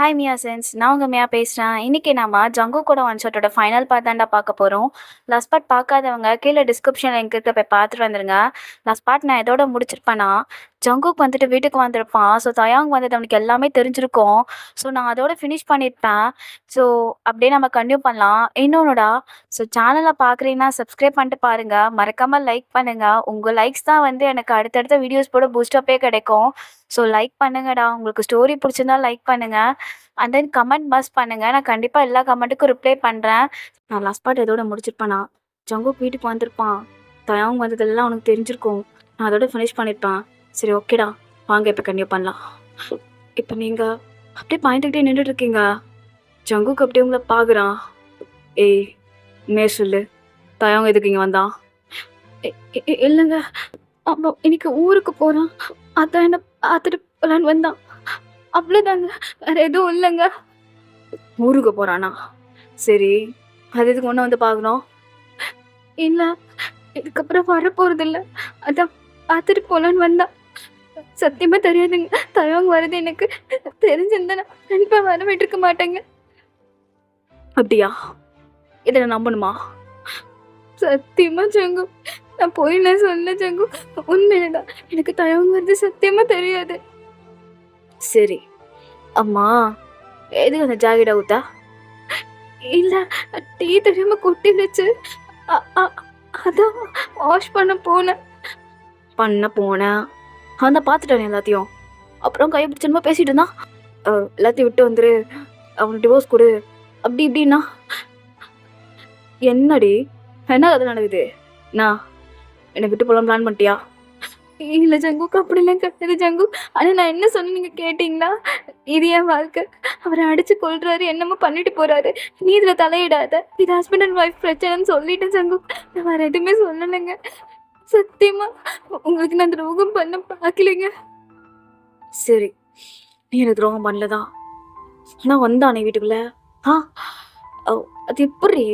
Hi மியா sense நான் உங்கள் மியா பேசுகிறேன். இன்றைக்கி நம்ம ஜங்குக்கோட ஒன் ஷாட்டோட ஃபைனல் பார்ட் தான்டா பார்க்க போகிறோம். லாஸ்ட் பார்ட் பார்க்காதவங்க கீழே டிஸ்கிரிப்ஷன் லிங்க் இருக்க போய் பார்த்துட்டு வந்துடுங்க. லாஸ்ட் பார்ட் நான் எதோட முடிச்சிருப்பேன்னா, ஜங்குக் வந்துட்டு வீட்டுக்கு வந்திருப்பான். ஸோ தயாங் வந்துட்டு அவனுக்கு எல்லாமே தெரிஞ்சிருக்கும். ஸோ நான் அதோட ஃபினிஷ் பண்ணியிருப்பேன். ஸோ அப்படியே நம்ம கன்டினியூ பண்ணலாம். இன்னொன்னுடா, ஸோ சேனலை பார்க்குறீங்கன்னா சப்ஸ்கிரைப் பண்ணிட்டு பாருங்கள். மறக்காமல் லைக் பண்ணுங்கள். உங்கள் லைக்ஸ் தான் வந்து எனக்கு அடுத்தடுத்த வீடியோஸ் போட பூஸ்டப்பே கிடைக்கும். ஸோ லைக் பண்ணுங்கடா. உங்களுக்கு ஸ்டோரி பிடிச்சிருந்தா லைக் பண்ணுங்கள். அண்ட் தென் கமெண்ட் மஸ்ட் பண்ணுங்கள். நான் கண்டிப்பாக எல்லா கமெண்ட்டுக்கும் ரிப்ளை பண்ணுறேன். நான் லாஸ்ட் பார்ட் எதோட முடிச்சிருப்பேனா, ஜங்குக் வீட்டுக்கு வந்திருப்பான். தயாங் வந்ததெல்லாம் அவனுக்கு தெரிஞ்சிருக்கும். நான் அதோட ஃபினிஷ் பண்ணியிருப்பேன். சரி ஓகேடா, வாங்க இப்போ கண்டினியூ பண்ணலாம். இப்போ நீங்கள் அப்படியே பாயிண்ட்டுக்கிட்டே நின்றுட்டு இருக்கீங்க. ஜங்குக் அப்படியே உங்களை பார்க்குறான். ஏய் மே சொல்லு, தயாங் எதுக்கு இங்கே வந்தான்? இல்லைங்க, ஆமாம் இன்னைக்கு ஊருக்கு போகிறான். அதான் என்ன பார்த்துட்டு போகலான்னு வந்தான். அவ்வளோதாங்க, வேற எதுவும் இல்லைங்க. ஊருக்கு போகிறானா? சரி, அது எதுக்கு ஒன்று வந்து பார்க்கணும்? இல்லை, இதுக்கப்புறம் வரப்போகிறதில்ல. அதான் பார்த்துட்டு போகலான்னு வந்தான். சத்தியமாக தெரியாதுங்க. தயவாங்க வருது எனக்கு தெரிஞ்சிருந்தா நான் கண்டிப்பாக வர விட்டுருக்க மாட்டேங்க. அப்படியா? இதை நான் நம்பணுமா? சத்தியமாக ஜங்கு, நான் போய் நான் சொல்ல ஜங்கு, உண்மையில்தான் எனக்கு தயவாங்க வருது சத்தியமாக தெரியாது. சரி, அம்மா எதுக்கு அந்த ஜாக்கெட் அவுத்தா? இல்லை, டீ தெரியாமல் கொட்டிடுச்சு. அதான் வாஷ் பண்ண போனேன். அவன் பார்த்துட்டானே எல்லாத்தையும். அப்புறம் கையை பிடிச்சனமா பேசிட்டு இருந்தான். எல்லாத்தையும் விட்டு வந்துரு, அவனுக்கு டிவோர்ஸ் கொடு, அப்படி இப்படின்னா. என்னடி என்ன கதை நடக்குது? நான் என்னை விட்டு போகலாம் பிளான் பண்ணிட்டியா? இல்லை ஜங்குக்கு அப்படிலாம் கிடையாது ஜங்கு. ஆனால் நான் என்ன சொன்னேன் நீங்கள் கேட்டிங்களா? இது என் வாழ்க்கை. அவரை அடித்து கொள்றாரு, என்னமோ பண்ணிட்டு போகிறாரு. நீ இதில் தலையிடாத. இது ஹஸ்பண்ட் அண்ட் ஒய்ஃப் பிரச்சனைன்னு சொல்லிட்டேன் ஜங்கு. நான் வேறு எதுவுமே சொல்லலைங்க. சத்தியமாக உங்களுக்கு நான் துரோகம் பண்ண பார்க்கலைங்க. சரி, நீ எனக்கு துரோகம் பண்ணலதான். நான் வந்தானே வீட்டுக்குள்ள. அது எப்படி?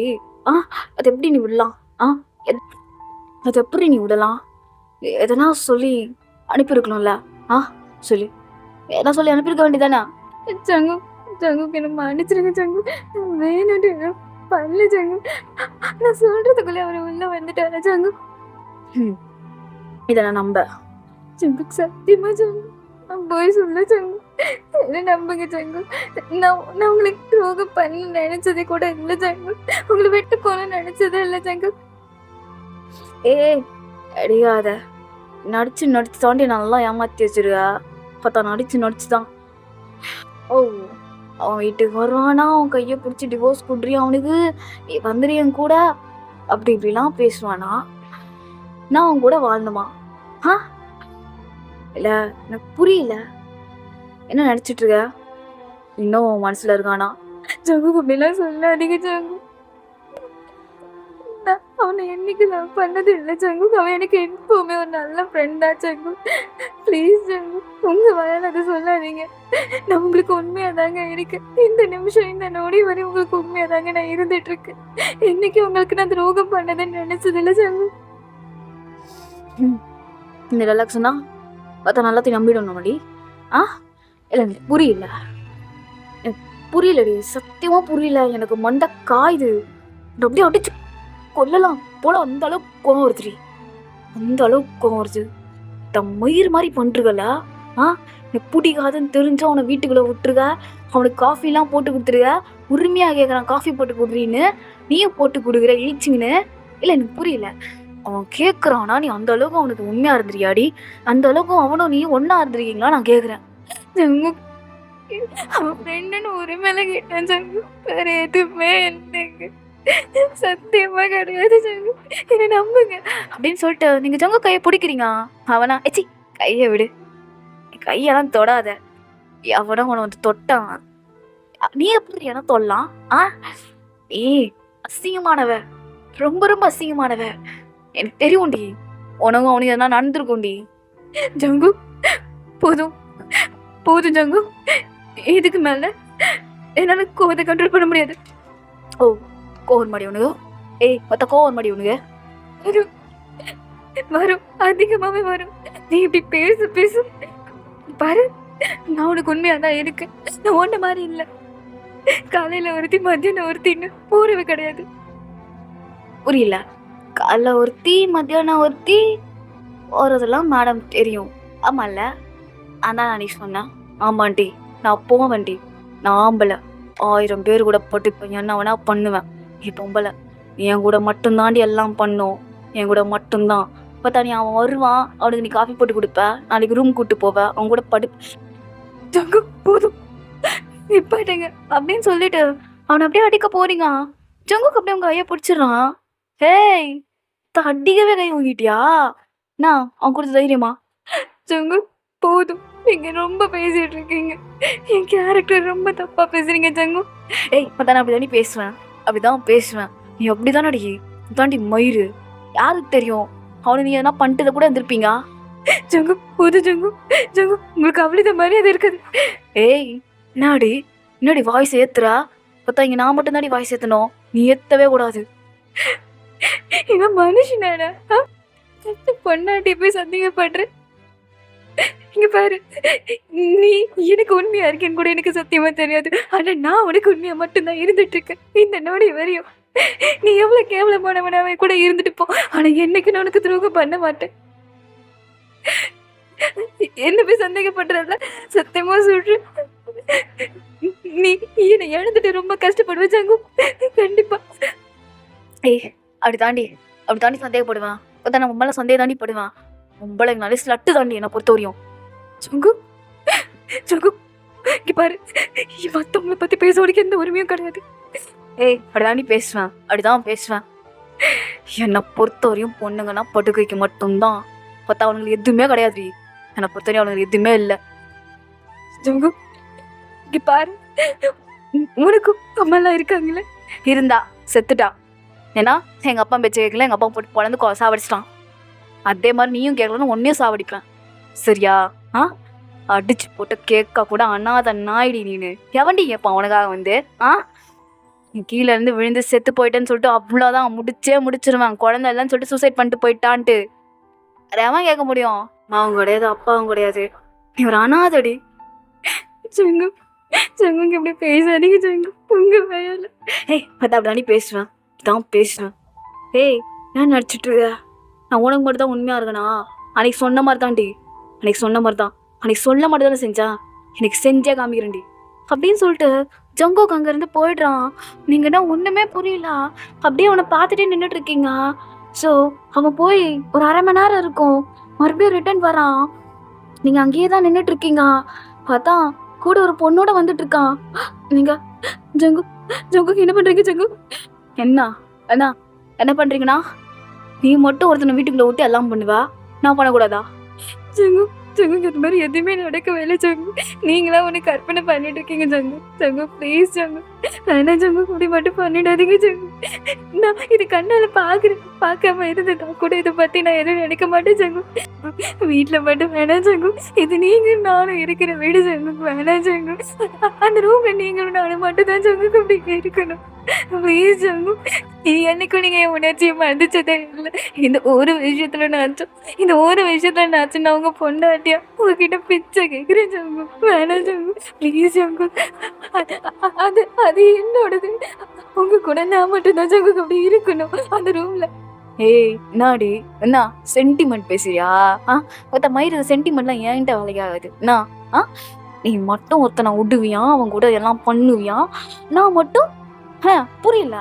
அது எப்படி நீ விடலாம்? அது எப்படி நீ விடலாம்? எதனா சொல்லி அனுப்பியிருக்கணும்ல. சொல்லி எதனா சொல்லி அனுப்பியிருக்க வேண்டியதானே? ஜங்கு ஜங்குக்கு என்ன மன்னிச்சிருங்க ஜங்கு, வேணும் பண்ணல ஜங்கு. நான் சொல்றதுக்குள்ளே அவர் உள்ள வந்துட்டார ஜங்கு. இதை நான் நம்ப ஜங்குக்கு சத்தியமா ஜங்கு நான் போய் சொல்ல ஜங்கு. என்ன நம்புங்க ஜங்கு. நான் உங்களுக்கு துரோகம் பண்ண நினைச்சதே கூட இல்லை ஜங்கு. உங்களை விட்டு போன நினைச்சதே இல்லை ஜங்கு. அடியாத நடிச்சு தாண்டி நல்லா ஏமாத்தி வச்சிருக்கா. பார்த்தா நடிச்சு தான். அவன் வீட்டுக்கு வருவானா, அவன் கையை பிடிச்சி டிவோர்ஸ் கொடுறி, அவனுக்கு வந்துடுறேன் கூட அப்படி இப்படிலாம் பேசுவானா. நான் அவன் கூட வாழ்ந்தமா? இல்லை, எனக்கு புரியல. என்ன நினச்சிட்டு இருக்க? இன்னும் அவன் மனசுல இருக்கானா? ஜங்கு அப்படிலாம் சொல்லாதீங்க ஜங்கு. அவனை என்னைக்கு நான் பண்ணது இல்லை ஜங்கு. அவன் எனக்கு எப்பவுமே ஒரு நல்ல ஃப்ரெண்டா ஜங்கு. ப்ளீஸ் ஜங்கு, உங்கள் வாயால் அதை சொல்லாதீங்க. நான் உங்களுக்கு உண்மையாக தாங்க இருக்கேன். இந்த நிமிஷம் இந்த நொடி வரை உங்களுக்கு உண்மையாக தாங்க நான் இருந்துட்டு இருக்கேன். என்னைக்கு உங்களுக்கு நான் துரோகம் பண்ணதுன்னு நினைச்சதில்லை ஜங்கு. இந்த ரிலாக்ஸ்னா பார்த்தா நல்லாத்தையும் நம்பிடணும் மடி. இல்லை எனக்கு புரியல, எனக்கு புரியலடி, சத்தியமாக புரியல. எனக்கு மண்டை காயுது. அப்படியே அடிச்சு கொல்லலாம் போல அந்த அளவுக்கு கோவம் வருதுடி. அந்த அளவுக்கு கோவம் வருது. மயிர் மாதிரி பண்ணுருக்கல. எனக்கு பிடிக்காதுன்னு தெரிஞ்சு அவனை வீட்டுக்குள்ளே விட்டுருக்க. அவனுக்கு காஃபிலாம் போட்டு கொடுத்துருக்க. உரிமையாக கேட்குறான் காஃபி போட்டு கொடுக்குறீன்னு. நீயும் போட்டு கொடுக்குற இழிச்சிங்கன்னு. இல்லை எனக்கு புரியல. அவன் கேட்குறானா, நீ அந்த அளவுக்கு அவனுக்கு உண்மையாக இருந்துருக்கியாடி? அந்த அளவுக்கு அவனும் நீ ஒன்றா இருந்திருக்கீங்களா நான் கேட்குறேன். அவன் ஃப்ரெண்டுன்னு உரிமையில கேட்டேன் ஜங்கு, வேற எதுவுமே இல்லைங்க. சத்தியமா கிடையாது ஜங்கு, என்ன நம்புங்க அப்படின்னு சொல்லிட்டு நீங்க ஜங்கு கையை பிடிக்கிறீங்க. அவனா எச்சி கையை விடு, கையெல்லாம் தொடாத. அவனா உன வந்து தொட்டான், நீ எப்படி என்ன தொடலாம்? அசிங்கமானவ, ரொம்ப ரொம்ப அசிங்கமானவ. எனக்கு தெரியும்டி, உனக்கும் அவனுக்கு எதனா நடந்திருக்கும்டி. ஜங்கு போதும் போதும் ஜங்கு, இதுக்கு மேல என்னால கோவத்தை கண்ட்ரோல் பண்ண முடியாது. கோவம் மாடி உனக்கு? மொத்த கோவம் மாடி உனக்கு வரும், அதிகமாவே வரும். நீ இப்படி பேசு பாரு, நான் உனக்கு உண்மையா தான் இருக்கேன். நான் ஒன்ன மாதிரி இல்லை. காலையில ஒருத்தி மத்தியானம் ஒருத்தின்னு போறவே கிடையாது. புரியல. காலைல ஒருத்தி மத்தியானம் ஒருத்தி போறதெல்லாம் மேடம் தெரியும். ஆமால்ல, அதான் நான் நீ சொன்னேன். ஆமாண்டி, நான் போவேன்டி. நான் ஆம்பளை, 1000 பேர் கூட போட்டு என்ன வேணா பண்ணுவேன். நீ பொம்பளை, என் கூட மட்டும்தாண்டி எல்லாம் பண்ணும். என் கூட மட்டும்தான். பார்த்தா நீ அவன் வருவான், அவனுக்கு நீ காஃபி போட்டு கொடுப்ப, நாளைக்கு ரூம் கூட்டு போவ, அவன் கூட ஜங்கு போதும் நிப்பாட்டுங்க அப்படின்னு சொல்லிட்டு அவனை அப்படியே அடிக்க போறீங்க. ஜங்குக்கு அப்படியே உங்க கையை பிடிச்சிடறான். ஹேய், அடிக்கவே கை வாங்கிட்டியா? நான் அவன் கொடுத்த தைரியமா? ஜங்கு போதும், நீங்க ரொம்ப பேசிட்டு இருக்கீங்க. என் கேரக்டர் ரொம்ப தப்பா பேசுறீங்க ஜங்கு. ஏய், அப்பதான் அப்படிதாண்டி பேசுவேன், அப்படிதான் பேசுவேன். நீ அப்படிதானே அடி தாண்டி மயிறு. யாருக்கு தெரியும், அவனை நீ எதனா பண்ணிட்டு கூட இருந்திருப்பீங்க. ஜங்கு போது ஜங்கு, ஜங்கு உங்களுக்கு அவ்வளோ மாதிரி அது இருக்குது. ஏய், என்னடி வாய்ஸ் ஏத்துறா? பார்த்தா இங்க நான் மட்டும் தாண்டி வாய்ஸ் ஏத்தணும், நீ ஏத்தவே கூடாது. எங்க மனுஷனாடா பொண்ணாட்டி போய் சந்தேகப்படுற? இங்க பாரு, நீ எனக்கு உண்மையா இருக்கேன்னு கூட எனக்கு சத்தியமா தெரியாது. ஆனா நான் உனக்கு உண்மையா மட்டும்தான் இருந்துட்டு இருக்கேன் இந்த நோடி வரையும். நீ எவ்வளவு கேவலமானவனாவே கூட இருந்துட்டு போ, ஆனா என்னைக்கு நான் உனக்கு துரோகம் பண்ண மாட்டேன். என்ன போய் சந்தேகப்படுறதுல சத்தியமா சொல்றேன், நீ என்னை இழந்துட்டு ரொம்ப கஷ்டப்படுவ ஜங்கு, கண்டிப்பா. ஏய், அப்படி தாண்டி சந்தேகப்படுவேன். அதான் நான் உண்மையில சந்தேகம் தாண்டி படுவேன். உங்களை நல்ல ஸ்லட்டு தாண்டி என்னை பொறுத்த வரையும். ஜங்கு ஜங்கு இங்க பாரு, மத்தவங்களை பத்தி பேச உனக்கு எந்த உரிமையும் கிடையாது. ஏய், அப்படிதான் பேசுவேன். என்னை பொறுத்த வரையும் பொண்ணுங்கன்னா படுக்கைக்கு மட்டும்தான். பார்த்தா அவனுங்களுக்கு எதுவுமே கிடையாது. என்னை பொறுத்த வரையும் அவனுங்களுக்கு எதுவுமே இல்லை. ஜங்கு இங்க பாரு, உனக்கும் அம்மாலாம் இருக்காங்களே. இருந்தா செத்துட்டா. ஏன்னா எங்க அப்பா பேச்ச கேட்கல, எங்க அப்பா போட்டு பொழந்து சாவடிச்சிட்டான். அதே மாதிரி நீயும் கேட்கலன்னு ஒன்னையும் சாவடிப்பேன், சரியா? அடிச்சு போட்டு கேட்க கூட அனாத நாயிடி நீனு. எவன்டி கேட்பான் உனக்காக வந்து? நீ கீழே இருந்து விழுந்து செத்து போயிட்டேன்னு சொல்லிட்டு அவ்வளோதான், முடிச்சிருவேன். குழந்தை இல்லைன்னு சொல்லிட்டு சூசைட் பண்ணிட்டு போயிட்டான்ட்டு எவன் கேட்க முடியும்? அம்மாவும் கிடையாது, அப்பாவும் கிடையாது, நீ ஒரு அனாதடி. ஜங்கு இப்படி பேசாதீங்க ஜங்கு, உங்க வயல. ஏய், பார்த்தா அப்படிதாண்டி பேசுவேன். ஏய், நான் நடிச்சிட்டு இருக்க? நான் உனக்கு மட்டும் தான் உண்மையா இருக்கனா? அன்னைக்கு சொன்ன மாதிரி தான்டி, அன்னைக்கு சொல்ல மட்டும் தானே செஞ்சா, எனக்கு செஞ்சே காமிக்கிறேன்டி அப்படின்னு சொல்லிட்டு ஜங்குக்கு அங்கேருந்து போயிடுறான். நீங்கள் என்ன ஒன்றுமே புரியல, அப்படியே அவனை பார்த்துட்டே நின்றுட்டு இருக்கீங்க. ஸோ அவன் போய் ஒரு 1/2 மணி நேரம் இருக்கும், மறுபடியும் ரிட்டர்ன் வரான். நீங்கள் அங்கேயே தான் நின்றுட்டு இருக்கீங்க. பார்த்தா கூட ஒரு பொண்ணோட வந்துட்டு இருக்கான். நீங்கள் ஜங்குக்கு என்ன பண்ணுறீங்க? ஜங்கு என்ன பண்ணுறீங்கண்ணா? நீ மட்டும் ஒருத்தனை வீட்டுக்குள்ளே விட்டு எல்லாம் பண்ணுவா, நான் பண்ணக்கூடாதா? ஜங்கு இது மாதிரி எதுவுமே நடக்கவே இல்லை ஜங்கு. நீங்களா உனக்கு கற்பனை பண்ணிட்டு இருக்கீங்க ஜங்கு ப்ளீஸ் ஜங்கு, வேணாம் ஜங்கு, இப்படி மட்டும் பண்ணிடாதீங்க ஜங்கு. நான் இது கண்ணால் பார்க்காம இருந்ததா கூட இதை பற்றி நான் எதுவும் நினைக்க மாட்டேன் ஜங்கு. வீட்டில் மட்டும் வேணாம் ஜங்கு, இது நீங்கள் நானும் இருக்கிற வீடு ஜங்கு, வேணாம் ஜங்கு. அந்த ரூம்ல நீங்களும் நானும் மட்டும் தான் ஜங்கு அப்படி இருக்கணும், ப்ளீஸ் ஜங்கு. இது என்னைக்கும் நீங்கள் என் உணர்ச்சியை மறந்துச்சதே இல்லை. இந்த ஒரு விஷயத்துல நாச்சும் நான் உங்க பொண்டாட்டியா உங்ககிட்ட பிச்சை கேட்குறேன் ஜங்கு, வேணாம் ஜங்கு, ப்ளீஸ் ஜங்கு. அது என்னோடது, உங்க கூட நான் மட்டும்தான் ஜங்கு அப்படி இருக்கணும் அந்த ரூம்ல. ஏய், நாடி என்ன சென்டிமெண்ட் பேசுறியா? ஒருத்த மயிறு சென்டிமெண்ட்லாம் என்கிட்ட வேலைக்காகாது. நீ மட்டும் ஒருத்தனை விடுவியா, அவன் கூட எல்லாம் பண்ணுவியா, நான் மட்டும் புரியல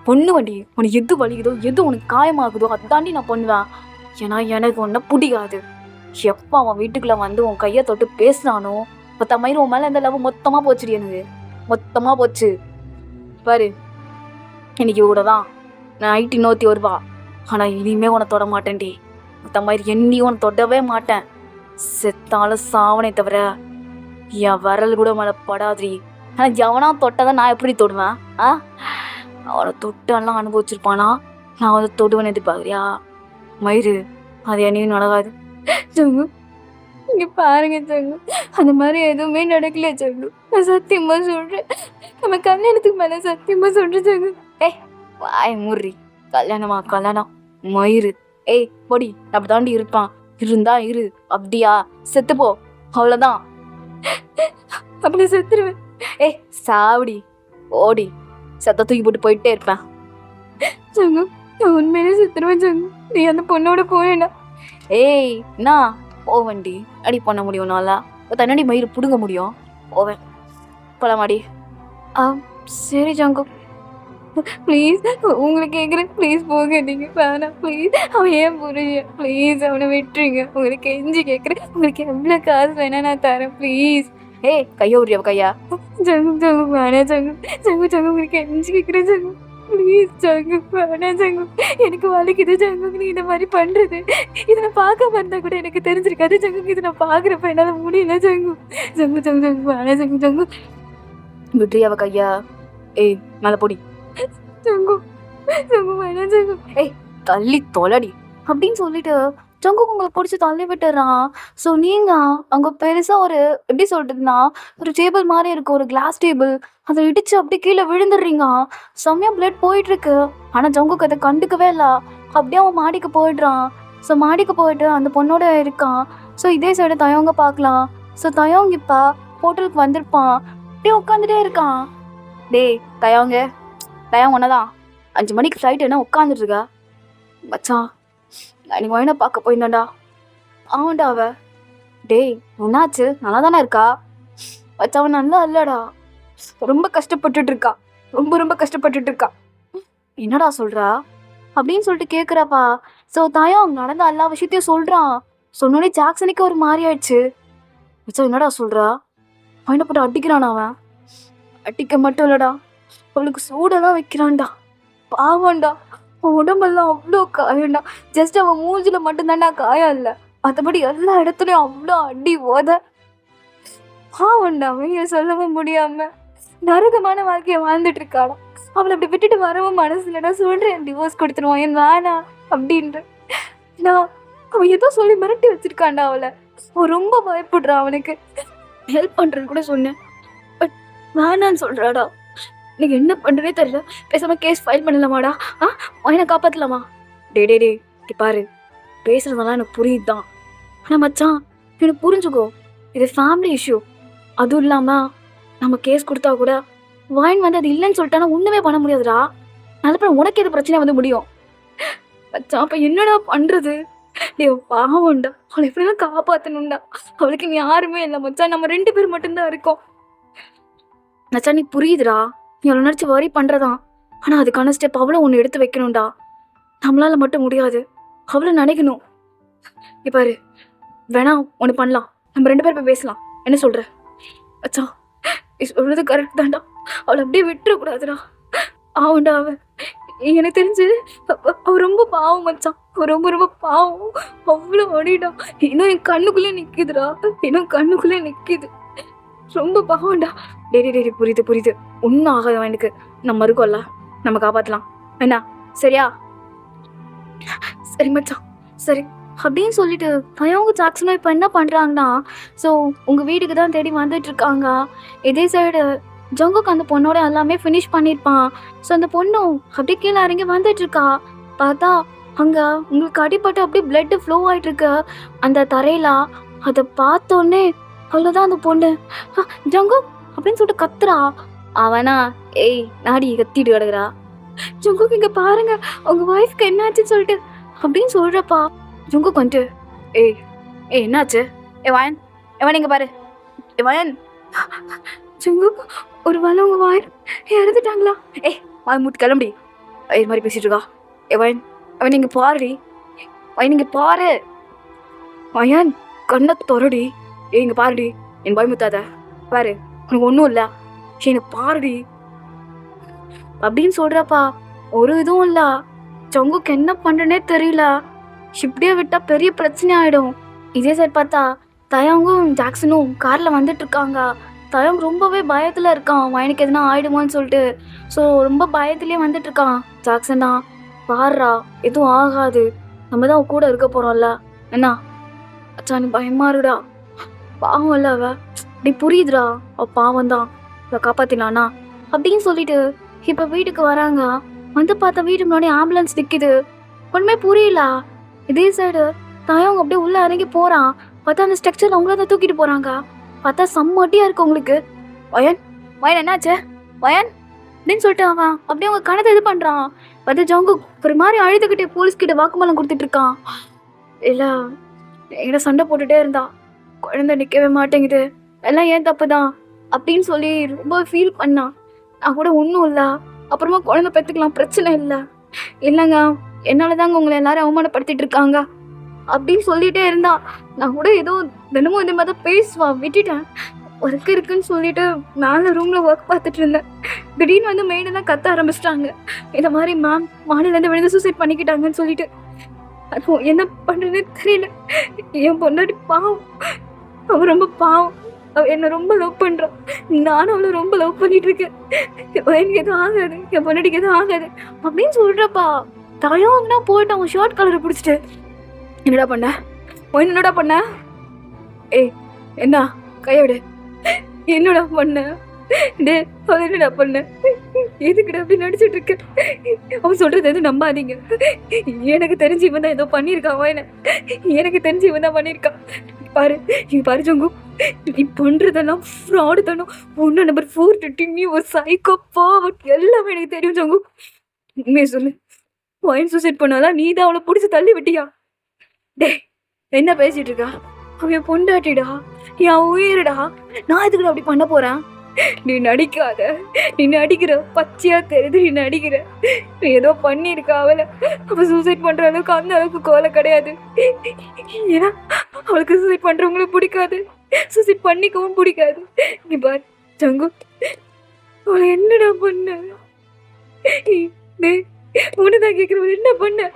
பொண்ணு வண்டி. உனக்கு எது வலிக்குதோ, எது உனக்கு காயமாகுதோ அதாண்டி நான் பண்ணுவேன். ஏன்னா எனக்கு ஒன்ன பிடிக்காது. எப்போ அவன் வீட்டுக்குள்ள வந்து உன் கையை தொட்டு பேசினானோ பத்த மயிறு உன் மேல இந்த லவ் மொத்தமா போச்சுடி, எனக்கு மொத்தமா போச்சு. பாரு, இன்னைக்கு கூடதான் நைட்டு இன்னொருத்தி வருவா, ஆனா இனிமே உன தொட மாட்டேன்டி. மொத்த மயிறு என்னையும் உன தொடவே மாட்டேன். செத்தாலும் சாவனை தவிர என் விரல் கூட மேல படாதுடி. ஆனா எவனா தொட்டதான் நான் எப்படி தொடுவேன்? அவனை தொட்டெல்லாம் அனுபவிச்சிருப்பானா, நான் வந்து தொடுவேன்னு எதிர்பார்க்குறியா? மயிறு, அது என்னையும் நடக்காது ஜங்கு. இங்க பாருங்க ஜங்கு, அந்த மாதிரி எதுவுமே நடக்கல ஜங்கு, நான் சத்தியமா சொல்றேன். நம்ம கல்யாணத்துக்கு மேல சத்தியமா சொல்றேன் ஜங்கு. வாய மூர்றி, கல்யாணம் மயிறு. பொடி அப்படி தாண்டி இருப்பான், இருந்தா இரு, அப்படியா செத்துப்போ, அவ்வளவுதான். அப்படி செத்துருவேன். ஏய் சாவடி, ஓடி, சத்த தூக்கி போட்டு போயிட்டே இருப்பேன். ஜங்கு, நான் உண்மையிலே செத்துருவேன் ஜங்கு. நீ அந்த பொண்ணோட போவேண்டா. ஏய் என்ன போவண்டி அடி பண்ண முடியும், நாளா தண்ணடி மயிறு பிடுங்க முடியும். போவேன், போலாமாடி? சரி ஜங்கு, ப்ளீஸ் உங்களை கேட்குறேன், ப்ளீஸ் போக நீங்கள் வேணாம் ப்ளீஸ். அவன் ஏன் புரிஞ்ச, ப்ளீஸ் அவனை விட்டுருங்க. உங்களுக்கு கெஞ்சி கேட்குறேன், உங்களுக்கு எவ்வளோ காசு வேணா நான் தரேன் ப்ளீஸ். ஏய் கையா உரிய கையா. ஜங்கு ஜங்கு வேணாம் ஜங்கு, ஜங்கு ஜங்கு உங்களுக்கு கெஞ்சி கேட்குறேன் ஜங்கு, ப்ளீஸ் ஜங்கு வேணாம் ஜங்கு. எனக்கு வலிக்குது ஜங்கு நீ இந்த மாதிரி பண்ணுறது. இதை நான் பார்க்காம இருந்தால் கூட எனக்கு தெரிஞ்சிருக்காது ஜங்கு. இதை நான் பார்க்குறப்ப என்னால் முடியல ஜங்கு. ஜங்கு ஜங்கு ஜங்கு வேணாம் ஜங்கு ஜங்கு. விட்ரி அவ கையா. ஏய் மேலே பொடி. ஜங்கு ஜங்கு வேணாம் ஜங்கு. ஏய் தள்ளி தொலடி அப்படின்னு சொல்லிட்டு ஜங்குக்கு உங்களை பிடிச்சி தள்ளி விட்டுறான். ஸோ நீங்கள் அங்கே பெருசாக ஒரு எப்படி சொல்கிறதுனா ஒரு டேபிள் மாதிரி இருக்கும், ஒரு கிளாஸ் டேபிள். அதை இடித்து அப்படியே கீழே விழுந்துடுறீங்க. செம்மையாக பிளட் போயிட்டுருக்கு. ஆனால் ஜங்குக்கு அதை கண்டுக்கவே இல்லை. அப்படியே அவன் மாடிக்கு போயிடுறான். ஸோ மாடிக்கு போயிட்டு அந்த பொண்ணோட இருக்கான். ஸோ இதே சைடு தயவங்க பார்க்கலாம். ஸோ தயவங்க இப்போ ஹோட்டலுக்கு வந்திருப்பான். அப்படியே உட்காந்துட்டே இருக்கான். டேய் தயவங்க, தயம் ஒன்னதான் 5 மணிக்கு ஃப்ளைட் என்ன உட்காந்துட்ருக்கா மச்சான்? நீ ஒயினை பார்க்க போயிருந்தாண்டா. ஆமாண்டா அவ. டேய் என்னாச்சு, நல்லா தானே இருக்கா மச்சான்? அவன் நல்லா இல்லடா, ரொம்ப கஷ்டப்பட்டுட்டு இருக்கா, ரொம்ப ரொம்ப கஷ்டப்பட்டுட்டு இருக்கா. என்னடா சொல்கிறா அப்படின்னு சொல்லிட்டு கேட்குறாப்பா. ஸோ தயம் நடந்த எல்லா விஷயத்தையும் சொல்கிறான். சொன்னோடனே ஜாக்சனுக்கு ஒரு மாதிரி ஆயிடுச்சு. மச்சான் என்னடா சொல்கிறா? ஒயினை போட்டு அடிக்கிறான் அவன். அடிக்க மட்டும் இல்லடா, அவளுக்கு சூடெல்லாம் வைக்கிறான்டா. பாவம்டா, அவன் உடம்பெல்லாம் அவ்வளோ காயம்டா. ஜஸ்ட் அவன் மூஞ்சில மட்டும்தான்டா காயம் இல்லை, மற்றபடி எல்லா இடத்துலையும் அவ்வளோ அடி ஓத. பாவம்டா, அவன் சொல்லவும் முடியாம நரகமான வாழ்க்கையை வாழ்ந்துட்டு இருக்காடா. அவளை அப்படி விட்டுட்டு வரவும் மனசு இல்லடா. சொல்றேன் டிவோர்ஸ் கொடுத்துருவான் என் வேணா அப்படின்ற. நான் அவன் ஏதோ சொல்லி மிரட்டி வச்சிருக்கான்டா அவளை. அவன் ரொம்ப பயப்படுறான். அவனுக்கு ஹெல்ப் பண்றேன்னு கூட சொன்னேன், பட் வேணான்னு சொல்றாடா. நீங்க என்ன பண்றதே தெரியல. பேசாம கேஸ் ஃபைல் பண்ணலாமாடா? அவனை காப்பாத்தலாமா? டே டே டே பாரு, பேசுறதெல்லாம் எனக்கு புரியுதுதான். ஆனா மச்சான் எனக்கு புரிஞ்சுக்கோ, இது ஃபேமிலி இஷ்யூ. அதுவும் இல்லாம நம்ம கேஸ் கொடுத்தா கூட வாயின் வந்து அது இல்லைன்னு சொல்லிட்டானா ஒண்ணுமே பண்ண முடியாதுடா. நல்ல உனக்கு எது பிரச்சனை வந்து முடியும் மச்சான். அப்ப என்னடா பண்றது? டே பாவம்டா, அவளை எப்படிலாம் காப்பாத்தணும்டா. அவளுக்கு நீ யாருமே இல்லை மச்சான், நம்ம 2 பேர் மட்டும்தான் இருக்கோம் மச்சான். நீ புரியுதுடா, நீ அவளை நினச்சி வரி பண்ணுறதான். ஆனால் அதுக்கான ஸ்டெப் அவ்வளோ ஒன்று எடுத்து வைக்கணும்டா. நம்மளால மட்டும் முடியாது, அவ்வளோ நினைக்கணும். நீ பாரு, வேணா ஒன்று பண்ணலாம், நம்ம 2 பேர் போய் பேசலாம். என்ன சொல்கிற மச்சான்? நீ சொல்கிறது கரெக்ட் தான்டா, அவளை அப்படியே விட்டுறக்கூடாதுடா. ஆவுண்டா அவன் எனக்கு தெரிஞ்சு அவ ரொம்ப பாவம் மச்சான். அவ ரொம்ப ரொம்ப பாவம். அவ்வளோ அடிடா, இன்னும் என் கண்ணுக்குள்ளே நிற்கிதுடா, இன்னும் கண்ணுக்குள்ளே நிற்கிது. ரொம்ப பாவம்டா. டேடி டேடி புரியுது புரியுது, ஒன்றும் ஆகாது எனக்கு. நம்ம இருக்கோம்ல, நம்ம காப்பாற்றலாம் என்ன? சரியா? சரி மச்சான் சரி அப்படின்னு சொல்லிட்டு தயவங்க ஜாக்சனும் இப்போ என்ன பண்ணுறாங்கன்னா, ஸோ உங்கள் வீட்டுக்கு தான் தேடி வந்துட்டு இருக்காங்க. இதே சைடு ஜங்குக்கு அந்த பொண்ணோட எல்லாமே ஃபினிஷ் பண்ணியிருப்பான். ஸோ அந்த பொண்ணும் அப்படியே கீழே இறங்கி வந்துட்டு இருக்கா. பார்த்தா அங்கே உங்களுக்கு அடிப்பட்டு அப்படியே பிளட்டு ஃப்ளோ ஆகிட்டு இருக்கு அந்த தரையில. அதை பார்த்தோன்னே அவ்வளோதான் அந்த பொண்ணு ஜங்கு அப்படின்னு சொல்லிட்டு கத்துறா. அவனா ஏய் நாடி கத்திட்டு கிடக்குறா. ஜங்குக்கு இங்கே பாருங்க உங்க ஒய்ஃப்க்கு என்னாச்சுன்னு சொல்லிட்டு அப்படின்னு சொல்றப்பா. ஜங்குக்கு வந்துட்டு ஏய் ஏய் என்னாச்சு? வாயன் இங்க பாரு வாயன். ஜங்குக்கு ஒரு வேலை உங்க வாயன் இறந்துட்டாங்களா? வாய் மூட்டு கிளம்பி இது மாதிரி பேசிட்டு இருக்கா. வாயன் அவன் இங்க பாருடி, வாயன் இங்க பாரு. வாயன் கண்ணை தொடடி. இங்க பாருடி, என் பாய் முத்தாத பாரு, உனக்கு ஒன்றும் இல்லை, எனக்கு பாருடி அப்படின்னு சொல்றப்பா. ஒரு இதுவும் இல்லை. ஜங்குக்கு என்ன பண்றேனே தெரியல. இப்படியே விட்டா பெரிய பிரச்சனை ஆயிடும். இதே சைட் பார்த்தா தயங்கும் ஜாக்சனும் கார்ல வந்துட்டு இருக்காங்க. தயங் ரொம்பவே பயத்துல இருக்கான், வயனுக்கு எதுனா ஆயிடுமோன்னு சொல்லிட்டு. ஸோ ரொம்ப பயத்துலயே வந்துட்டு இருக்கான். ஜாக்சன் தான் பாடுறா, எதுவும் ஆகாது, நம்ம தான் கூட இருக்க போறோம்ல என்ன அச்சா, நீ பயமா இருடா, பாவம் இல்ல அவ, அப்படி புரியுதுடா, அவ பாவம் தான், அவளை காப்பாத்தினானா அப்படின்னு சொல்லிட்டு இப்ப வீட்டுக்கு வராங்க. வந்து பார்த்தா வீட்டு முன்னாடி ஆம்புலன்ஸ் நிக்குது. ஒண்ணுமே புரியல. இதே சைடு தயவங்க அப்படியே உள்ள இறங்கி போறான். பார்த்தா அந்த ஸ்ட்ரக்சர் அவங்கள தான் தூக்கிட்டு போறாங்க. பார்த்தா செம்மட்டியா இருக்கு உங்களுக்கு. வயன் வயன் என்னாச்சு வயன் அப்படின்னு சொல்லிட்டு அவன் அப்படியே அவங்க கணத்தை இது பண்றான். பார்த்தா ஜங்கு ஒரு மாதிரி அழுதுகிட்டே போலீஸ்கிட்ட வாக்குமூலம் கொடுத்துட்டு இருக்கான். இல்ல என்கிட்ட சண்டை போட்டுட்டே இருந்தா, குழந்தை நிற்கவே மாட்டேங்குது, எல்லாம் ஏன் தப்பு தான் அப்படின்னு சொல்லி ரொம்ப ஃபீல் பண்ணான். நான் கூட ஒன்றும் இல்லை, அப்புறமா குழந்தை பெற்றுக்கலாம், பிரச்சனை இல்லை. இல்லைங்க, என்னால் தாங்க உங்களை எல்லாரும் அவமானப்படுத்திட்டு இருக்காங்க அப்படின்னு சொல்லிட்டே இருந்தா. நான் கூட ஏதோ தினமும் இந்த மாதிரி தான் பேசுவான், விட்டுட்டேன். ஒர்க் இருக்குன்னு சொல்லிட்டு மேலே ரூமில் ஒர்க் பார்த்துட்டு இருந்தேன். திடீர்னு வந்து மெயினெல்லாம் கத்த ஆரம்பிச்சிட்டாங்க. இந்த மாதிரி மேம் மாடிலேருந்து விழுந்து சூசைட் பண்ணிக்கிட்டாங்கன்னு சொல்லிட்டு. அது என்ன பண்ணுறதுன்னு தெரியல. என் பொண்டாட்டி பாவம், அவள் ரொம்ப பாவம், அவள் என்னை ரொம்ப லவ் பண்ணுறான், நானும் அவளை ரொம்ப லவ் பண்ணிட்டு இருக்கேன். எனக்கு எதுவும் ஆகாது, என் பொண்டாட்டிக்கு எதுவும் ஆகாது அப்படின்னு சொல்கிறப்பா. தயவுனா போயிட்டு அவன் ஷார்ட் கலரை பிடிச்சிட்டு, என்னடா பண்ண என்னடா பண்ண, ஏய் என்ன கையோடு என்னடா பண்ண, டே அவன் என்னடா பண்ண, எதுக்குடா அப்படி நடிச்சிட்டு இருக்க, அவன் சொல்றது எதுவும் நம்பாதீங்க, எனக்கு தெரிஞ்சு இவன் தான் ஏதோ பண்ணியிருக்கான், அவன் எனக்கு தெரிஞ்சு இவன் தான் பண்ணியிருக்கான். பாரு பாரு ஜங்கு, நீ பண்றதெல்லாம் ஃப்ராடு தானோ, ஒன்னு நம்பர் 430, நீ ஒரு சைக்கோப்பா, எல்லாமே எனக்கு தெரியும் ஜங்கு. உண்மையை சொல்லு, வயன் சூசைட் பண்ணாதான் நீ தான் அவளை பிடிச்சி தள்ளி விட்டியா? டே என்ன பேசிட்டு இருக்கா, அவன் பொண்டாட்டிடா, என் உயிரடா, நான் எதுக்குடா அப்படி பண்ண போறேன்? நீ நடிக்காத, நீ நடிக்கிற, பச்சையா தெரியுது நீ நடிக்கிற. நீ ஏதோ பண்ணியிருக்க அவளை, அவள் சூசைட் பண்ற அளவுக்கு அந்த அளவுக்கு கோலை கிடையாது. ஏன்னா அவளுக்கு சூசைட் பண்றவங்களுக்கு பிடிக்காது, சூசைட் பண்ணிக்கவும் பிடிக்காது. நீ பார் ஜங்கு, அவளை என்னடா பண்ண, உனதான் கேட்கிறவள் என்ன பண்ண?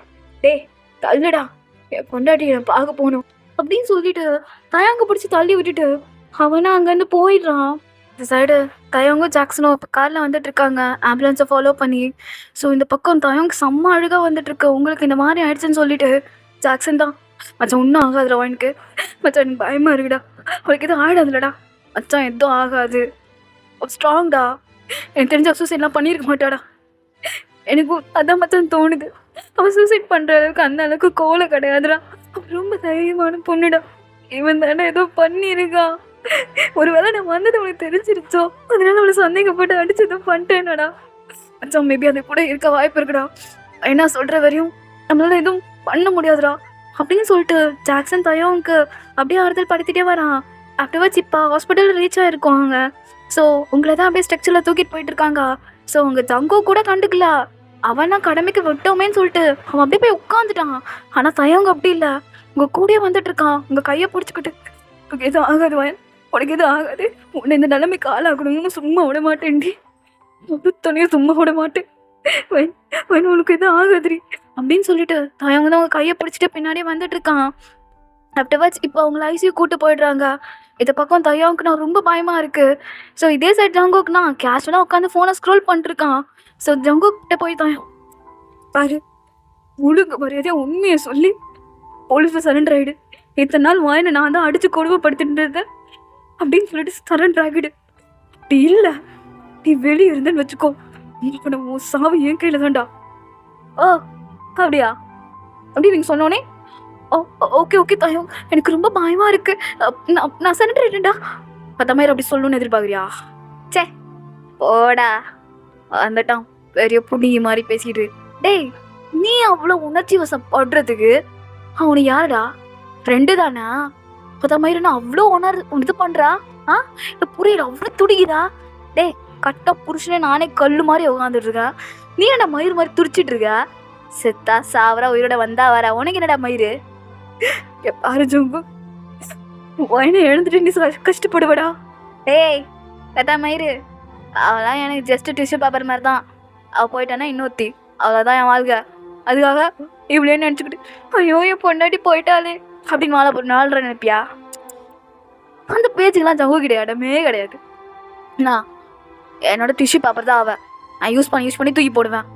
டே தள்ளுடா, என் பொண்டாட்டி நான் பார்க்க போகணும் அப்படின்னு சொல்லிட்டு தயங்க பிடிச்சி தள்ளி விட்டுட்டு அவனா அங்கேருந்து போயிடுறான். இந்த சைடு தயங்கும் ஜாக்சனும் இப்போ காரில் வந்துட்டு இருக்காங்க, ஆம்புலன்ஸை ஃபாலோ பண்ணி. ஸோ இந்த பக்கம் தயங்க செம்ம அழுகாக வந்துட்டு இருக்கு. உங்களுக்கு இந்த மாதிரி ஆயிடுச்சுன்னு சொல்லிட்டு ஜாக்சன் தான், மச்சான் ஒன்றும் ஆகாதுடா அவனுக்கு, மச்சான் எனக்கு பயமாக இருக்குடா, அவளுக்கு எதுவும் ஆகிடாதுலடா மச்சான், எதுவும் ஆகாது, ஸ்ட்ராங்டா, எனக்கு தெரிஞ்ச சூசைட்லாம் பண்ணியிருக்க மாட்டாடா, எனக்கும் அதான் மச்சான் தோணுது, அவன் சூசைட் பண்ணுற அளவுக்கு அந்த அளவுக்கு கோலை கிடையாதுடா, ரொம்ப தைரியமான பொண்ணுடா, இவன் தானே ஏதோ பண்ணியிருக்கான், ஒருவேளை நான் வந்தது அவனுக்கு தெரிஞ்சிருச்சோ, அதனால அவளை சந்தேகப்பட்டு அடிச்சு எதுவும் பண்ணிட்டேனடா மச்சான், மேபி அது கூட இருக்க வாய்ப்பு இருக்குடா, என்ன சொல்கிற வரையும் நம்மளால எதுவும் பண்ண முடியாதுடா அப்படின்னு சொல்லிட்டு ஜாக்சன் தயவுக்கு அப்படியே ஆறுதல் படுத்திட்டே வரான். ஆஃப்டர்வர்ட்ஸ் இப்போ ஹாஸ்பிட்டல் ரீச் ஆகிருக்குவாங்க. ஸோ உங்களை தான் அப்படியே ஸ்ட்ரக்சரில் தூக்கிட்டு போயிட்டு இருக்காங்க. ஸோ உங்கள் ஜங்கோ கூட கண்டுக்கல, அவன் நான் கடமைக்கு விட்டோமேன்னு சொல்லிட்டு அவன் அப்படியே போய் உட்காந்துட்டான். ஆனால் தயவங்க அப்படி இல்லை, உங்கள் கூடயே வந்துட்டு இருக்கான், உங்கள் கையை பிடிச்சிக்கிட்டு, உனக்கு எதுவும் ஆகாது வயன், உனக்கு எதுவும் ஆகாது, உன்னை இந்த நிலைமைக்கு ஆளாகணும்னு சும்மா விட மாட்டேன்டி, துணையும் சும்மா விட மாட்டேன் வயன், வயன் உனக்கு எதுவும் ஆகாதுரி அப்படின்னு சொல்லிட்டு தயவங்க தான் அவங்க கையை பிடிச்சிட்டு பின்னாடியே வந்துட்டு இருக்கான். ஆஃப்டர்வர்ட்ஸ் இப்போ அவங்கள ஐசியூ கூட்டு போயிடுறாங்க. இந்த பக்கம் தயாவுக்கு நான் ரொம்ப பயமாக இருக்குது. ஸோ இதே சைட் ஜங்கோக்குனா கேஷுவலாக உட்காந்து ஃபோனை ஸ்க்ரோல் பண்ணிட்டுருக்கான். ஸோ ஜங்கோக்கிட்ட போய் தயம் பாரு, முழுங்க மரியாதையாக உண்மையை சொல்லி போலீஸில் சரண்டர் ஆகிடு, இத்தனை நாள் வாயினை நான் தான் அடித்து கொடுமைப்படுத்திட்டு அப்படின்னு சொல்லிட்டு சரண்டர் ஆகிடு. அப்படி இல்லை நீ வெளியே இருந்தேன்னு வச்சுக்கோ, இப்போ நம்ம சாவு என் கையில் தான்டா. ஓ அப்படியா அப்படி நீங்கள் சொன்னோன்னே ஓகே ஓகே தயம், எனக்கு ரொம்ப பயமாக இருக்கு, நான் சரண்டர் ஆகிட்டேன்டா. பத்த மாதிரி அப்படி சொல்லணும்னு எதிர்பார்க்குறியா? சே போடா வந்துட்டான் பெரிய புடி மாதிரி பேசிட்டு. டேய் நீ அவ்வளோ உணர்ச்சி வசப்படுறதுக்கு அவனு யாருடா, ஃப்ரெண்டு தானே? பத்த மாதிரி நான் அவ்வளோ இது பண்ணுறா, புரியல, அவ்வளோ துடிக்குதா? டேய் கட்ட புருஷனே நானே கல்லு மாதிரி உட்காந்துட்டு இருக்கேன், நீ என்னடா மயிறு மாதிரி துடிச்சிட்டு இருக்க? செத்தா சாவரா உயிரோட வந்தா வர, உனக்கு என்னடா மயிறு? பாரு ஜங்கு, வயனை எழுந்துட்டு நீ கஷ்டப்படுவடா. டேய் கட்டா மயிறு, அவளாம் எனக்கு ஜஸ்ட் டிஷ்யூ பேப்பர் மாதிரி தான், அவள் போயிட்டானா இன்னொருத்தி, அவ்வளோதான் என் வாழ்க்கை, அதுக்காக இவ்வளோ நினச்சிக்கிட்டு ஐயோ என் பொண்டாட்டி போயிட்டாலே அப்படின்னு மாலை போட்டு நாள்ற நினைப்பியா? அந்த பேச்சுக்கெல்லாம் ஜங்கு கிடையாது, இடமே கிடையாது. நான் என்னோட டிஷ்யூ பேப்பர் தான் அவள், நான் யூஸ் பண்ணி தூக்கி போடுவேன்,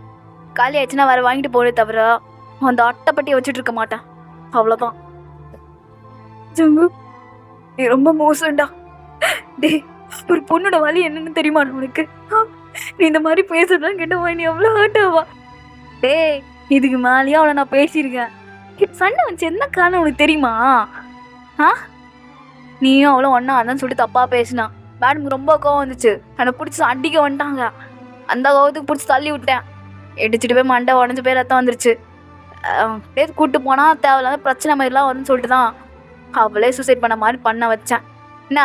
காலி ஆயிடுச்சுன்னா வேறு வாங்கிட்டு போடுவே தவிர அந்த அட்டைப்பட்டியை வச்சுட்டு இருக்க மாட்டேன், அவ்வளோதான். ஜங்கு நீ ரொம்ப மோசம்டா. டே ஒரு பொண்ணோட வலி என்னன்னு தெரியுமா உனக்கு? நீ இந்த மாதிரி பேசுறதுலாம் கேட்டவா நீ எவ்வளோ ஹர்ட் ஆவா? டே இதுக்கு மேலேயும் அவளை நான் பேசியிருக்கேன், சண்டை வச்சு என்ன காரணம் உனக்கு தெரியுமா? நீயும் அவளும் ஒன்றா அதான் சொல்லிட்டு தப்பாக பேசினான். மேடமுக்கு ரொம்ப கோவம் வந்துச்சு. என்னை பிடிச்சி அடிக்க வந்துட்டாங்க. அந்த கோவத்துக்கு பிடிச்சி தள்ளி விட்டேன். இடிச்சிட்டு போய் மண்டை உடஞ்சி போய் ரத்தம் வந்துருச்சு. அப்படியே கூப்பிட்டு போனால் தேவையில்லாத பிரச்சனை மாதிரிலாம் வரும்னு சொல்லிட்டு தான் அவளே சூசைட் பண்ண மாதிரி பண்ண வச்சேன். என்ன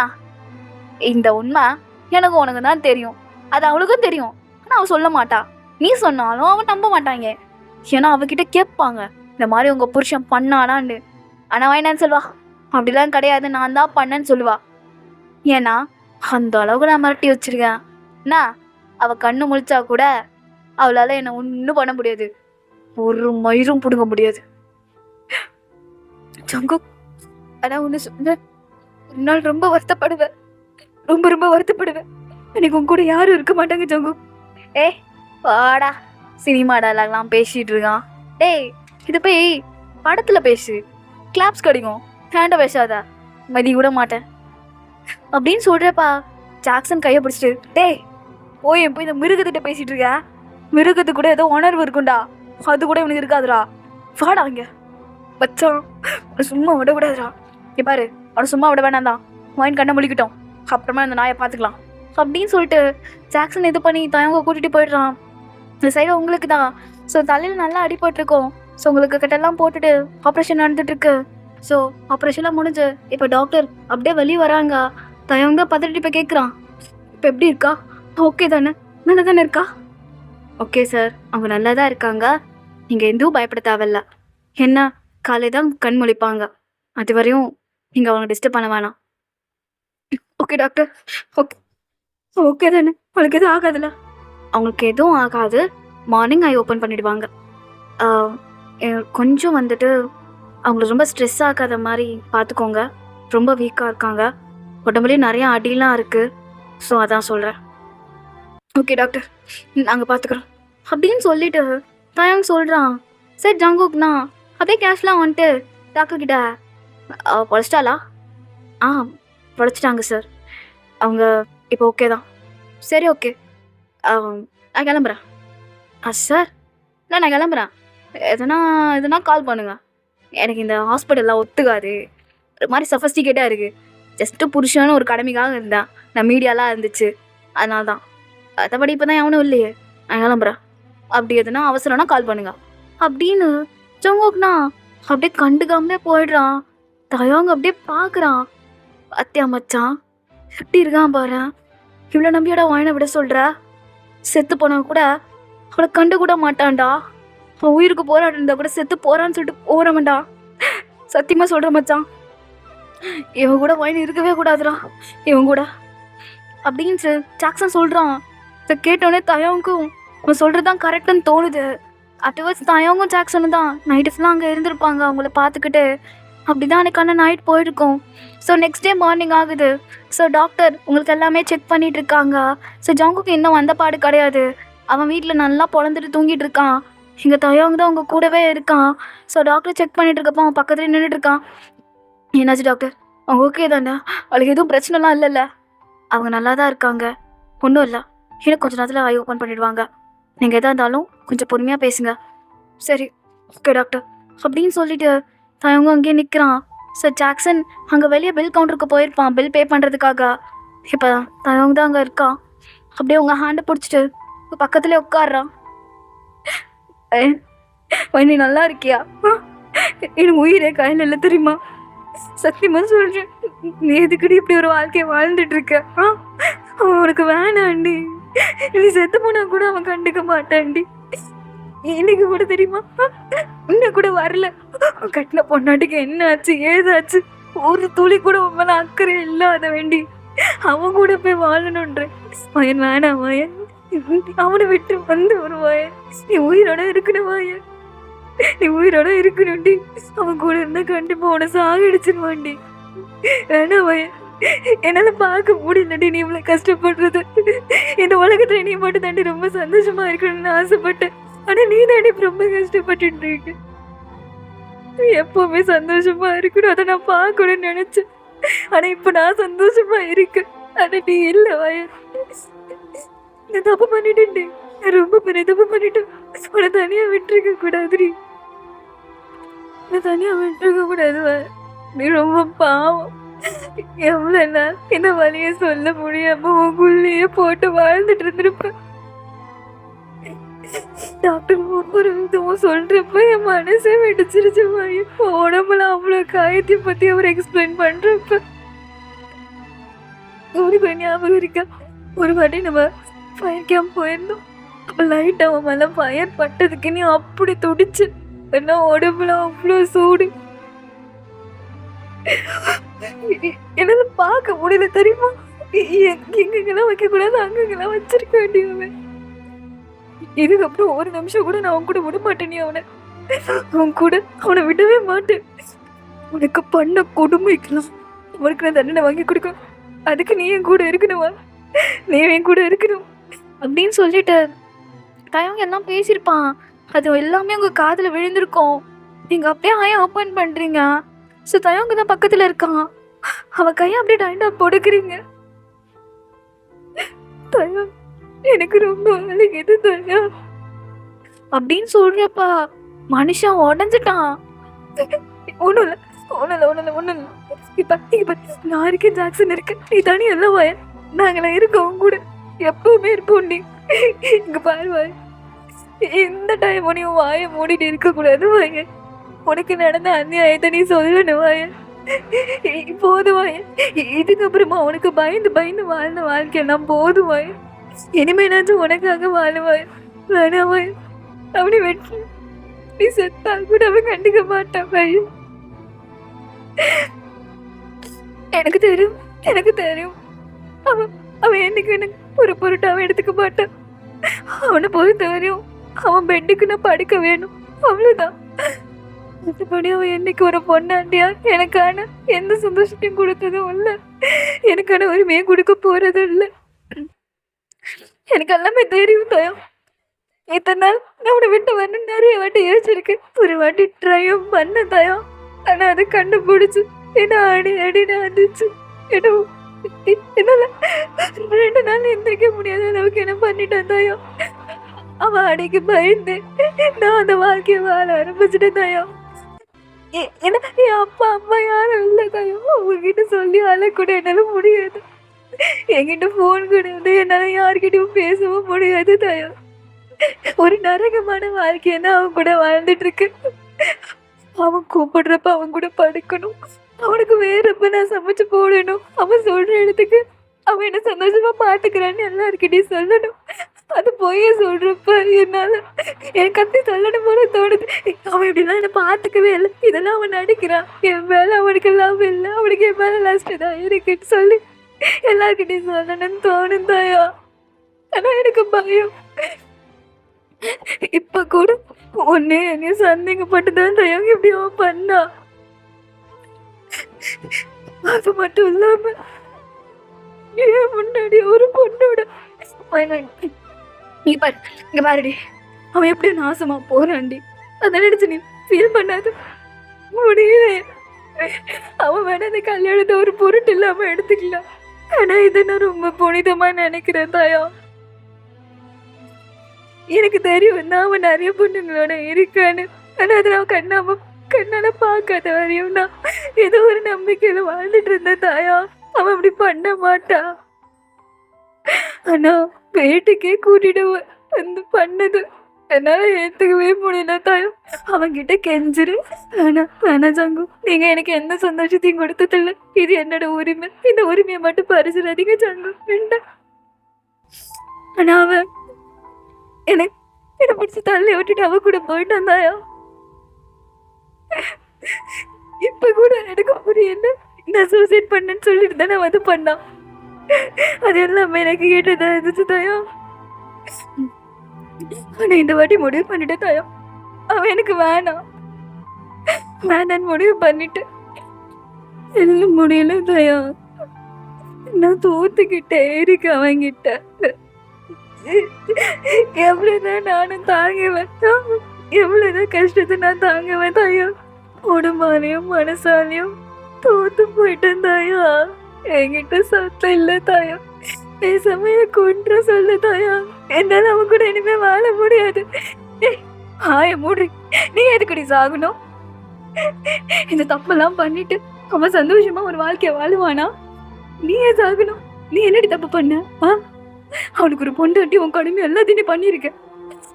இந்த உண்மை எனக்கு உனக்கு தான் தெரியும், அது அவளுக்கும் தெரியும். ஆனால் அவள் சொல்ல மாட்டா. நீ சொன்னாலும் அவன் நம்ப மாட்டாங்க. ஏன்னா அவகிட்ட கேட்பாங்க, இந்த மாதிரி உங்கள் புருஷன் பண்ணானான்னு. ஆனால் என்னன்னு சொல்வா, அப்படிலாம் கிடையாது, நான் தான் பண்ணேன்னு சொல்லுவா. ஏன்னா அந்த அளவுக்கு நான் மிரட்டி வச்சிருக்கேன். என்ன அவள் கண்ணு முழிச்சா கூட அவளால் என்னை ஒன்றும் பண்ண முடியாது, ஒரு மயிரும் பிடுங்க முடியாது. ஜங்கு, ஆனால் ஒன்று சொன்ன, ஒரு நாள் ரொம்ப வருத்தப்படுவேன், ரொம்ப ரொம்ப வருத்தப்படுவேன். எனக்கு உங்க கூட யாரும் இருக்க மாட்டாங்க ஜங்கு. வாடா, சினிமா டைலாக்லாம் பேசிட்டு இருக்கான். டேய், இது போய் படத்தில் பேசு, கிளாப்ஸ் கிடைக்கும். ஹேண்டை பேசாத, மதி கூட மாட்டேன் அப்படின்னு சொல்கிறப்பா. ஜாக்சன் கையை பிடிச்சிட்டு, டேய் போய் இந்த மிருகத்திட்ட பேசிகிட்டு இருக்க. மிருகத்து கூட ஏதோ உணர்வு இருக்குண்டா, அது கூட இவனுக்கு இருக்காதுடா. வாடா இங்கே வச்சான், சும்மா விட விடாதுடா. இங்கே பாரு, அவனை சும்மா விட வேணாம் தான், வாயின் கண்ணை முழிக்கிட்டோம், அப்புறமா அந்த நாயை பார்த்துக்கலாம் அப்படின்னு சொல்லிட்டு ஜாக்சன் இது பண்ணி தயங்க கூட்டிகிட்டு போயிடுறான். இந்த சைடு உங்களுக்கு தான். ஸோ தலையில் நல்லா அடிபட்டிருக்கோம். ஸோ உங்களுக்கு கிட்டெல்லாம் போட்டுட்டு ஆப்ரேஷன் நடந்துட்டுருக்கு. ஸோ ஆப்ரேஷன்லாம் முடிஞ்சு இப்போ டாக்டர் அப்படியே வெளியே வராங்க. தயங்க பார்த்துட்டு இப்போ கேட்குறான், இப்போ எப்படி இருக்கா? ஓகே தானே, நல்லா தானே இருக்கா? ஓகே சார், அவங்க நல்லா தான் இருக்காங்க, நீங்கள் எதுவும் பயப்பட தேவையில்ல. என்ன காலை தான் கண் முழிப்பாங்க, அது வரையும் நீங்கள் அவங்க டிஸ்டர்ப் பண்ண வேணாம். ஓகே டாக்டர், ஓகே ஓகே தானே, அவளுக்கு எதுவும் ஆகாதுல்ல? அவங்களுக்கு எதுவும் ஆகாது, மார்னிங் ஐ ஓப்பன் பண்ணிடுவாங்க. கொஞ்சம் வந்துட்டு அவங்களுக்கு ரொம்ப ஸ்ட்ரெஸ் ஆகாத மாதிரி பார்த்துக்கோங்க. ரொம்ப வீக்காக இருக்காங்க, உடம்புலேயும் நிறைய அடிலாம் இருக்குது. ஸோ அதான் சொல்கிறேன். ஓகே டாக்டர், நாங்கள் பார்த்துக்குறோம் அப்படின்னு சொல்லிட்டு தயங் சொல்கிறான். சரி ஜங்குக்னா அப்படியே கேஷ்லாம் வந்துட்டு டாக்டர்கிட்ட, பொழைச்சிட்டாளா? பொழைச்சிட்டாங்க சார், அவங்க இப்போ ஓகே தான். சரி ஓகே, நான் கிளம்புறேன். சார் நான் கிளம்புறேன், எதுனா கால் பண்ணுங்க. எனக்கு இந்த ஹாஸ்பிட்டல்லாம் ஒத்துக்காது, ஒரு மாதிரி சஃபஸ்டிகேட்டாக இருக்குது. ஜஸ்ட்டு புருஷன்னு ஒரு கடமைக்காக இருந்தேன், நான் மீடியாலாம் இருந்துச்சு, அதனால தான். மற்றபடி இப்போ தான் எவனும் இல்லையே, நான் கிளம்புறேன். அப்படி எதுனா அவசரம்னா கால் பண்ணுங்க அப்படின்னு ஜங்குக்னா அப்படியே கண்டுக்காமலே போயிடுறான். தயங்க அப்படியே பார்க்குறான். அத்தியா மச்சான் எப்படி இருக்கான் பாரு, இவ்வளோ நம்பியோட வாயினை விட சொல்கிற? செத்து போனா கூட அவளை கண்டு கூட மாட்டான்டா. அவன் உயிருக்கு போராடி இருந்தா கூட செத்து போறான்னு சொல்லிட்டு போறவன்டா. சத்தியமாக சொல்கிற மச்சான், இவன் கூட வாயின் இருக்கவே கூடாதுடா, இவன் கூட அப்படின்னு ஜாக்சன் சொல்கிறான். இதை கேட்டோடனே தயவுக்கும் அவன் சொல்கிறது தான் கரெக்டுன்னு தோணுது. அஃப்டர்வர்ட்ஸ் தயவுக்கும் ஜாக்சனும் தான் நைட்டு ஃபுல்லாக அங்கே இருந்திருப்பாங்க அவங்கள பார்த்துக்கிட்டு. அப்படி தான் அன்றைக்கான நைட் போயிருக்கோம். ஸோ நெக்ஸ்ட் டே மார்னிங் ஆகுது. ஸோ டாக்டர் உங்களுக்கு எல்லாமே செக் பண்ணிகிட்டு இருக்காங்க. ஸோ ஜங்குக்கு இன்னும் வந்த பாடு கிடையாது, அவன் வீட்டில் நல்லா பொழந்துட்டு தூங்கிட்டு இருக்கான். எங்கள் தயவங்க தான் அவங்க கூடவே இருக்கான். ஸோ டாக்டர் செக் பண்ணிட்டு இருக்கப்போ அவன் பக்கத்துலேயே நின்றுட்டு இருக்கான். என்னாச்சு டாக்டர், அவங்க ஓகே தானே? அவளுக்கு எதுவும் பிரச்சனைலாம் இல்லைல்ல? அவங்க நல்லா தான் இருக்காங்க, ஒன்றும் இல்லை, இன்னும் கொஞ்சம் நேரத்தில் ஐ ஓப்பன் பண்ணிடுவாங்க. நீங்கள் எதாக இருந்தாலும் கொஞ்சம் பொறுமையாக பேசுங்க. சரி ஓகே டாக்டர் அப்படின்னு சொல்லிட்டு தயவங்க அங்கேயே நிற்கிறான். ஸோ ஜாக்சன் அங்கே வெளியே பில் கவுண்டருக்கு போயிருப்பான் பில் பே பண்ணுறதுக்காக. இப்போ தயவங்க தான் அங்கே இருக்கான். அப்படியே உங்கள் ஹேண்டை பிடிச்சிட்டு பக்கத்துலேயே உட்காடுறான். நீ நல்லா இருக்கியா? எனக்கு உயிரே கையில் இல்லை தெரியுமா? சத்தியமாக சொல்கிறேன், நீ எதுக்கடி இப்படி ஒரு வாழ்க்கையை வாழ்ந்துட்டு இருக்க? அவனுக்கு வேணாண்டி, நீ செத்து போனா கூட அவன் கண்டுக்க மாட்டான்டி. இன்னைக்கு கூட தெரியுமா, இன்னும் கூட வரல. கட்டின பொண்ணாட்டுக்கு என்ன ஆச்சு ஏதாச்சு ஒரு துளி கூட உண்மையில அக்கறை இல்லாத வேண்டி அவன் கூட போய் வாழணுன்ற வயன் வேணாம். வயன் அவனை விட்டு வந்து ஒரு வயன், நீ உயிரோட இருக்கணும் வயன், நீ உயிரோட இருக்கணும்டி. அவன் கூட இருந்தா கண்டிப்பா உன சாகடிச்சிருவான்டி. வேணாம் வயன், என்னால பார்க்க முடியலடி நீ இவ்வளவு கஷ்டப்படுறது. இந்த உலகத்துல நீ மட்டும் தாண்டி ரொம்ப சந்தோஷமா இருக்கணும்னு ஆசைப்பட்டேன். ஆனா நீ தாண்டி ரொம்ப கஷ்டப்பட்டு இருக்க. எப்பவுமே சந்தோஷமா இருக்கணும், அதை நான் பார்க்கணும்னு நினைச்சேன். ஆனா இப்ப நான் சந்தோஷமா இருக்கேன், ஆனா நீ இல்லை வயன். நான் தப்பு பண்ணிட்டேன்டி, நான் ரொம்ப பெரிய தப்பு பண்ணிட்டேன். உன்னை தனியா விட்டுருக்க கூடாதுடி, நான் தனியா விட்டுருக்க கூடாது. நீ ரொம்ப பாவம், எவ்வளவு நாள் இந்த வலியை சொல்ல முடியாம உங்களுக்குள்ளேயே போட்டு வாழ்ந்துட்டு இருந்திருப்பேன். டாக்டர் ஒவ்வொரு இதுவும் சொல்றப்ப என் மனசே வெடிச்சிருச்சு மாயி. உடம்புல அவ்வளவு காயத்தை பத்தி அவர் எக்ஸ்பிளைன் பண்றப்ப ஒரு ஞாபகம் இருக்கா? ஒரு வாட்டி நம்ம ஃபயர் கேம்ப் போயிருந்தோம். அப்ப லைட் அவன் மேல ஃபயர் பட்டதுக்கு நீ அப்படி துடிச்சு, என்ன உடம்புல அவ்வளோ சூடு. என்னால பார்க்க முடியல தெரியுமா? எங்கெங்கெல்லாம் வைக்க கூடாது அங்கெங்கெல்லாம் வச்சிருக்க வேண்டியவன். இதுக்கப்புறம் ஒரு நிமிஷம் கூட நான் அவன் கூட விட மாட்டேன். அவன் கூட அவனை விடவே மாட்டேன். உனக்கு பண்ண கொடுமைக்கலாம் அவனுக்கு நான் தண்டனை வாங்கி கொடுக்கணும். அதுக்கு நீ என் கூட இருக்கணுமா? நீ என் கூட இருக்கணும் அப்படின்னு சொல்லிட்டு தயவங்க எல்லாம் பேசியிருப்பான். அது எல்லாமே உங்க காதுல விழுந்திருக்கும். நீங்க அப்படியே ஆயா ஓப்பன் பண்றீங்க. ஸோ தயவங்க தான் பக்கத்துல இருக்கான். அவன் கையை அப்படியே டைண்டா பொடுக்குறீங்க. தயா எனக்கு ரொம்ப அழகுது தயா அப்படின்னு சொல்றப்பா மனுஷன் உடஞ்சிட்டான். ஒண்ணும் இல்ல ஒண்ணும் இல்ல ஒண்ணும் இல்ல ஒண்ணும் இல்ல. இப்ப நான் இருக்கேன், ஜாக்சன் இருக்கு, நீ தனி எல்லாம் வாய, நாங்களாம் இருக்கோம் கூட எப்பவுமே இருப்போம். நீ இங்க பாரு வாய, எந்த டைம் நீ வாய மூடிட்டு இருக்க கூடாது வாய. உனக்கு நடந்த அநியாயத்தை நீ சொல்லணும் வாய. போதும் வாய. இதுக்கப்புறமா உனக்கு பயந்து பயந்து வாழ்ந்த வாழ்க்கையெல்லாம் போதும் வாய. இனிமேனாச்சும் உனக்காக வாழுவாய். வேணாவாய் அவனை வெற்றி நீ செத்தால் கூட அவன் கண்டிக்க மாட்டான் பையன். எனக்கு தெரியும், எனக்கு தெரியும். அவன் அவன் என்னைக்கு எனக்கு ஒரு பொருட்டாவை எடுத்துக்க மாட்டான். அவனை பொறுத்த வரையும் அவன் பெட்டுக்கு நான் படுக்க வேணும், அவ்வளவுதான். மற்றபடி அவன் என்னைக்கு ஒரு பொண்ணாண்டியா எனக்கான எந்த சந்தோஷத்தையும் கொடுத்ததும் இல்லை, எனக்கான உரிமையை கொடுக்க போறதும் இல்லை. எனக்கு எல்லாமே தெரியும் தயம். இத்தனை நாள் நான் உன்னை விட்டு வரணும் நிறைய வாட்டி யோசிச்சிருக்கேன். ஒரு வாட்டி ட்ரையும் பண்ண தயம். ஆனா அதை கண்டுபிடிச்சு என்ன அடி அடின்னு அடிச்சு என்னால 2 நாள் எந்திரிக்க முடியாத அளவுக்கு என்ன பண்ணிட்டேன் தயம். அவன் அடிக்கு பயந்து நான் அந்த வாழ்க்கையை வாழ ஆரம்பிச்சுட்டேன் தயம். ஏன்னா என் அப்பா அம்மா யாரும் இல்லை தயம். உங்ககிட்ட சொல்லி அழக்கூட என்னால முடியாது. என்கிட்ட போன் கிடையாது, என்னால யார்கிட்டயும் பேசவும் முடியாது தயா. ஒரு நரகமான வாழ்க்கையை தான் அவன் கூட வாழ்ந்துட்டு இருக்கு. அவன் கூப்பிடுறப்ப அவன் கூட படுக்கணும், அவனுக்கு வேறப்ப நான் சமைச்சு போடணும், அவன் சொல்ற இடத்துக்கு அவன் என்ன சந்தோஷமா பாத்துக்கிறான்னு எல்லாருக்கிட்டையும் சொல்லணும். அது போய் சொல்றப்ப என்னால என் கத்தி சொல்லணும் போல தோணுது. அவன் இப்படிலாம் என்ன பாத்துக்கவே இல்லை, இதெல்லாம் அவன் நடிக்கிறான், என் மேல அவனுக்கு எல்லாம் இல்லை, அவனுக்கு என் மேல லாஸ்ட் தான் இருக்குன்னு சொல்லி எல்லார்கிட்டையும் சொல்லணும்னு தோணும் தாயா. ஆனா எனக்கு பயம். இப்ப கூட ஒன்னே என்னையும் சந்தேகப்பட்டுதான் தயா இப்படி அவன் பண்ணா. அது மட்டும் இல்லாம ஏன் முன்னாடி ஒரு பொண்ணோட நீ பாரு, இங்க பாருடி, அவன் எப்படி நாசமா போறான்டி. அதை நினைச்சு நீ ஃபீல் பண்ணாது முடியல. அவன் வேணா அந்த கல்யாணத்தை ஒரு பொருட்டு இல்லாம எடுத்துக்கலாம். ஆனா இதை நான் ரொம்ப புனிதமா நினைக்கிறேன் தாயா. எனக்கு தெரியும் நான் அவன் நிறைய பொண்ணுங்களோட இருக்கான்னு. ஆனா அதை நான் கண்ணால பார்க்காத வரையும் நான் ஏதோ ஒரு நம்பிக்கையில வாழ்ந்துட்டு இருந்தேன் தாயா. அவன் அப்படி பண்ண மாட்டான். ஆனா வீட்டுக்கே கூட்டிட்டு வந்து பண்ணது என்னால ஏத்துக்கவே முடியல தாயா. அவன்கிட்ட கெஞ்சிரு, வேணா ஜங்கு, நீங்க எனக்கு எந்த சந்தோஷத்தையும் கொடுத்ததில்ல, இது என்னோட உரிமை, இந்த உரிமையை மட்டும் பரிசுறாதீங்க ஜங்கு, வேண்டாம். ஆனா அவன் என்ன பிடிச்சி தள்ளி விட்டுட்டு அவ கூட போயிட்டான் தாயா. இப்ப கூட எனக்கு புரியல, நான் சூசைட் பண்ணேன்னு சொல்லிட்டு தானே வந்து பண்ணான். அது எல்லாமே எனக்கு கேட்டதா இருந்துச்சு தாயா. ஆனா இந்த வாட்டி முடிவு பண்ணிட்டு தாயா, அவன் எனக்கு வேணாம் வேணான்னு முடிவு பண்ணிட்டு எல்லாம் முடியல தாயா. நான் தோத்துக்கிட்டே இருக்கு அவங்கிட்ட. எவ்வளவுதான் நானும் தாங்குவேன், எவ்வளவுதான் கஷ்டத்தை நான் தாங்குவேன் தாயா. உடம்பாலையும் மனசாலையும் தோத்து போயிட்டேன் தாயா. என்கிட்ட சத்தம் இல்லை தாயா. பேசாம கொன்ற சொல்லு தாயா. என்னால அவன் கூட இனிமே வாழ முடியாது. ஆய மூடு, நீ எதுக்கடி சாகணும்? இந்த தப்பெல்லாம் பண்ணிட்டு அவன் சந்தோஷமா ஒரு வாழ்க்கைய வாழுவானா? நீ ஏன் சாகணும்? நீ என்னடி தப்பு பண்ண? அவனுக்கு ஒரு பொண்டாட்டி உன் கடமை எல்லாத்தையும் நீ பண்ணிருக்க.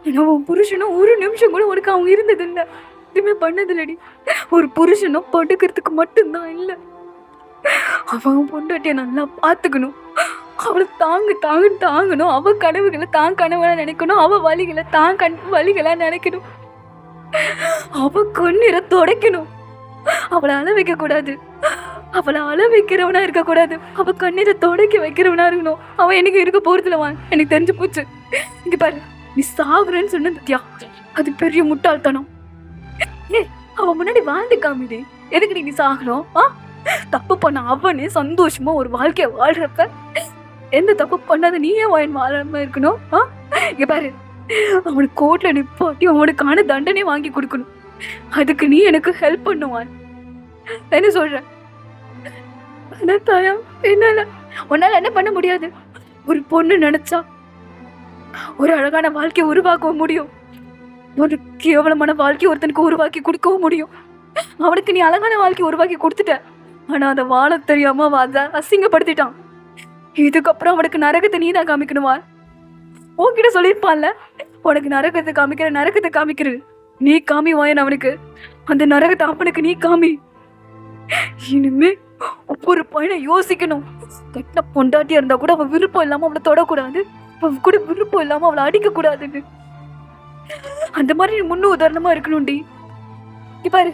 ஏன்னா உன் புருஷனும் ஒரு நிமிஷம் கூட உனக்கு அவங்க இருந்தது இல்லை, எதுவுமே பண்ணது இல்லடி. ஒரு புருஷனும் படுக்கிறதுக்கு மட்டும்தான் இல்லை. அவன் பொண்டாட்டிய நல்லா பார்த்துக்கணும், அவளை தாங்கணும். அவ கனவுகளை தான் கனவுகளா நினைக்கணும், அவ வலிகளை தான் வலிகளா நினைக்கணும். அவ கண்ணீரை துடைக்கணும், அவளை அழ வைக்க கூடாது. அவளை அழ வைக்கிறவனா இருக்க கூடாது, அவ கண்ணீரை துடைக்க வைக்கிறவனா இருக்கணும். அவன் எனக்கு இருக்க போறதுலவான் எனக்கு தெரிஞ்சு போச்சு. இங்க பாரு, நீ சாகுறேன்னு சொன்ன பத்தியா, அது பெரிய முட்டாள்தனம். அவன் முன்னாடி வாழ்ந்து காமிடி, எதுக்கு நீ சாகணும்? தப்பு பண்ண அவனே சந்தோஷமா ஒரு வாழ்க்கைய வாழ்றப்ப எந்த தப்பு பண்ணாத நீயே வாழாம இருக்கணும்? இங்க பாரு, அவனுக்கு கோர்ட்ல நிப்பாட்டி அவனுக்கான தண்டனை வாங்கி கொடுக்கணும். அதுக்கு நீ எனக்கு ஹெல்ப் பண்ணுவான். என்ன சொல்ற? தாயா, உன்னால என்ன பண்ண முடியாது? ஒரு பொண்ணு நினைச்சா ஒரு அழகான வாழ்க்கையை உருவாக்கவும் முடியும், ஒரு கேவலமான வாழ்க்கையை ஒருத்தனுக்கு உருவாக்கி கொடுக்கவும் முடியும். அவனுக்கு நீ அழகான வாழ்க்கையை உருவாக்கி கொடுத்துட்ட, ஆனா அதை வாழ தெரியாம அதை அசிங்கப்படுத்திட்டான். இதுக்கப்புறம் அவனுக்கு நரகத்தை நீ தான் காமிக்கணுமா? உன்கிட்ட சொல்லியிருப்பான்ல, உனக்கு நரகத்தை காமிக்கிற நீ காமி வாயன் அவனுக்கு, அந்த நரகத்தை அவனுக்கு நீ காமி. இனிமே ஒவ்வொரு பையனை யோசிக்கணும். கெட்ட பொண்டாட்டியா இருந்தா கூட அவன் விருப்பம் இல்லாம அவளை தொடக்கூடாது, அவன் கூட விருப்பம் இல்லாம அவளை அடிக்க கூடாதுன்னு. அந்த மாதிரி நீ முன்னு உதாரணமா இருக்கணும்டி. பாரு,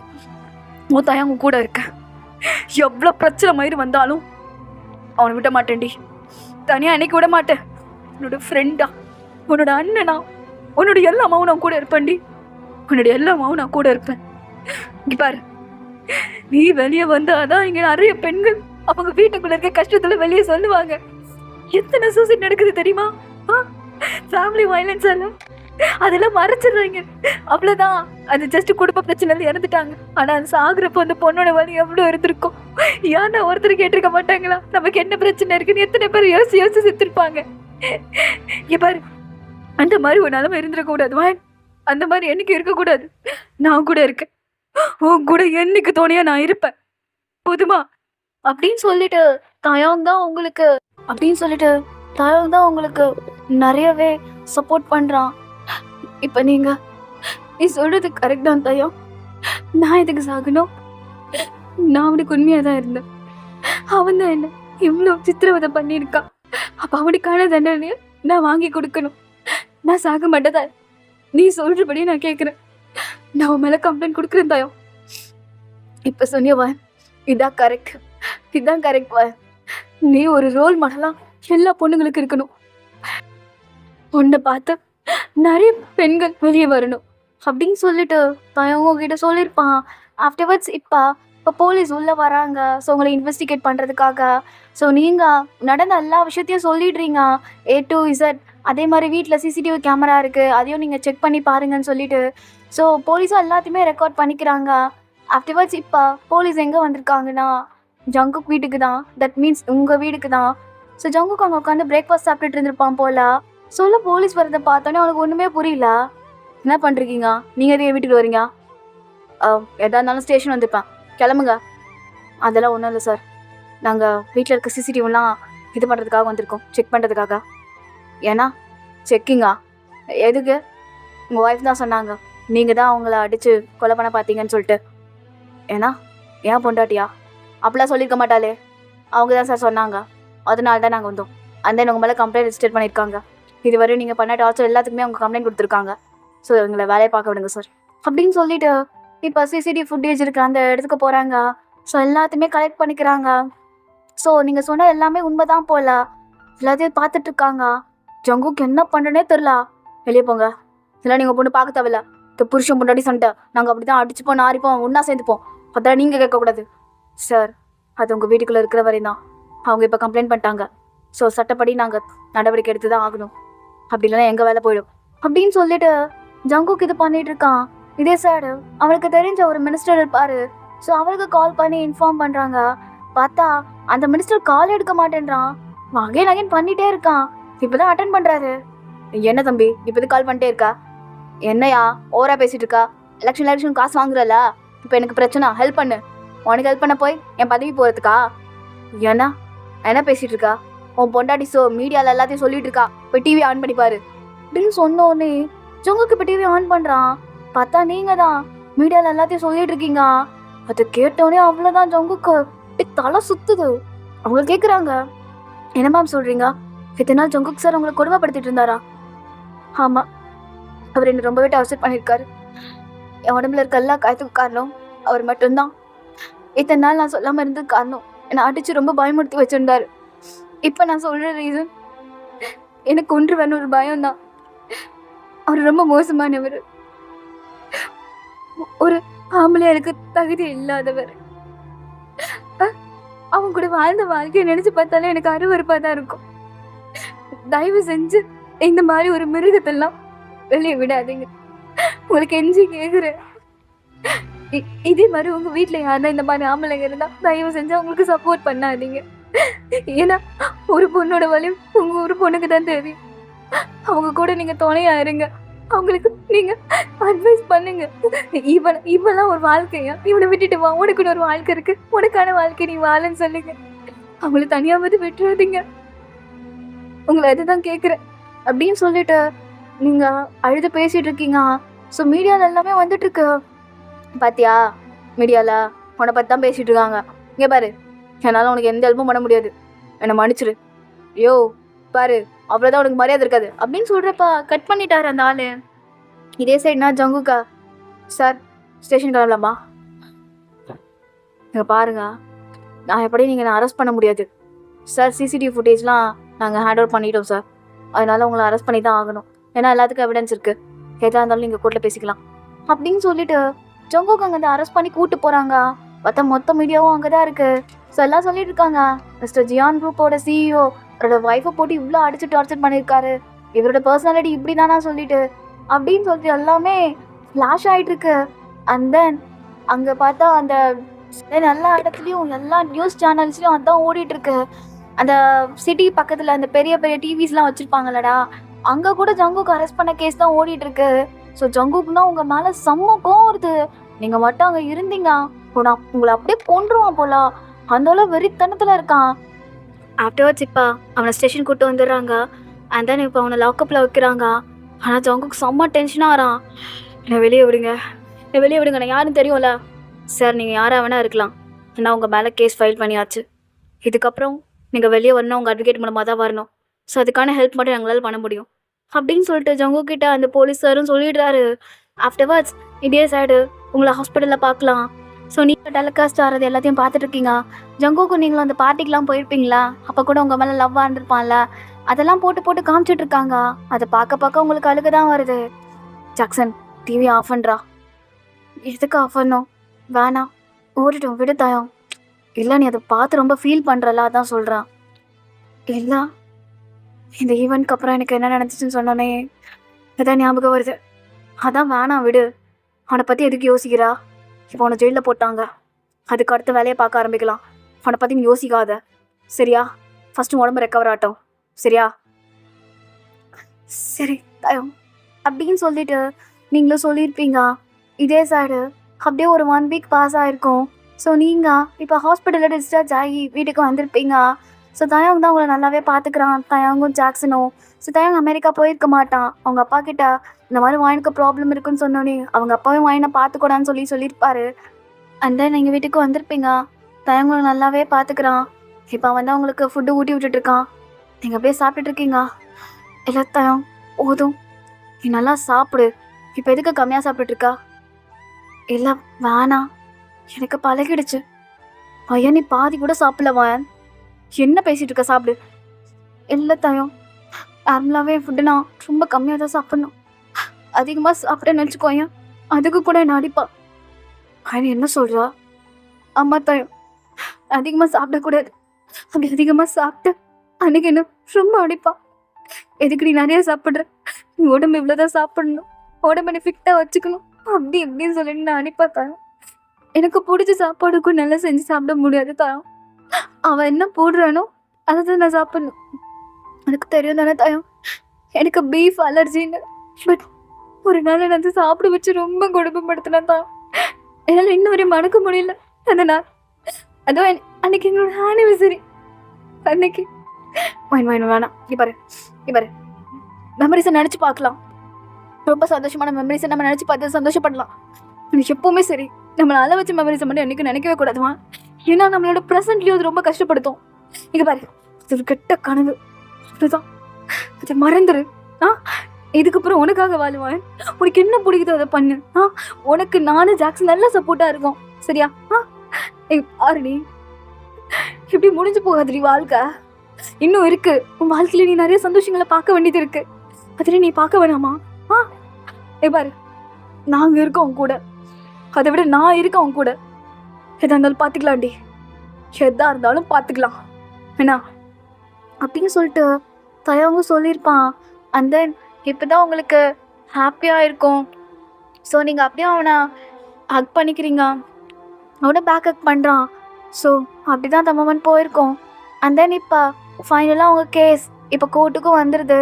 உன் தாயாங்க கூட இருக்க, எவ்வளவு பிரச்சனை மயிறு வந்தாலும் அவனை விட மாட்டேன்டி. தனியா என்னைக்கு விட மாட்டேன். உன்னோட ஃப்ரெண்டா, உன்னோட அண்ணனா, உன்னோட எல்லாமாவும் நான் கூட இருப்பேன்டி. உன்னோட எல்லாமாவும் நான் கூட இருப்பேன். இங்க பாரு, நீ வெளியே வந்தாதான் இங்க நிறைய பெண்கள் அவங்க வீட்டுக்குள்ள இருக்க கஷ்டத்துல வெளியே சொல்லுவாங்க. எத்தனை சூசைட் நடக்குது தெரியுமா? ஃபேமிலி வயலன்ஸ் எல்லாம் அதெல்லாம் மறைச்சிடுறாங்க, அவ்வளவுதான். அது ஜஸ்ட் குடும்ப பிரச்சனைல இறந்துட்டாங்க. ஆனா அது சாகுறப்போ அந்த பொண்ணோட வலி எவ்வளவு இருந்திருக்கும். ஏன்னா ஒருத்தர் கேட்டிருக்க மாட்டாங்களா நமக்கு என்ன பிரச்சனை இருக்குன்னு? எத்தனை பேர் யோசிச்சு செத்துருப்பாங்க. பாரு, அந்த மாதிரி ஒரு நிலைமை இருந்துடக் கூடாது. அந்த மாதிரி என்னைக்கு இருக்கக்கூடாது. நான் கூட இருக்கேன், உன் கூட என்னைக்கு தோணியா நான் இருப்பேன், போதுமா? அப்படின்னு சொல்லிட்டு தாயாங் தான் உங்களுக்கு நிறையவே சப்போர்ட் பண்றான். இப்ப நீ சொல்றது கரெக்ட் தான் தாயா. நான் எதுக்கு சாகணும்? நான் அவனுக்கு உண்மையா தான் இருந்தேன். அவன் தான் என்ன இவ்வளவு சித்திரவதை பண்ணியிருக்கான். அப்ப அவனுக்கான தண்டனையை நான் வாங்கி கொடுக்கணும். நான் சாக மாட்டேதா, நீ சொல்றபடி நான் கேட்கிறேன். நான் உன் மேல கம்ப்ளைண்ட் கொடுக்குறேன் தாயா. இப்ப சொன்னியவா, இதான் கரெக்ட் வா. நீ ஒரு ரோல் மாடலா எல்லா பொண்ணுங்களுக்கு இருக்கணும். உன்னை பார்த்து நிறைய பெண்கள் வெளியே வரணும் அப்படின்னு சொல்லிட்டு தாயவங்க கிட்ட சொல்லியிருப்பான். ஆஃப்டர்வர்ட்ஸ் இப்போ போலீஸ் உள்ளே வராங்க, ஸோ உங்களை இன்வெஸ்டிகேட் பண்ணுறதுக்காக. ஸோ நீங்கள் நடந்த எல்லா விஷயத்தையும் சொல்லிடுறீங்க, A to Z. அதே மாதிரி வீட்டில் CCTV கேமரா இருக்குது, அதையும் நீங்கள் செக் பண்ணி பாருங்கன்னு சொல்லிட்டு ஸோ போலீஸும் எல்லாத்தையுமே ரெக்கார்ட் பண்ணிக்கிறாங்க. ஆஃப்டர்வர்ட்ஸ் இப்போ போலீஸ் எங்கே வந்திருக்காங்கன்னா ஜங்குக் வீட்டுக்கு தான், தட் மீன்ஸ் உங்கள் வீட்டுக்கு தான். ஸோ ஜங்குக் அங்கே உட்காந்து பிரேக்ஃபாஸ்ட் சாப்பிட்டுட்டு இருந்திருப்பான் போல. சொல்ல போலீஸ் வரதை பார்த்தோன்னே அவனுக்கு ஒன்றுமே புரியல. என்ன பண்ணுறீங்க நீங்கள்? எதையும் வீட்டுக்கு வரீங்க? எதா இருந்தாலும் ஸ்டேஷன் வந்துருப்பேன், கிளம்புங்க. அதெல்லாம் ஒன்றும் இல்லை சார், நாங்கள் வீட்டில் இருக்க CCTVலாம் இது பண்ணுறதுக்காக வந்திருக்கோம், செக் பண்ணுறதுக்காக. ஏன்னா செக்கிங்கா? எதுக்கு? உங்கள் ஒய்ஃப் தான் சொன்னாங்க நீங்கள் தான் அவங்கள அடித்து கொலை பண்ண பார்த்தீங்கன்னு சொல்லிட்டு. ஏன்னா ஏன் பொண்டாட்டியா? அப்படிலாம் சொல்லியிருக்க மாட்டாளே. அவங்க தான் சார் சொன்னாங்க, அதனால தான் நாங்கள் வந்தோம். அந்த உங்கள் மேலே கம்ப்ளைண்ட் ரெஜிஸ்டர் பண்ணியிருக்காங்க. இதுவரை நீங்கள் பண்ண டார்ச்சர் எல்லாத்துக்குமே அவங்க கம்ப்ளைண்ட் கொடுத்துருக்காங்க. ஸோ எங்களை வேலையை பார்க்க விடுங்க சார் அப்படின்னு சொல்லிட்டு இப்போ CCTV ஃபுட்டேஜ் இருக்கிற அந்த இடத்துக்கு போகிறாங்க. ஸோ எல்லாத்தையுமே கலெக்ட் பண்ணிக்கிறாங்க. ஸோ நீங்கள் சொன்ன எல்லாமே உண்மை தான் போல, எல்லாத்தையும் பார்த்துட்ருக்காங்க. ஜங்குக்கு என்ன பண்ணுறனே தெரில. வெளியே போங்க, இதெல்லாம் நீங்கள் பொண்ணு பார்க்க தேவையில்ல. இந்த புருஷன் முன்னாடி சண்டை, நாங்கள் அப்படி தான் அடிச்சுப்போம், நாரிப்போம், ஒன்றா சேர்ந்துப்போம், அதெல்லாம் நீங்கள் கேட்கக்கூடாது சார். அது உங்கள் வீட்டுக்குள்ளே இருக்கிற வரையும் தான். அவங்க இப்போ கம்ப்ளைண்ட் பண்ணிட்டாங்க, ஸோ சட்டப்படி நாங்கள் நடவடிக்கை எடுத்து தான் ஆகணும், அப்படி இல்லைன்னா எங்கள் வேலை போயிடும் அப்படின்னு சொல்லிட்டு ஜங்குக்கு இது பண்ணிட்டு இருக்கான். இதே சைடு அவனுக்கு தெரிஞ்ச ஒரு மினிஸ்டர் இருப்பாரு. ஸோ அவருக்கு கால் பண்ணி இன்ஃபார்ம் பண்ணுறாங்க. பார்த்தா அந்த மினிஸ்டர் கால் எடுக்க மாட்டேன்றான், அகைன் பண்ணிட்டே இருக்கான். இப்போதான் அட்டன் பண்ணுறாரு. என்ன தம்பி இப்போ கால் பண்ணிட்டே இருக்கா? என்னையா ஓவரா பேசிட்டு இருக்கா? எலெக்ஷன் காசு வாங்குறல, இப்போ எனக்கு பிரச்சனை, ஹெல்ப் பண்ணு உனக்கு ஹெல்ப் பண்ண போய் என் பதவி போகிறதுக்கா? ஏன்னா என்ன பேசிகிட்டு இருக்கா? உன் பொண்டாட்டி மீடியாவில் எல்லாத்தையும் சொல்லிட்டு இருக்கா, இப்போ டிவி ஆன் பண்ணி பாரு அப்படின்னு சொன்னோடனே ஜங்குக்கு இப்போ டிவி ஆன் பண்ணுறான். பார்த்தா நீங்கள் தான் மீடியாவில் எல்லாத்தையும் சொல்லிட்டு இருக்கீங்க. அதை கேட்டோடனே அவ்வளோதான், ஜங்குக்கு தலை சுத்துது. அவங்க கேட்குறாங்க, என்ன மேம் சொல்கிறீங்க? இத்தனை நாள் ஜங்குக் சார் உங்களை கொடுமைப்படுத்திட்டு இருந்தாரா? ஆமாம், அவர் என்னை ரொம்பவே டார்ச்சர் பண்ணியிருக்காரு. என் உடம்புல இருக்க எல்லா காயத்துக்கு காரணம் அவர் மட்டும்தான். இத்தனை நாள் நான் சொல்லாமல் இருந்தது காரணம் என்னை அடித்து ரொம்ப பயமுறுத்தி வச்சுருந்தாரு. இப்போ நான் சொல்கிற ரீசன் எனக்கு ஒன்று வேணும், ஒரு பயம்தான். அவர் ரொம்ப மோசமானவர், ஒரு ஆம்பளையாளுக்கு தகுதி இல்லாதவர். அவங்க கூட வாழ்ந்த வாழ்க்கையை நினைச்சு பார்த்தாலே எனக்கு அருவருப்பா தான் இருக்கும். தயவு செஞ்சு இந்த மாதிரி ஒரு மிருகத்தெல்லாம் வெளியே விடாதீங்க. உங்களுக்கு எஞ்சி கேட்குறேன். இதே மாதிரி உங்க வீட்டுல யாருன்னா இந்த மாதிரி ஆம்பளைங்க இருந்தா தயவு செஞ்சு அவங்களுக்கு சப்போர்ட் பண்ணாதீங்க. ஏன்னா ஒரு பொண்ணோட வலியும் உங்க ஒரு பொண்ணுக்கு தான் தெரியும். அவங்க கூட நீங்க துணையா இருங்க, அவங்களுக்கு நீங்க அட்வைஸ் பண்ணுங்க. இவெல்லாம் ஒரு வாழ்க்கையா? இவனை விட்டுட்டு வா, உனக்குன்னு ஒரு வாழ்க்கை இருக்கு, உனக்கான வாழ்க்கை நீ வாழன்னு சொல்லுங்க. அவங்கள தனியா வந்து விட்டுறாதீங்க. உங்களை அதுதான் கேட்குறேன் அப்படின்னு சொல்லிட்டு நீங்க அழுது பேசிட்டு இருக்கீங்க. ஸோ மீடியாவில் எல்லாமே வந்துட்டு இருக்கு. பாத்தியா, மீடியாவில் உன்னை பற்றி தான் பேசிட்டு இருக்காங்க. இங்கே பாரு, என்னால் உனக்கு எந்த ஹெல்ப்பும் பண்ண முடியாது, என்னை மன்னிச்சிரு. ஐயோ பாரு, அவ்வளோதான், உனக்கு மரியாதை இருக்காது அப்படின்னு சொல்கிறப்ப கட் பண்ணிட்டாரு அந்த ஆள். இதே சைடுனா ஜங்குக்கா, சார் ஸ்டேஷன் கிளம்பலாமா? நீங்கள் பாருங்க, நான் எப்படி நீங்கள் என்னை அரெஸ்ட் பண்ண முடியாது சார். சிசிடிவி ஃபுட்டேஜ்லாம் நாங்கள் ஹேண்ட் ஓவர் பண்ணிட்டோம் சார். அதனால உங்களை அரெஸ்ட் பண்ணி தான் ஆகணும். ஏன்னா எல்லாத்துக்கும் எவிடன்ஸ் இருக்குது. எதாக இருந்தாலும் நீங்கள் கோர்ட்டில் பேசிக்கலாம் அப்படின்னு சொல்லிட்டு ஜங்குக்கு அங்கே அரெஸ்ட் பண்ணி கூப்பிட்டு போகிறாங்க. பார்த்தா மொத்த மீடியாவும் அங்கே தான் இருக்குது. ஸோ எல்லாம் சொல்லிட்டு இருக்காங்க, மிஸ்டர் ஜியான் குரூப்போட சிஇஓ அவரோட ஒய்ஃபை போட்டு இவ்வளோ அடிச்சு டார்ச்சர் பண்ணியிருக்காரு, இவரோட பர்சனாலிட்டி இப்படி தானா சொல்லிட்டு அப்படின்னு சொல்லிட்டு எல்லாமே ஃப்ளாஷ் ஆகிட்டு இருக்கு. அண்ட் தென் அங்கே பார்த்தா அந்த எல்லா இடத்துலையும் எல்லா நியூஸ் சேனல்ஸ்லையும் அதான் ஓடிட்டு இருக்கு. அந்த சிட்டி பக்கத்தில் அந்த பெரிய பெரிய டிவிஸ்லாம் வச்சுருப்பாங்களடா, அங்கே கூட ஜங்குக்கு அரெஸ்ட் பண்ண கேஸ் தான் ஓடிட்டு இருக்கு. ஸோ ஜங்குக்குன்னா உங்கள் மேலே செம்ம கோவம் வருது. நீங்கள் மட்டும் அங்கே இருந்தீங்க உங்களை அப்படியே கொன்றுவான் போல, அந்த அளவு வெறித்தனத்தில் இருக்கான். ஆஃப்டர்வர்ட்ஸ் இப்போ அவனை ஸ்டேஷன் கூட்டு வந்துடுறாங்க. அண்ட் தென் இப்போ அவனை லாக்கப்பில் வைக்கிறாங்க. ஆனால் ஜங்குக்கு செம்ம டென்ஷனாக வரான். என்னை வெளியே விடுங்க, என்னை வெளியே விடுங்க, நான் யாருன்னு தெரியும்ல சார். நீங்கள் யாராக வேணா இருக்கலாம், ஏன்னா உங்கள் மேலே கேஸ் ஃபைல் பண்ணியாச்சு. இதுக்கப்புறம் நீங்கள் வெளியே வரணும், உங்கள் அட்வொகேட் மூலமாக தான் வரணும். ஸோ அதுக்கான ஹெல்ப் மட்டும் எங்களால் பண்ண முடியும் அப்படின்னு சொல்லிட்டு ஜங்கு கிட்ட அந்த போலீஸ் சாரும் சொல்லிடுறாரு. ஆஃப்டர்வர்ட்ஸ் இதே சைடு உங்களை ஹாஸ்பிட்டலில் பார்க்கலாம். ஸோ நீங்கள் டெலிகாஸ்ட் ஆகிறது எல்லாத்தையும் பார்த்துட்டு இருக்கீங்க. ஜங்குக்கு நீங்களும் அந்த பார்ட்டிக்கெலாம் போயிருப்பீங்களா? அப்போ கூட உங்கள் மேலே லவ்வாக இருந்திருப்பான்ல, அதெல்லாம் போட்டு போட்டு காமிச்சிட்டு இருக்காங்க. அதை பார்க்க உங்களுக்கு அழுக தான் வருது. ஜாக்சன் டிவி ஆஃப் பண்ணுறா. எதுக்கு ஆஃப் பண்ணோம்? வேணாம், ஓடிட்டோம், விடு தயம். இல்லை நீ அதை பார்த்து ரொம்ப ஃபீல் பண்ணுறல, அதான் சொல்கிறான். இல்லை இந்த ஈவெண்ட்க்கு அப்புறம் எனக்கு என்ன நடந்துச்சுன்னு சொன்னோன்னே அதான் ஞாபகம் வருது. அதான் வேணாம், விடு. அவனை பற்றி எதுக்கு யோசிக்கிறா? இப்போ அவனை ஜெயிலில் போட்டாங்க, அதுக்கு அடுத்த வேலையை பார்க்க ஆரம்பிக்கலாம். அவனை பற்றி நீ யோசிக்காத, சரியா? ஃபஸ்ட்டு உடம்பு ரெக்கவர் ஆகட்டும், சரியா? சரி தயம் அப்படின்னு சொல்லிட்டு நீங்களும் சொல்லியிருப்பீங்க. இதே சைடு அப்படியே ஒரு 1 வீக் பாஸ் ஆகிருக்கும். ஸோ நீங்கள் இப்போ ஹாஸ்பிட்டலில் டிஸ்சார்ஜ் ஆகி வீட்டுக்கு வந்திருப்பீங்க. ஸோ தயாங் தான் உங்களை நல்லாவே பார்த்துக்கிறான், தயாங்கும் ஜாக்சனும். ஸோ தயாங் அமெரிக்கா போயிருக்க மாட்டான். அவங்க அப்பா கிட்ட இந்த மாதிரி வாயினுக்கு ப்ராப்ளம் இருக்குன்னு சொன்னோன்னே அவங்க அப்பாவே வாயினை பார்த்துக்கூடான்னு சொல்லியிருப்பாரு. அண்ட் தென் நீங்கள் வீட்டுக்கு வந்திருப்பீங்க. தயாங் உங்களை நல்லாவே பார்த்துக்கிறான். இப்போ வந்து அவங்களுக்கு ஃபுட்டு ஊட்டி விட்டுட்ருக்கான். நீங்கள் அப்படியே சாப்பிட்டுட்ருக்கீங்க. இல்லை தயாங் போதும், நீ நல்லா சாப்பிடு. இப்போ எதுக்கு கம்மியாக சாப்பிட்டுட்ருக்கா? இல்லை வேணாம், எனக்கு பழகிடுச்சு. ஐயா நீ பாதி கூட சாப்பிடல வாயன், என்ன பேசிகிட்டு இருக்க? சாப்பிடு. இல்லை தயம், நார்மலாகவே ஃபுட்டு நான் ரொம்ப கம்மியாக தான் சாப்பிட்ணும். அதிகமாக சாப்பிட நினச்சிக்கோயா, அதுக்கு கூட என்ன அடிப்பா. அவன் என்ன சொல்கிறா? அம்மா தயம், அதிகமாக சாப்பிடக்கூடாது. அப்படி அதிகமாக சாப்பிட்டு அன்றைக்கி என்ன ரொம்ப அடிப்பா. எதுக்கு நீ நிறைய சாப்பிட்ற? நீ உடம்பு இவ்வளோதான் சாப்பிடணும், உடம்பு நீ ஃபிட்டாக வச்சுக்கணும், அப்படி இப்படின்னு சொல்லிட்டு நான் அனுப்பா தயம். எனக்கு பிடிச்ச சாப்பாடுக்கும் நல்லா செஞ்சு சாப்பிட முடியாது தயம். அவன் என்ன போடுறானோ அதை தான் நான் சாப்பிடணும். எனக்கு தெரியும் தானே தயம், எனக்கு பீஃப் அலர்ஜின்னு. பட் ஒரு நாள் நான் சாப்பிட வச்சு ரொம்ப கொடுமைப்படுத்தினேன் தான். என்னால் இன்னும் வரையும் மறக்க முடியல. அந்த நாள் அதுவும் அன்னைக்கு எங்களோட ஆனிவர்சரி. அன்னைக்கு வேணாம். இப்பாரு மெமரிஸை நினச்சி பார்க்கலாம். ரொம்ப சந்தோஷமான மெமரிஸை நம்ம நினச்சி பார்த்து சந்தோஷப்படலாம். எனக்கு எப்பவுமே சரி, நம்மளை அள வச்ச மெமரிஸை மட்டும் என்னைக்கு நினைக்கவே கூடாதுமா. ஏன்னா நம்மளோட ப்ரெசன்ட்லேயும் அது ரொம்ப கஷ்டப்படுத்தும். இங்கே பாரு, அது ஒரு கெட்ட கனவு. அதுதான், அதை மறந்துரு. இதுக்கப்புறம் உனக்காக வாழுவேன். உனக்கு என்ன பிடிக்குதோ அதை பண்ணு. உனக்கு நானும் ஜாக்சன் நல்ல சப்போர்ட்டாக இருக்கும். சரியா? பாருடி, இப்படி முடிஞ்சு போகாதுடி வாழ்க்கை. இன்னும் இருக்கு உன் வாழ்க்கையில. நீ நிறைய சந்தோஷங்களை பார்க்க வேண்டியது இருக்கு. அதில் நீ பார்க்க வேணாமா? பாரு, நாங்க இருக்கோம் உன் கூட. அதை விட நான் இருக்கேன் உன் கூட. எதா இருந்தாலும் பார்த்துக்கலாம்டி. எதா இருந்தாலும் பார்த்துக்கலாம் என்ன அப்படின்னு சொல்லிட்டு தயவங்க சொல்லியிருப்பான். அண்ட் தென் இப்போதான் உங்களுக்கு ஹாப்பியாக இருக்கும். ஸோ நீங்கள் அப்படியே அவனை ஹக் பண்ணிக்கிறீங்க. அவனை பேக் ஹக் பண்ணுறான். ஸோ அப்படி தான் அந்த மொமெண்ட் போயிருக்கோம். அண்ட் தென் இப்போ ஃபைனலாக உங்கள் கேஸ் இப்போ கோர்ட்டுக்கும் வந்துடுது.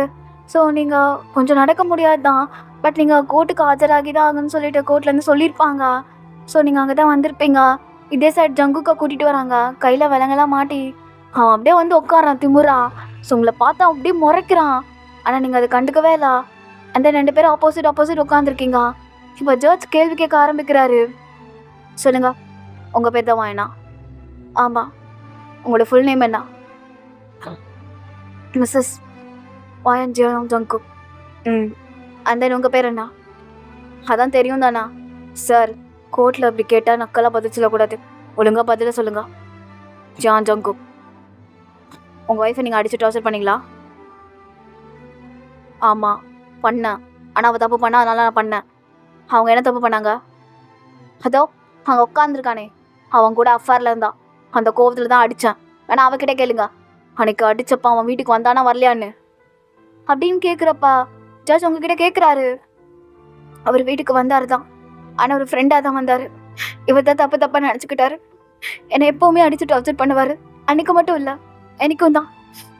ஸோ நீங்கள் கொஞ்சம் நடக்க முடியாது தான், பட் நீங்கள் கோர்ட்டுக்கு ஆஜராகி தான் ஆகுன்னு சொல்லிட்டு கோர்ட்லேருந்து சொல்லியிருப்பாங்க. ஸோ நீங்கள் அங்கே தான் வந்திருப்பீங்க. இதே சைட் ஜங்குக்கை கூட்டிகிட்டு வராங்க. கையில் விலங்கெல்லாம் மாட்டி அவன் அப்படியே வந்து உட்காரான் திமுறா. ஸோ உங்களை பார்த்தா அப்படியே முறைக்கிறான். ஆனால் நீங்கள் அதை கண்டுக்கவே இல்லை. அந்த 2 பேரும் ஆப்போசிட் உட்காந்துருக்கீங்க. இப்போ ஜட்ஜ் கேள்வி கேட்க ஆரம்பிக்கிறாரு. சொல்லுங்க, உங்கள் பேர் தான் வாயனா? ஆமாம். உங்களோட ஃபுல் நேம் என்ன? மிஸ்ஸஸ் வாயன் ஜங்கு. அந்த உங்கள் பேர் என்ன? அதான் தெரியும் தானா? சார், கோர்ட்டில் அப்படி கேட்டால் நக்கலாக பதில் சொல்லக்கூடாது. ஒழுங்காக பதில சொல்லுங்க. ஜான் ஜங்கு. உங்கள் ஒய்ஃபை நீங்கள் அடித்து டார்ச்சர் பண்ணீங்களா? ஆமாம், பண்ணேன். ஆனால் அவள் தப்பு பண்ணா, அதனால நான் பண்ணேன். அவங்க என்ன தப்பு பண்ணாங்க? அதோ அங்கே உட்காந்துருக்கானே, அவன் கூட அஃபேரில் இருந்தான். அந்த கோவத்தில் தான் அடித்தேன். வேணா அவகிட்டே கேளுங்க. அன்னைக்கு அடித்தப்பா அவன் வீட்டுக்கு வந்தானா வரலையான்னு அப்படின்னு கேட்குறப்பா ஜட்ஜ் உங்ககிட்ட கேட்குறாரு. அவர் வீட்டுக்கு வந்தார் தான், ஆனால் ஒரு ஃப்ரெண்டாக தான் வந்தார். இவர் தான் தப்பாக நினச்சிக்கிட்டாரு. என்னை எப்போவுமே அடித்து டார்ச்சர் பண்ணுவார். அன்றைக்கு மட்டும் இல்லை, எனக்கும் தான்.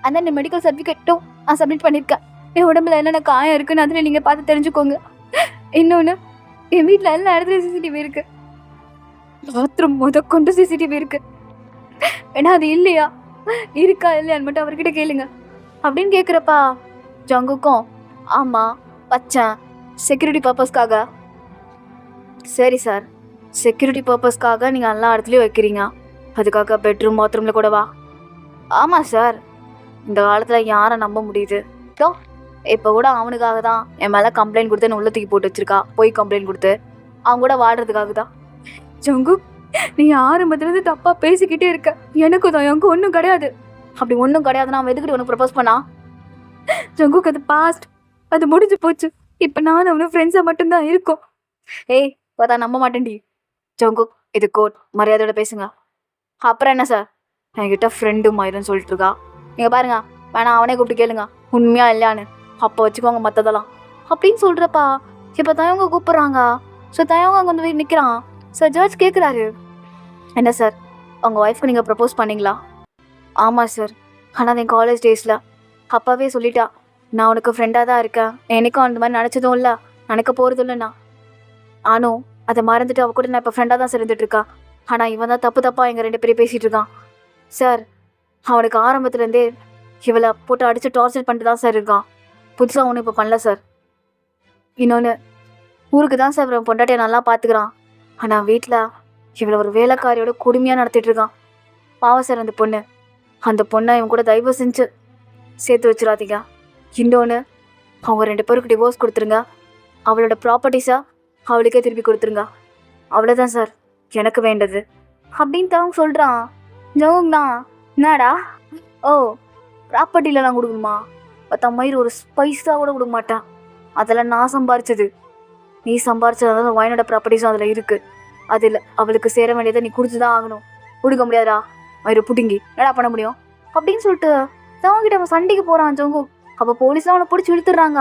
அந்த என் மெடிக்கல் சர்டிஃபிகேட்டும் நான் சப்மிட் பண்ணியிருக்கேன். என் உடம்புல என்னென்ன காயம் இருக்குன்னு அதில் நீங்கள் பார்த்து தெரிஞ்சுக்கோங்க. இன்னொன்று, என் வீட்டில் எல்லா இடத்துலையும் சிசிடிவி இருக்குது. பாத்ரூம் முதற்கொண்டு சிசிடிவி இருக்குது. ஏன்னா அது இல்லையா, இருக்கா இல்லையான்னு மட்டும் அவர்கிட்ட கேளுங்க அப்படின்னு கேட்குறப்பா ஜங்குக்கும் ஆமாம் வச்சேன், செக்யூரிட்டி பர்பஸ்க்காக. சரி சார், செக்யூரிட்டி பர்பஸ்க்காக நீங்கள் எல்லா இடத்துலையும் வைக்கிறீங்க, அதுக்காக பெட்ரூம் பாத்ரூமில் கூடவா? ஆமாம் சார், இந்த காலத்தில் யாரை நம்ப முடியுது? இப்போ கூட அவனுக்காக தான் என் மேலே கம்ப்ளைண்ட் கொடுத்து என்ன உள்ள தூக்கி போட்டு வச்சிருக்கா. போய் கம்ப்ளைண்ட் கொடுத்து அவங்க கூட வாடுறதுக்காக தான். ஜங்கு, நீ ஆரம்பத்துலேருந்து தப்பாக பேசிக்கிட்டே இருக்க. எனக்கு தான் எனக்கு ஒன்றும் கிடையாது. அப்படி ஒன்றும் கிடையாதுன்னா அவன் எதுக்கிட்டு உனக்கு ப்ரப்போஸ் பண்ணா? ஜங்குக்கு அது பாஸ்ட், அது முடிஞ்சு போச்சு. இப்போ நான் அவனும் ஃப்ரெண்ட்ஸாக மட்டும்தான் இருக்கோம். ஏய், பார்த்தா நம்ப மாட்டேன்டி. ஜங்கு, இது கோர்ட், மரியாதையோட பேசுங்க. அப்புறம் என்ன சார், என்கிட்ட ஃப்ரெண்டு மாதிரின்னு சொல்லிட்டு இருக்கா. நீங்கள் பாருங்க, வேணா அவனே கூப்பிட்டு கேளுங்க உண்மையா இல்லையான்னு, அப்போ வச்சுக்கோங்க மற்றதெல்லாம் அப்படின்னு சொல்கிறப்பா. இப்போ தயவங்க கூப்பிட்றாங்க. ஸோ தயவங்க அங்கே வந்து நிற்கிறான். சார் ஜட்ஜ் கேட்குறாரு, என்ன சார், உங்கள் ஒய்ஃப்க்கு நீங்கள் ப்ரப்போஸ் பண்ணிங்களா? ஆமாம் சார், ஆனால் என் காலேஜ் டேஸில் அப்பாவே சொல்லிட்டா, நான் உனக்கு ஃப்ரெண்டாக தான் இருக்கேன், எனக்கும் அந்த மாதிரி நினச்சதும் இல்லை, நினைக்க போகிறதும் இல்லைண்ணா. ஆனும் அதை மறந்துட்டு அவள் கூட நான் இப்போ ஃப்ரெண்டாக தான் இருந்துகிட்ருக்கா. ஆனால் இவன் தான் தப்பாக எங்கள் 2 பேரும் பேசிகிட்டு இருக்கான். சார், அவனுக்கு ஆரம்பத்துலேருந்தே இவளை போட்டு அடித்து டார்ச்சர் பண்ணிட்டு தான் சார் இருக்கான். புதுசாக ஒன்றும் இப்போ பண்ணல சார். இன்னொன்று, ஊருக்கு தான் சார் இவன் பொண்டாட்டியை நல்லா பார்த்துக்கிறான். ஆனால் வீட்டில் இவளை ஒரு வேலைக்காரியோட கொடுமையாக நடத்திட்டு இருக்கான். பாவம் சார் அந்த பொண்ணை இவன் கூட தயவு செஞ்சு சேர்த்து வச்சிடாதீங்க. இன்னொன்று, அவங்க 2 பேருக்கு டிவோர்ஸ் கொடுத்துருங்க. அவளோட ப்ராப்பர்ட்டிஸாக அவளுக்கே திருப்பி கொடுத்துருங்க. அவ்வளோதான் சார் எனக்கு வேண்டது அப்படின்னு தான் சொல்கிறான். ஜவுங்கண்ணா, என்னடா? ஓ, ப்ராப்பர்ட்டியில் நான் கொடுக்கணுமா? பார்த்தா மயிர் ஒரு ஸ்பைஸாக கூட கொடுக்க மாட்டேன். அதெல்லாம் நான் சம்பாரிச்சது. நீ சம்பாரிச்சதால வாயனோட ப்ராப்பர்ட்டிஸும் அதில் இருக்குது. அதில் அவளுக்கு சேர வேண்டியதை நீ கொடுத்து தான் ஆகணும். கொடுக்க முடியாதா? மயிறு புடுங்கி என்னடா பண்ண முடியும் அப்படின்னு சொல்லிட்டு தவங்கிட்ட அவன் சண்டைக்கு போகிறான் ஜங்கு. அப்போ போலீஸ்லாம் அவனை பிடிச்சி இழுத்துடுறாங்க.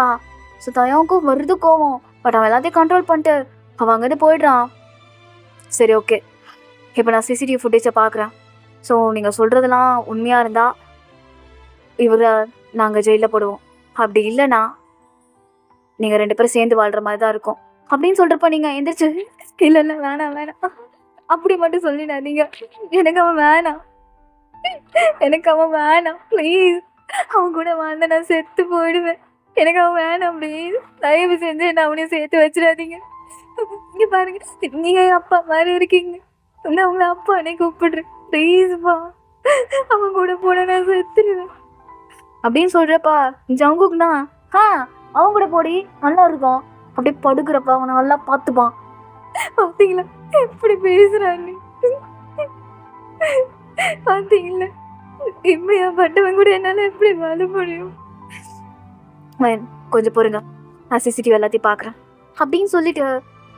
ஸோ தயவுக்கும் வருது கோவம். பட் அவன் எல்லாத்தையும் கண்ட்ரோல் பண்ணிட்டு அவன் அங்கேருந்து போயிடுறான். சரி, ஓகே, இப்போ நான் சிசிடிவி ஃபுட்டேஜை பார்க்குறேன். ஸோ நீங்கள் சொல்கிறதெல்லாம் உண்மையாக இருந்தால் இவரை நாங்கள் ஜெயிலில் போடுவோம். அப்படி இல்லைன்னா நீங்கள் 2 பேரும் சேர்ந்து வாழ்கிற மாதிரி தான் இருக்கும் அப்படின்னு சொல்கிறப்ப நீங்கள் எந்திரிச்சு இல்லை வேணாம் அப்படி மட்டும் சொல்லிடாதீங்க. எனக்கு அவன் வேணாம். எனக்கு அவன் வேணாம் ப்ளீஸ். அவன் கூட வாழ்ந்தா நான் செத்து போயிடுவேன். எனக்கு அவன் வேணாம் ப்ளீஸ். தயவு செஞ்சு என்ன அவனையும் சேர்த்து வச்சிடாதீங்க. இங்க பாருங்க, நீங்க என் அப்பா மாதிரி இருக்கீங்க. நான் உங்களை அப்பானே கூப்பிடுறேன். ப்ளீஸ்ப்பா, அவன் கூட போன நான் செத்துருவேன் அப்படின்னு சொல்றப்பா ஜங்குக்னா அவன் கூட போடி நல்லா இருக்கும். அப்படியே படுக்கிறப்ப அவனை நல்லா பார்த்துப்பான். பார்த்தீங்களா எப்படி பேசுறான்னு? பார்த்தீங்களா இப்படியா பட்டவன் கூட என்னால எப்படி வாழ முடியும்? கொஞ்சம் பொறுங்க, நான் சிசிடிவி எல்லாத்தையும் பார்க்குறேன் அப்படின்னு சொல்லிட்டு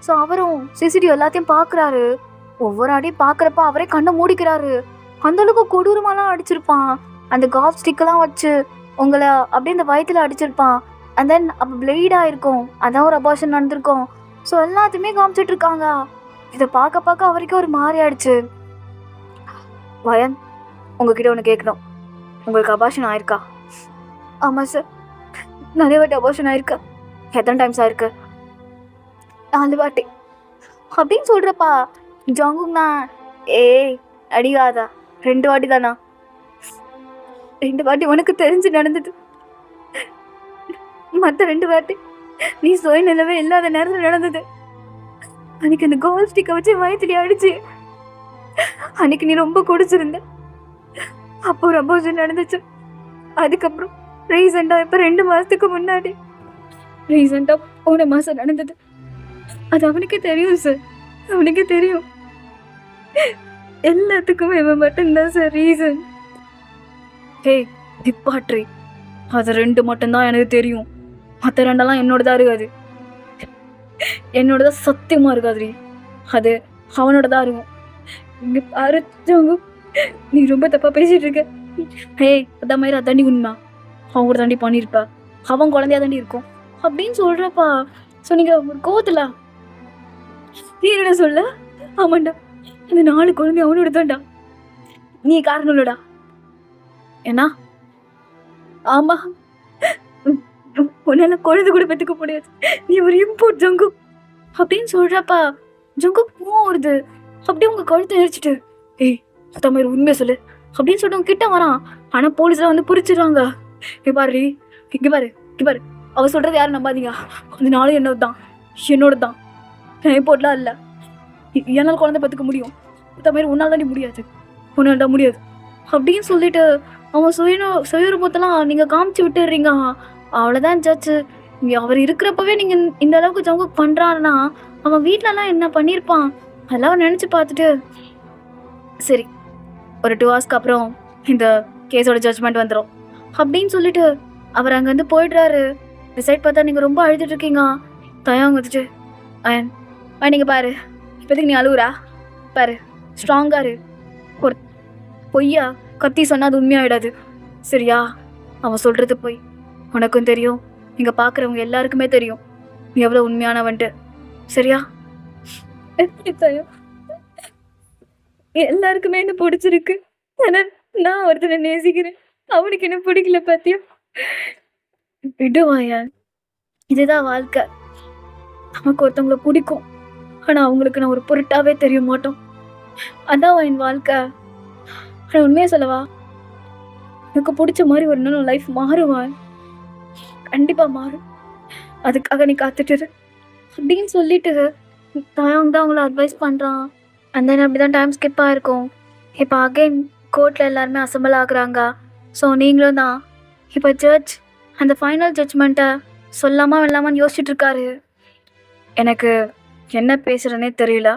ஸோ அவரும் சிசிடிவி எல்லாத்தையும் பார்க்குறாரு. ஒவ்வொரு அடியும் பார்க்குறப்ப அவரே கண்ணை மூடிக்கிறாரு. அந்த அளவுக்கு கொடூரமாலாம் அடிச்சிருப்பான். அந்த காஃப் ஸ்டிக்கெல்லாம் வச்சு உங்களை அப்படியே இந்த வயிற்றுல அடிச்சிருப்பான். அண்ட் தென் அப்போ பிளேடாக இருக்கும், அதான் ஒரு அபார்ஷன் நடந்திருக்கும். ஸோ எல்லாத்தையுமே காமிச்சிட்டு இருக்காங்க. இதை பார்க்க பார்க்க அவருக்கே ஒரு மாதிரி ஆயிடுச்சு. வயன், உங்ககிட்ட ஒன்று கேட்கணும். உங்களுக்கு அபார்ஷன் ஆயிருக்கா? ஆமாம் சார், நிறைய வாட்டி அபார்ஷன் ஆயிருக்கா. எத்தனை டைம்ஸ் ஆயிருக்கு? 4 வாட்டி அப்படின்னு சொல்கிறப்பா ஜங்குக்னா ஏய் அடிக்காதா, 2 வாட்டி தானா? 2 வாட்டி உனக்கு தெரிஞ்சு நடந்தது. மற்ற 2 வாட்டி நீ சுயநிலவே இல்லாத நேரத்தில் நடந்தது. அன்னைக்கு அந்த கோல் ஸ்டிக்கை வச்சு வயிற்றுல அடிச்சு அன்னைக்கு நீ ரொம்ப குடிச்சிருந்த. அப்போ ஒரு அபோஷன் நடந்துச்சு. அதுக்கப்புறம் ரீசெண்டாக இப்போ 2 மாதத்துக்கு முன்னாடி ரீசெண்டாக போன மாதம் நடந்தது. அது அவனுக்கே தெரியும் சார், அவனுக்கே தெரியும். எல்லாத்துக்குமே இவன் மட்டும்தான் சார் ரீசன். ஹே நிப்பாட்ரி, அது 2 மட்டும்தான் எனக்கு தெரியும். மற்ற 2எல்லாம் என்னோடதான் இருக்காது. என்னோடதான் சத்தியமாக இருக்காதுரி. அது அவனோடதான் இருக்கும். இங்கே பாரு ஜங்கு, நீ ரொம்ப தப்பாக பேசிகிட்டு இருக்க. ஹே அதான் மாதிரி அதாண்டி உண்மை. அவன் கூட தாண்டி பண்ணியிருப்பா, அவன் குழந்தையா தாண்டி இருக்கும் அப்படின்னு சொல்கிறப்பா. ஸோ நீங்கள் ஒரு கோவத்தில் நீ என்னடா சொல்ல? ஆமாண்டா, அந்த 4 குழந்தை அவனோட தான்டா. நீ காரணம் இல்லடா. ஏன்னா ஆமா, உன்னால குழந்தை கூட பெற்றுக்க முடியாது. நீ ஒரு இம்போர்ட் ஜங்கு அப்படின்னு சொல்றப்பா ஜங்கு கோவம் வருது. அப்படியே உங்க கழுத்தை எரிச்சிட்டு ஏய் சுத்த மாதிரி உண்மையை சொல்லு அப்படின்னு சொல்லிட்டு அவங்க கிட்ட வரான். ஆனா போலீஸ்ல வந்து புரிச்சிடுறாங்க. இங்க பாரு, இங்க பாரு, இங்க பாரு, அவ சொல்றது யாரும் நம்பாதீங்க. அந்த 4 என்னோட தான். நான் இம்போர்ட்லாம் இல்லை. என்னால் குழந்தை பெற்றுக்க முடியும். சுத்த மாதிரி உன்னால் தாண்டி முடியாது, உன்னால்டா முடியாது அப்படின்னு சொல்லிட்டு அவன் சுயரூபத்தெல்லாம் நீங்கள் காமிச்சு விட்டுடுறீங்க. அவ்வளோதான் ஜட்ஜு. அவர் இருக்கிறப்பவே நீங்கள் இந்த அளவுக்கு ஜங்கு பண்ணுறாருன்னா அவன் வீட்டிலலாம் என்ன பண்ணியிருப்பான் அதெல்லாம் நினச்சி பார்த்துட்டு சரி ஒரு 2 ஹவர்ஸ்க்கு அப்புறம் இந்த கேஸோட ஜட்ஜ்மெண்ட் வந்துடும் அப்படின்னு சொல்லிட்டு அவர் அங்கேருந்து போயிடுறாரு. டிசைட் பார்த்தா நீங்கள் ரொம்ப அழுதுட்டு இருக்கீங்க. தயம் வந்துட்டு நீங்கள் பாரு, இப்போதைக்கு நீ அழுவுறா பாரு, ஸ்ட்ராங்காக இரு. ஒரு பொய்யா கத்தி சொன்னால் அது உண்மையாயிடாது சரியா? அவன் சொல்கிறது பொய், உனக்கும் தெரியும், இங்கே பார்க்குறவங்க எல்லாருக்குமே தெரியும் நீ எவ்வளோ உண்மையானவன்ட்டு சரியா? எப்படி தயம்? எல்லாருக்குமே என்ன பிடிச்சிருக்கு. ஆனால் நான் ஒருத்தனை நேசிக்கிறேன், அவனுக்கு என்ன பிடிக்கல பார்த்தியா? விடுவாயா, இதுதான் வாழ்க்கை. நமக்கு ஒருத்தவங்களை பிடிக்கும், ஆனால் அவங்களுக்கு நான் ஒரு பொருட்டாவே தெரிய மாட்டோம். அதான் என் வாழ்க்கை. ஆனால் உண்மையை சொல்லவா, எனக்கு பிடிச்ச மாதிரி ஒரு நாள் லைஃப் மாறுவான், கண்டிப்பாக மாறும். அதுக்காக நீ காத்துட்டு அப்படின்னு சொல்லிட்டு தாயவங்க தான் அவங்கள அட்வைஸ் பண்ணுறான். அந்த அப்படி தான் டைம் ஸ்கிப் ஆகிருக்கும். இப்போ அகைன் கோர்ட்டில் எல்லாருமே அசம்பிள் ஆகுறாங்க. ஸோ நீங்களும் தான் இப்போ ஜட்ஜ் அந்த ஃபைனல் ஜட்ஜ்மெண்ட்டை சொல்லாமல் வெல்லாமல் யோசிச்சுட்டு இருக்காரு. எனக்கு என்ன பேசுகிறேன்னே தெரியல.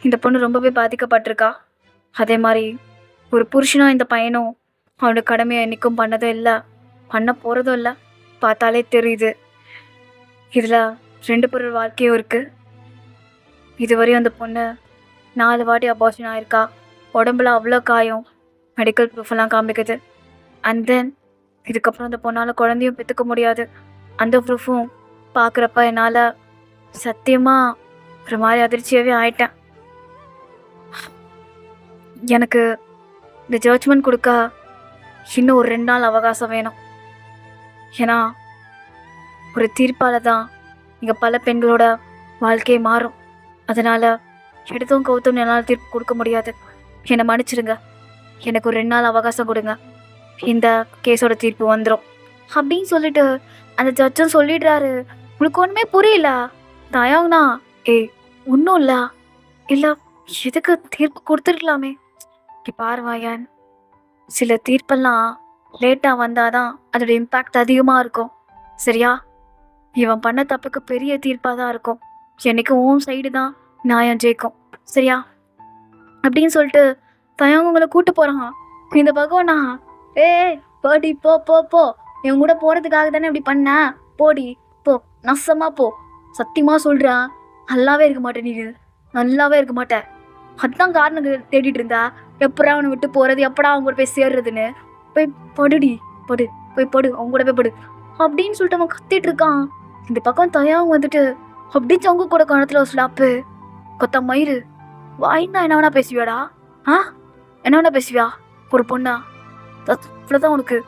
இந்த பொண்ணு ரொம்பவே பாதிக்கப்பட்டிருக்கா. அதே மாதிரி ஒரு புருஷனாக இந்த பையனும் அவனோட கடமையை என்றைக்கும் பண்ணதும் இல்லை, பண்ண போகிறதும் இல்லை. பார்த்தாலே தெரியுது. இதில் 2 பேர் வாழ்க்கையும் இருக்குது. இதுவரையும் அந்த பொண்ணு 4 வாட்டி அபார்ஷன் ஆயிருக்கா. உடம்புல அவ்வளோ காயம், மெடிக்கல் ப்ரூஃபெல்லாம் காமிக்குது. அண்ட் தென் இதுக்கப்புறம் அந்த பொண்ணால் குழந்தையும் பெற்றுக்க முடியாது. அந்த ப்ரூஃபும் பார்க்குறப்ப என்னால் சத்தியமாக ஒரு மாதிரி அதிர்ச்சியாகவே ஆயிட்டேன். எனக்கு இந்த ஜட்ஜ்மெண்ட் கொடுக்க இன்னும் ஒரு 2 நாள் அவகாசம் வேணும். ஏன்னா ஒரு தீர்ப்பால் தான் இங்கே பல பெண்களோட வாழ்க்கையை மாறும். அதனால் எடுத்தும் கவுத்தும் என்னால் தீர்ப்பு கொடுக்க முடியாது. என்னை மன்னிச்சிடுங்க. எனக்கு ஒரு 2 நாள் அவகாசம் கொடுங்க. இந்த கேஸோட தீர்ப்பு வந்துடும் அப்படின்னு சொல்லிட்டு அந்த ஜட்ஜும் சொல்லிடுறாரு. உனக்கு ஒன்றுமே புரியல தயங்கண்ணா? ஏய், ஒன்றும் இல்லை. இல்லை, எதுக்கு தீர்ப்பு கொடுத்துருக்கலாமே. பாருவாயன், சில தீர்ப்பெல்லாம் லேட்டாக வந்தாதான் அதோட இம்பேக்ட் அதிகமாக இருக்கும். சரியா? இவன் பண்ண தப்புக்கு பெரிய தீர்ப்பாக தான் இருக்கும். என்னைக்கு ஓம் சைடு தான் நியாயம் ஜெயிக்கும். சரியா? அப்படின்னு சொல்லிட்டு தயங்க உங்களை கூட்டு போகிறான். இந்த பகவானா, ஏ போடி, போ போ போ, இவன் கூட போகிறதுக்காக தானே இப்படி பண்ண, போடி போ, நசமா போ. சத்தியமாக சொல்கிறான், நல்லாவே இருக்க மாட்டேன். நீ நல்லாவே இருக்க மாட்டேன். அதுதான் காரணம் தேடிட்டு இருந்தா. எப்படா அவனை விட்டு போகிறது, எப்படா அவங்க கூட போய் சேர்றதுன்னு. போய் படுடி, படு, போய் படு, அவங்க கூட போய் படு அப்படின்னு சொல்லிட்டு அவன் கத்திட்டு இருக்கான். இந்த பக்கம் தயாவும் வந்துட்டு அப்படியே சங்கு கூட கணத்துல ஒரு ஸ்லாப்பு. கொத்த மயிறு, வாய்ந்தா என்ன வேணா பேசுவியாடா? என்ன வேணா பேசுவியா? ஒரு பொண்ணா? இவ்வளோதான் உனக்கு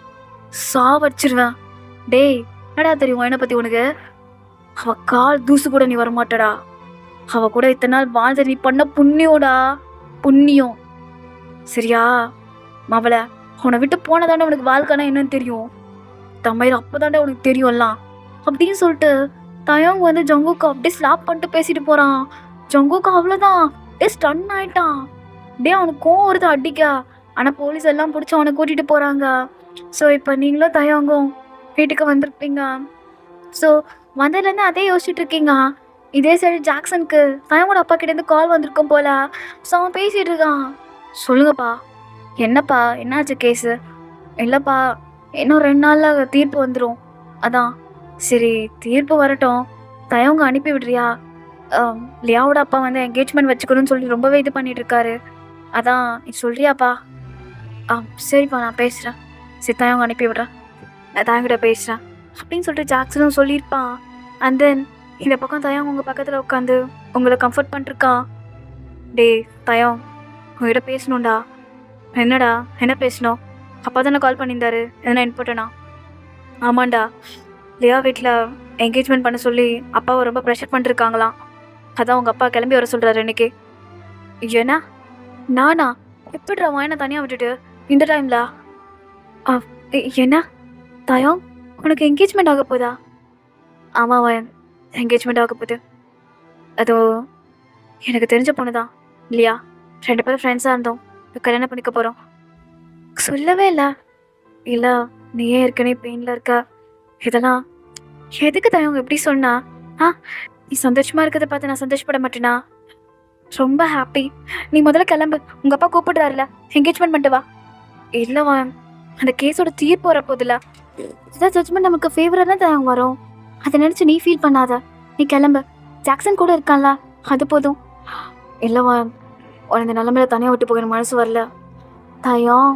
சாவடிச்சிருவேன். டேய், என்னடா தெரியும் என்னை பற்றி உனக்கு? அவ கால் தூசு கூட நீ வரமாட்டடா. அவ கூட இத்தனை நாள் வாழ்ந்த நீ பண்ண புண்ணியோடா, புண்ணியம். சரியா? மவளை, உன்னை விட்டு போனதாண்டா உனக்கு வாழ்க்கைனா என்னன்னு தெரியும். தமையில் அப்போதாண்டா உனக்கு தெரியும்லாம் அப்படின்னு சொல்லிட்டு தயங்க வந்து ஜங்குக்கு அப்படியே ஸ்லாப் பண்ணிட்டு பேசிட்டு போகிறான். ஜங்குக்கு அவ்வளோதான், ஸ்டன் ஆயிட்டான். அப்படியே அவனுக்கு கோவம் வருது அடிக்க. ஆனால் போலீஸ் எல்லாம் பிடிச்சி அவனை கூட்டிகிட்டு போகிறாங்க. ஸோ இப்போ நீங்களும் தயங்கும் வீட்டுக்கு வந்திருப்பீங்க. ஸோ வந்ததுலேருந்து அதே யோசிச்சுட்டு இருக்கீங்க. இதே சைடு ஜாக்சனுக்கு தயங்கோட அப்பா கிட்டேருந்து கால் வந்திருக்கும் போல. ஸோ அவன் பேசிகிட்டு இருக்கான். சொல்லுங்கப்பா, என்னப்பா என்னாச்சு கேஸு? இல்லைப்பா, இன்னும் 2 நாளில் தீர்ப்பு வந்துடும். அதான் சரி, தீர்ப்பு வரட்டும், தயவங்க அனுப்பி விடுறியா? லியாவோட அப்பா வந்து என்கேஜ்மெண்ட் வச்சுக்கணும்னு சொல்லி ரொம்பவே இது பண்ணிட்டு இருக்காரு. அதான் நீ சொல்றியாப்பா? சரிப்பா, நான் பேசுகிறேன். சரி, தயவங்க அனுப்பி விடுறேன், நான் தயங்கிட்ட பேசுகிறேன் அப்படின்னு சொல்லிட்டு ஜாக்சனும் சொல்லியிருப்பான். அண்ட் தென் இந்த பக்கம் தயவங்க உங்கள் பக்கத்தில் உட்காந்து உங்களை கம்ஃபர்ட் பண்ணிருக்கான். டே தயம், உங்ககிட்ட பேசணும்டா. என்னடா, என்ன பேசணும்? அப்பா தானே கால் பண்ணியிருந்தாரு, எதனா இம்பார்ட்டனா? ஆமாண்டா, லியா வீட்டில் என்கேஜ்மெண்ட் பண்ண சொல்லி அப்பாவை ரொம்ப ப்ரெஷர் பண்ணிருக்காங்களாம். அதான் உங்கள் அப்பா கிளம்பி வர சொல்கிறாரு இன்னைக்கு. ஏன்னா நானா? எப்படிடா வாயனை தனியாக விட்டுட்டு இந்த டைமில்? என்ன தயம், உனக்கு என்கேஜ்மெண்ட் ஆக போதா? ஆமாம் வாயன், என்கேஜ்மெண்ட் ஆக போகுது. அதோ எனக்கு தெரிஞ்ச பொண்ணு தான் இல்லையா? 2 பேரும் ஃப்ரெண்ட்ஸாக இருந்தோம், கல்யாணம் பண்ணிக்க போகிறோம். சொல்லவே இல்லை. இல்லை, நீயே ஏற்கனவே பெயினில் இருக்க. இதெல்லாம் எதுக்கு தயவங்க எப்படி சொன்னா? நீ சந்தோஷமாக இருக்கிறத பார்த்து நான் சந்தோஷப்பட மாட்டேனா? ரொம்ப ஹாப்பி. நீ முதல்ல கிளம்பு, உங்கள் அப்பா கூப்பிடுறாருல, என்கேஜ்மெண்ட் பண்ணிட்டு வா. இல்லைவா, அந்த கேஸோட தீர்ப்பு வரப்போதில்ல. இதான் ஜட்ஜ்மெண்ட் நமக்கு ஃபேவராக தான் தயவங்க வரும். அதை நினச்சி நீ ஃபீல் பண்ணாத. நீ கிளம்பு, ஜாக்சன் கூட இருக்கான்ல, அது போதும். இல்லைவா, உனக்கு நிலமையில தனியாக விட்டு போகிற மனசு வரல. தயம்,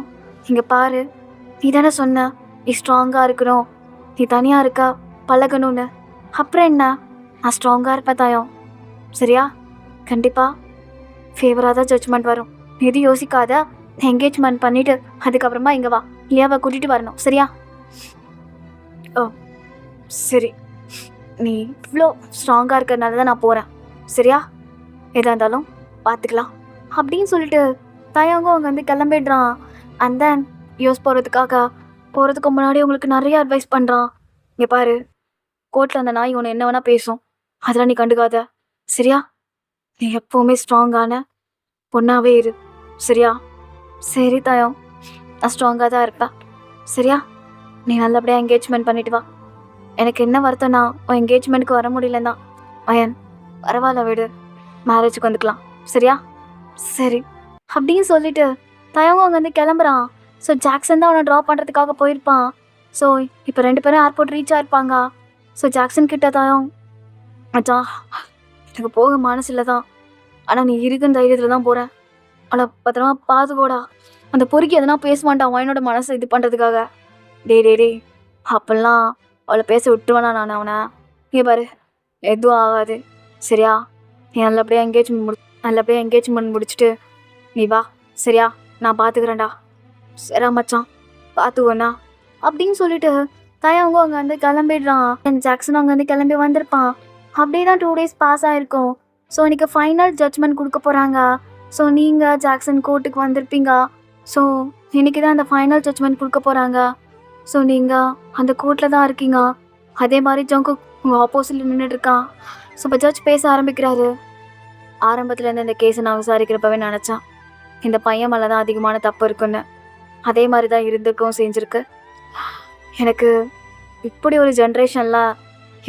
இங்கே பாரு, நீ தானே சொன்ன நீ ஸ்ட்ராங்காக இருக்கணும், நீ தனியாக இருக்கா பழகணும்னு. அப்புறம் என்ன, நான் ஸ்ட்ராங்காக இருப்பேன் தயம். சரியா? கண்டிப்பாக ஃபேவராக தான் ஜட்ஜ்மெண்ட் வரும். நீ எதுவும் யோசிக்காத. என்கேஜ்மெண்ட் பண்ணிவிட்டு அதுக்கப்புறமா இங்கே வா, லியாவை கூட்டிகிட்டு வரணும். சரியா? ஓ சரி, நீ இவ்வளோ ஸ்ட்ராங்காக இருக்கிறதுனால தான் நான் போகிறேன். சரியா? எதாக இருந்தாலும் பார்த்துக்கலாம் அப்படின்னு சொல்லிட்டு தயங்கும் அவங்க வந்து கிளம்பிடுறான். அண்ட் தென் யோஸ் போகிறதுக்கு முன்னாடி உங்களுக்கு நிறைய அட்வைஸ் பண்ணுறான். இங்கே பாரு, கோர்ட்டில் அந்த நாய் உன்னை என்ன வேணால் பேசும், அதெல்லாம் நீ கண்டுக்காத. சரியா? நீ எப்போவுமே ஸ்ட்ராங்கான பொண்ணாகவே இரு. சரியா? சரி தயம், நான் ஸ்ட்ராங்காக தான் இருப்பேன். சரியா? நீ நல்லபடியாக என்கேஜ்மெண்ட் பண்ணிட்டு வா. எனக்கு என்ன வருத்தம்னா, உன் என்கேஜ்மெண்ட்டுக்கு வர முடியலன்னா அயன், பரவாயில்ல விடு, மேரேஜுக்கு வந்துக்கலாம். சரியா? சரி அப்படின்னு சொல்லிட்டு தயங்க அங்கே வந்து கிளம்புறான். ஸோ ஜாக்சன் தான் அவனை ட்ராப் பண்ணுறதுக்காக போயிருப்பான். ஸோ இப்போ 2 பேரும் ஏர்போர்ட் ரீச் ஆயிருப்பாங்க. ஸோ ஜாக்சன் கிட்ட தயம், அச்சான் எனக்கு போக மனசு இல்லை தான், ஆனால் நீ இருக்குன்னு தைரியத்தில் தான் போகிறேன். ஆனால் பத்திரமா பார்த்துக்கோடா. அந்த பொறுக்கி எதனா பேசுவான்டா அவனோட மனசை இது பண்ணுறதுக்காக. டே அப்பெல்லாம் அவளை பேச விட்டுருவானா நான் அவனை? இங்கே பாரு, எதுவும் ஆகாது. சரியா? நீ நல்லபடியாக என்கேஜ்மெண்ட் முடிச்சுட்டு நீ வா. சரியா? நான் பார்த்துக்கிறேன்டா. சரியா மச்சான், பார்த்துக்கோண்ணா அப்படின்னு சொல்லிட்டு தயவங்க அங்கே வந்து கிளம்பிடுறான். ஜாக்சன் அங்கே வந்து கிளம்பி வந்திருப்பான். அப்படியே தான் 2 days பாஸ் ஆகிருக்கும். ஸோ இன்னைக்கு ஃபைனல் ஜட்ஜ்மெண்ட் கொடுக்க போகிறாங்க. ஸோ நீங்கள் ஜாக்சன் கோர்ட்டுக்கு வந்திருப்பீங்க. ஸோ இன்னைக்கு தான் அந்த ஃபைனல் ஜட்ஜ்மெண்ட் கொடுக்க போகிறாங்க. ஸோ நீங்கள் அந்த கோர்ட்டில் தான் இருக்கீங்க. அதே மாதிரி ஜங்குக் உங்கள் ஆப்போசிட்டில் நின்றுட்டு இருக்கான். ஸோ இப்போ ஜட்ஜ் பேச ஆரம்பிக்கிறாரு. ஆரம்பத்துலேருந்து இந்த கேஸை நான் விசாரிக்கிறப்பவே நினச்சேன் இந்த பையன் மேலே தான் அதிகமான தப்பு இருக்குன்னு. அதே மாதிரி தான் இருந்திருக்கவும் செஞ்சுருக்கு. எனக்கு இப்படி ஒரு ஜென்ரேஷனில்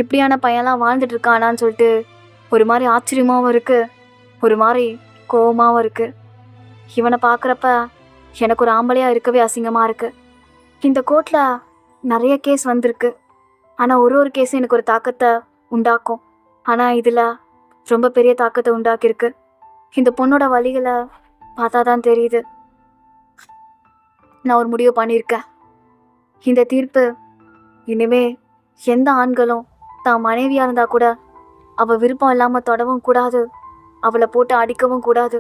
இப்படியான பையன்லாம் வாழ்ந்துட்டு இருக்கானான்னு சொல்லிட்டு ஒரு மாதிரி ஆச்சரியமாகவும் இருக்குது, ஒரு மாதிரி கோபமாகவும் இருக்குது. இவனை பார்க்குறப்ப எனக்கு ஒரு ஆம்பளையாக இருக்கவே அசிங்கமாக இருக்குது. இந்த கோர்ட்டில் நிறைய கேஸ் வந்திருக்கு. ஆனால் ஒரு கேஸும் எனக்கு ஒரு தாக்கத்தை உண்டாக்கும். ஆனால் இதில் ரொம்ப பெரிய தாக்கத்தை உண்டாக்கியிருக்கு. இந்த பொண்ணோட வழிகளை பார்த்தா தான் தெரியுது. நான் ஒரு முடிவு பண்ணியிருக்கேன். இந்த தீர்ப்பு இனிமே எந்த ஆண்களும் தான் மனைவியாக இருந்தால் கூட அவள் விருப்பம் இல்லாமல் தொடவும் கூடாது, அவளை போட்டு அடிக்கவும் கூடாது.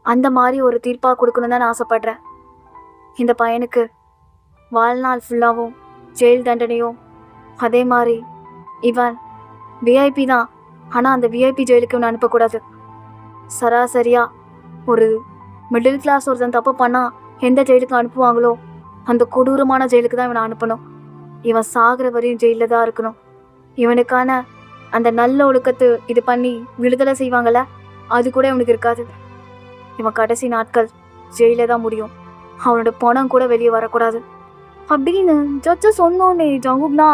அந்த மாதிரி ஒரு தீர்ப்பாக கொடுக்கணும் தான் நான் ஆசைப்பட்றேன். இந்த பையனுக்கு வாழ்நாள் ஃபுல்லாகவும் ஜெயில் தண்டனையும், அதே மாதிரி இவன் விஐபி தான், ஆனால் அந்த விஐபி ஜெயிலுக்கு இவனை அனுப்பக்கூடாது. சராசரியாக ஒரு மிடில் கிளாஸ் ஒருத்தன் தப்பு பண்ணால் எந்த ஜெயிலுக்கு அனுப்புவாங்களோ அந்த கொடூரமான ஜெயிலுக்கு தான் இவனை அனுப்பணும். இவன் சாகிற வரையும் ஜெயிலில் தான் இருக்கணும். இவனுக்கான அந்த நல்ல ஒழுக்கத்தை இது பண்ணி விடுதலை செய்வாங்கள்ல, அது கூட இவனுக்கு இருக்காது. இவன் கடைசி நாட்கள் ஜெயிலில் தான் முடியும். அவனோட பணம் கூட வெளியே வரக்கூடாது அப்படின்னு ஜட்ஜை சொன்னோன்னே ஜங்குக்னா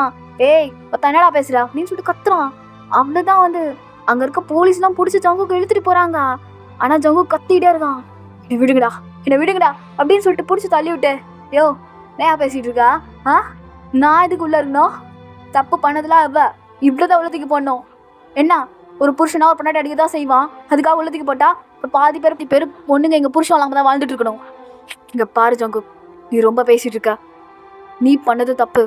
ஏய் தன்னடா பேசுகிறா அப்படின்னு சொல்லிட்டு கத்துறான். அவ்வளோதான் அங்கே இருக்க போலீஸ்லாம் பிடிச்சி ஜங்குக்கு இழுத்துட்டு போகிறாங்க. ஆனால் ஜங்கு கத்திட்டே இருக்கான், என்னை விடுங்கடா என்னை விடுங்கடா அப்படின்னு சொல்லிட்டு பிடிச்சி தள்ளி விட்டு, யோ நேயா பேசிகிட்டு இருக்கா? நான் இதுக்கு உள்ளே இருந்தோம், தப்பு பண்ணதெல்லாம் இவ்வளோதான் உள்ளத்துக்கு போடணும். என்ன ஒரு புருஷனா ஒரு பொண்ணாட்டி அடிக்க தான் செய்வான், அதுக்காக உள்ளத்துக்கு போட்டால் இப்போ பாதி பேர் பொண்ணுங்க எங்கள் புருஷன் இல்லாமல் தான் வாழ்ந்துட்டு இருக்கணும். இங்கே பாரு ஜங்கு, நீ ரொம்ப பேசிகிட்டு இருக்க. நீ பண்ணது தப்பு.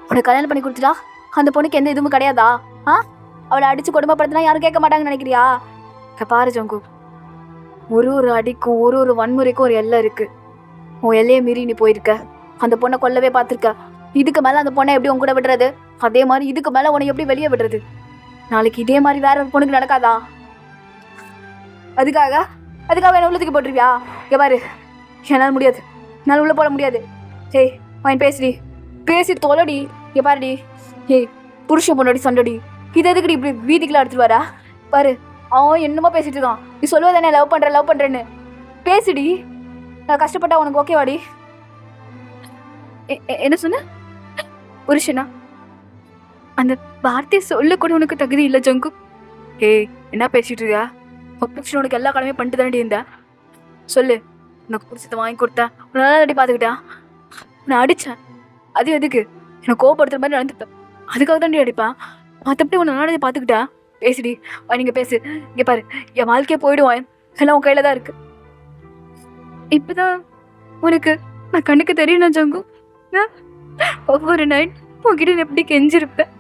உனக்கு கல்யாணம் பண்ணி கொடுத்துட்டா அந்த பொண்ணுக்கு எந்த இதுவும் கிடையாதா? அவளை அடித்து கொடுமைப்படுத்தினா யாரும் கேட்க மாட்டாங்கன்னு நினைக்கிறியா? இங்கே பாரு ஜங்கு, ஒரு அடிக்கும் ஒரு வன்முறைக்கும் ஒரு எல்லை இருக்குது. உன் எல்லையை மீறி நீ போயிருக்க, அந்த பொண்ணை கொல்லவே பார்த்துருக்க. இதுக்கு மேலே அந்த பொண்ணை எப்படி உன் கூட விடுறது? அதே மாதிரி இதுக்கு மேலே உன்னை எப்படி வெளியே விடுறது? நாளைக்கு இதே மாதிரி வேற ஒரு பொண்ணுக்கு நடக்காதா? அதுக்காக என்ன உள்ளத்துக்கு போட்டுருவியா? இங்கே பாரு, என்னால் முடியாது, என்னால் உள்ளே போட முடியாது. ஏய் அவன் பேசி தொலைடி. இங்கே பாருடி, ஏய் புருஷன் பொண்ணாடி சண்டடி, இது எதுக்குடி இப்படி வீதிக்கெலாம் எடுத்துட்டு வரா? பாரு அவன் என்னமோ பேசிட்டு இருக்கான். நீ சொல்லுவதானே லவ் பண்ணுறேன்னு பேசிடி. நான் கஷ்டப்பட்டா உனக்கு ஓகேவாடி? என்ன சொன்ன? புருஷனா? அந்த வார்த்தையை சொல்ல கூட உனக்கு தகுதி இல்லை ஜங்கு. ஏய் என்ன பேசிட்டு இருக்கா? புருஷன் உனக்கு எல்லா கடமையும் பண்ணிட்டு தானே இருந்தா? சொல்லு, உனக்கு புருஷத்தை வாங்கி கொடுத்தேன், உன்னை நல்லா தட்டி பார்த்துக்கிட்டேன், நான் அடித்தேன், அது எதுக்கு? என்னை கோவப்படுத்துற மாதிரி நடந்துட்டேன், அதுக்காக தாண்டி அடிப்பேன். மற்றபடி உன்னை நல்லா பார்த்துக்கிட்டா? பேசிடி, நீங்க பேசு. இங்கே பாரு, என் வாழ்க்கையே போயிடுவான், எல்லாம் உன் கையில் தான் இருக்கு. இப்போதான் உனக்கு நான் கண்ணுக்கு தெரியணும் ஜங்கு. ஒவ்வொரு நைட் உன்கிட்ட எப்படி கெஞ்சிருப்பேன்,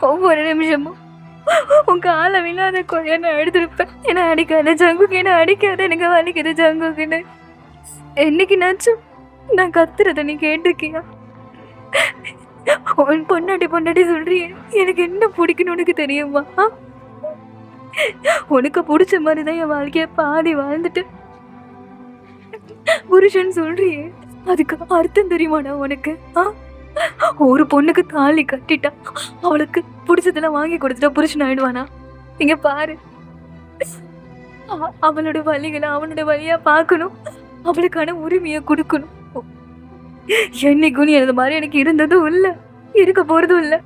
ஒவ்வொரு நிமிஷமும் உங்க ஆளவில்லாத கொலையை நான் எடுத்திருப்பேன். என்ன அடிக்காத ஜங்குக்கு, என்ன அடிக்காத, எனக்கு வலிக்குது ஜங்குக்குன்னு. என்னைக்கு நாச்சும் நான் கத்துறத நீ கேட்டிருக்கியா? உன் பொண்டாட்டி சொல்றியே, எனக்கு என்ன பிடிக்குன்னு உனக்கு தெரியுமா? உனக்கு பிடிச்ச மாதிரிதான் என் வாழ்க்கைய பாதி வாழ்ந்துட்டு புருஷன் சொல்றியே, அதுக்கு அர்த்தம் தெரியுமாடா உனக்கு? ஒரு பொண்ணுக்கு தாலி கட்டிட்டா அவளுக்கு பிடிச்சதெல்லாம் வாங்கி கொடுத்துட்டா புருஷன் ஆயிடுவானா? இங்க பாரு, அவளோட வழிகளை அவனோட வழியா பார்க்கணும், அவளுக்கான உரிமையை கொடுக்கணும். என்னைக்கும் நீ அந்த மாதிரி எனக்கு இருந்ததும் இல்லை, இருக்க போறதும் இல்லை.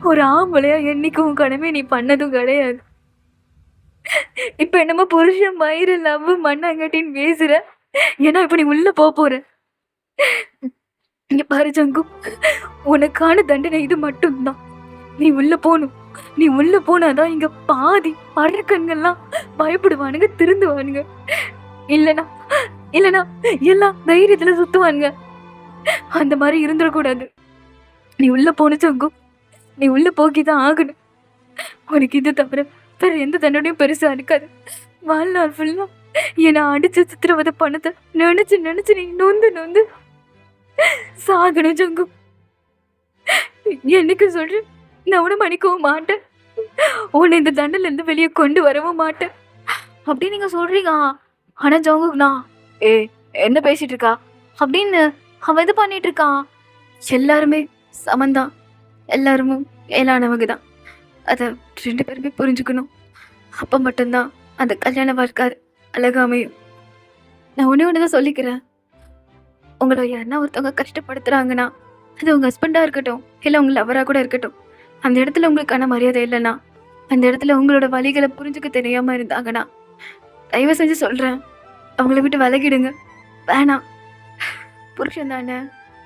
ஒரு ஆம்பளையா என்னைக்கும் கடமை நீ பண்ணதும் கிடையாது. இப்ப என்னமோ புருஷன் மயிறு லவ் மண்ணாங்கட்டின்னு பேசுற. ஏன்னா இப்ப நீ உள்ள போற. இங்க பாரு ஜங்கு, உனக்கான தண்டனை இது மட்டும்தான். நீ உள்ள போகணும். நீ உள்ள போனாதான் இங்க பாதி பழக்கங்கள்லாம் பயப்படுவானுங்க, திருந்துவானுங்க. இல்லனா எல்லாம் தைரியத்துல சுத்துவானுங்க. அந்த மாதிரி இருந்துடக்கூடாது. நீ உள்ள போன ஜங்கு, நீ உள்ள போக்கிதான் ஆகணும். உனக்கு இது தவிர வேற எந்த தண்டனையும் பெருசா இருக்காது. வாழ்நாள் ஃபுல்லா என்னை அடிச்சு சித்திரவதை பண்ணத நினைச்சு நீ நொந்து சாகணும் ஜங்கு. என்னைக்கு சொல்றேன், நான் உன மன்னிக்கவும் மாட்டேன், உன்னை இந்த தண்டலேருந்து வெளியே கொண்டு வரவும் மாட்டேன் அப்படின்னு நீங்கள் சொல்கிறீங்க. ஆனால் ஜங்குக்னா ஏ என்ன பேசிகிட்டு இருக்கா அப்படின்னு அவன் இது பண்ணிட்டு இருக்கான். எல்லாருமே சமந்தான், எல்லாருமே மேலானவங்க தான். அதை 2 பேருமே புரிஞ்சுக்கணும். அப்போ மட்டும்தான் அந்த கல்யாண வாழ்க்கை அழகா அமையும். நான் ஒன்று தான் சொல்லிக்கிறேன். உங்களை யாருன்னா ஒருத்தவங்க கஷ்டப்படுத்துகிறாங்கன்னா, அது உங்கள் ஹஸ்பண்டாக இருக்கட்டும், இல்லை உங்கள் லவராக கூட இருக்கட்டும், அந்த இடத்துல உங்களுக்கான மரியாதை இல்லைன்னா, அந்த இடத்துல உங்களோட வழிகளை புரிஞ்சுக்க தெரியாமல் இருந்தாங்கன்னா, தயவு செஞ்சு சொல்கிறேன், அவங்கள விட்டு விலகிடுங்க. வேணாம். புருஷன் தானே,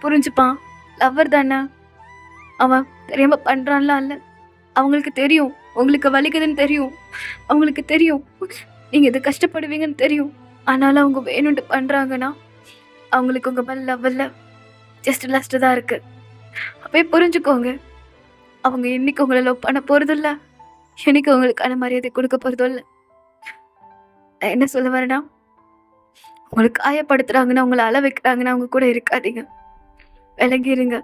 புரிஞ்சுப்பான். லவ்வர் தானே, அவன் தெரியாமல் பண்ணுறான்லாம் இல்லை. அவங்களுக்கு தெரியும் உங்களுக்கு வலிக்குதுன்னு தெரியும். அவங்களுக்கு தெரியும் நீங்கள் இது கஷ்டப்படுவீங்கன்னு தெரியும். ஆனாலும் அவங்க வேணும்ட்டு பண்ணுறாங்கன்னா, அவங்களுக்கு உங்கள் மேலே லவ் இல்லை, ஜஸ்ட் லஸ்ட்டு தான் இருக்குது. அப்பயே புரிஞ்சுக்கோங்க. அவங்க என்னைக்கு உங்களை லவ் பண்ண போகிறதும் இல்லை, என்னைக்கு அவங்களுக்கான மரியாதை கொடுக்க போகிறதும் இல்லை. என்ன சொல்ல வரேன்னா, உங்களுக்கு காயப்படுத்துகிறாங்கன்னா, உங்களை அழ வைக்கிறாங்கன்னா அவங்க கூட இருக்காதீங்க. விலகிருங்க.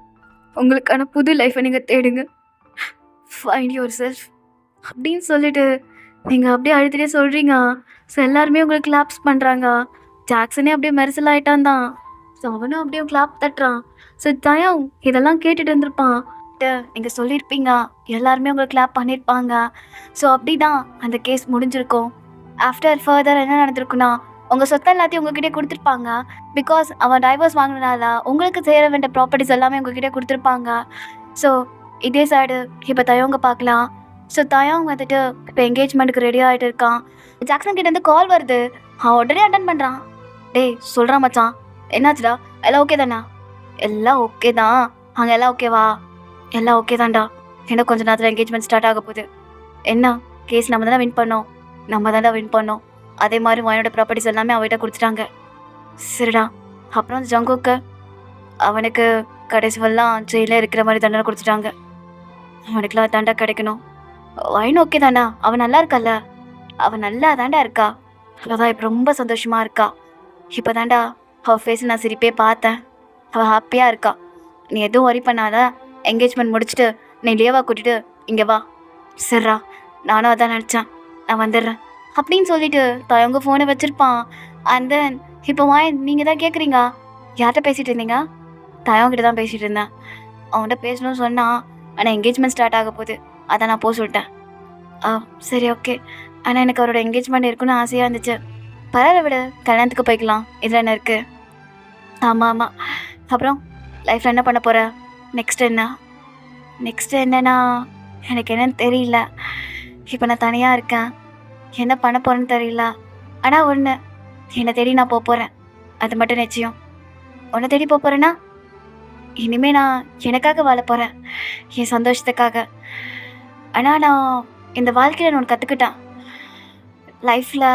உங்களுக்கான புது லைஃப்பை நீங்கள் தேடுங்க. ஃபைண்ட் யுவர் செல்ஃப் அப்படின்னு சொல்லிட்டு நீங்கள் அப்படியே அழுத்திட்டே சொல்கிறீங்க. ஸோ எல்லாருமே உங்களுக்கு கிளாப்ஸ் பண்ணுறாங்க. ஜாக்சனே அப்படியே மெரிசல் ஆகிட்டான் தான். ஸோ அவனும் அப்படியே கிளாப் தட்டுறான். ஸோ தயம் இதெல்லாம் கேட்டுட்டு இருந்திருப்பான். நீங்கள் சொல்லியிருப்பீங்க, எல்லாருமே உங்களுக்கு கிளாப் பண்ணியிருப்பாங்க. ஸோ அப்படி தான் அந்த கேஸ் முடிஞ்சிருக்கும். ஆஃப்டர் ஃபர்தர் என்ன நடந்திருக்குன்னா, உங்கள் சொத்தை எல்லாத்தையும் உங்ககிட்ட கொடுத்துருப்பாங்க. பிகாஸ் அவன் டைவர்ஸ் வாங்கினதால உங்களுக்கு சேர வேண்டிய ப்ராப்பர்ட்டிஸ் எல்லாமே உங்ககிட்ட கொடுத்துருப்பாங்க. ஸோ இதே சைடு இப்போ தயவங்க பார்க்கலாம். ஸோ தயவங்க வந்துட்டு இப்போ என்கேஜ்மெண்ட்டுக்கு ரெடி ஆகிட்டு இருக்கான். ஜாக்சன் கிட்டேருந்து கால் வருது. அவன் உடனே அட்டன் பண்ணுறான். டேய் சொல்கிறான் மச்சான், என்னாச்சுடா, எல்லாம் ஓகே தானா? எல்லாம் ஓகே தான். அங்கே எல்லாம் ஓகேவா? எல்லாம் ஓகே தான்டா. ஏன்னா கொஞ்சம் நேரத்தில் என்கேஜ்மெண்ட் ஸ்டார்ட் ஆக போகுது. என்ன கேஸ் நம்ம தானே வின் பண்ணோம், நம்ம தான்டா வின் பண்ணோம். அதே மாதிரி வாயோட ப்ராப்பர்ட்டிஸ் எல்லாமே அவகிட்ட கொடுத்துட்டாங்க. சரிடா. அப்புறம் அந்த ஜங்குக்கு அவனுக்கு கடைசிவெல்லாம் ஜெயிலில் இருக்கிற மாதிரி தண்டனை கொடுத்துட்டாங்க. அவனுக்குலாம் தண்டை கிடைக்கணும். வாயின் ஓகே தாண்டா, அவன் நல்லா இருக்கல்ல? அவன் நல்லா தாண்டா இருக்கா. அதான் இப்போ ரொம்ப சந்தோஷமாக இருக்கா. இப்போ தாண்டா அவள் ஃபேஸில் நான் சிரிப்பே பார்த்தேன். அவள் ஹாப்பியாக இருக்கா. நீ எதுவும் ஒரி பண்ணாத. என்கேஜ்மெண்ட் முடிச்சுட்டு நீ லியோவா கூட்டிகிட்டு இங்கே வா. சரிடா, நானும் அதான் நினச்சேன். நான் வந்துடுறேன் அப்படின்னு சொல்லிட்டு தயவங்க ஃபோனை வச்சுருப்பான். அண்ட் தென் இப்போ வாயன் நீங்கள் தான் கேட்குறீங்க, யார்கிட்ட பேசிகிட்டு இருந்தீங்க? தயவங்கிட்ட தான் பேசிகிட்டு இருந்தேன். அவன்கிட்ட பேசணும்னு சொன்னான். ஆனால் என்கேஜ்மெண்ட் ஸ்டார்ட் ஆக போகுது, அதான் நான் போக சொல்லிட்டேன். சரி ஓகே. ஆனால் எனக்கு அவரோட என்கேஜ்மெண்ட் இருக்குன்னு ஆசையாக இருந்துச்சு. பரவாயில்ல விட, கல்யாணத்துக்கு போய்க்கலாம், இதில் என்ன இருக்குது? ஆமாம். அப்புறம் லைஃப்பில் என்ன பண்ண போகிற? நெக்ஸ்ட்டு என்னன்னா எனக்கு என்னன்னு தெரியல. இப்போ நான் தனியாக இருக்கேன், என்ன பண்ண போகிறேன்னு தெரியல. ஆனால் ஒன்று, என்னை தேடி நான் போக போகிறேன், அது மட்டும் நிச்சயம். உன்னை தேடி போக போகிறேன்னா இனிமேல் நான் எனக்காக வாழ போகிறேன், என் சந்தோஷத்துக்காக. ஆனால் நான் இந்த வாழ்க்கையில் நான் கற்றுக்கிட்டேன், லைஃப்பில்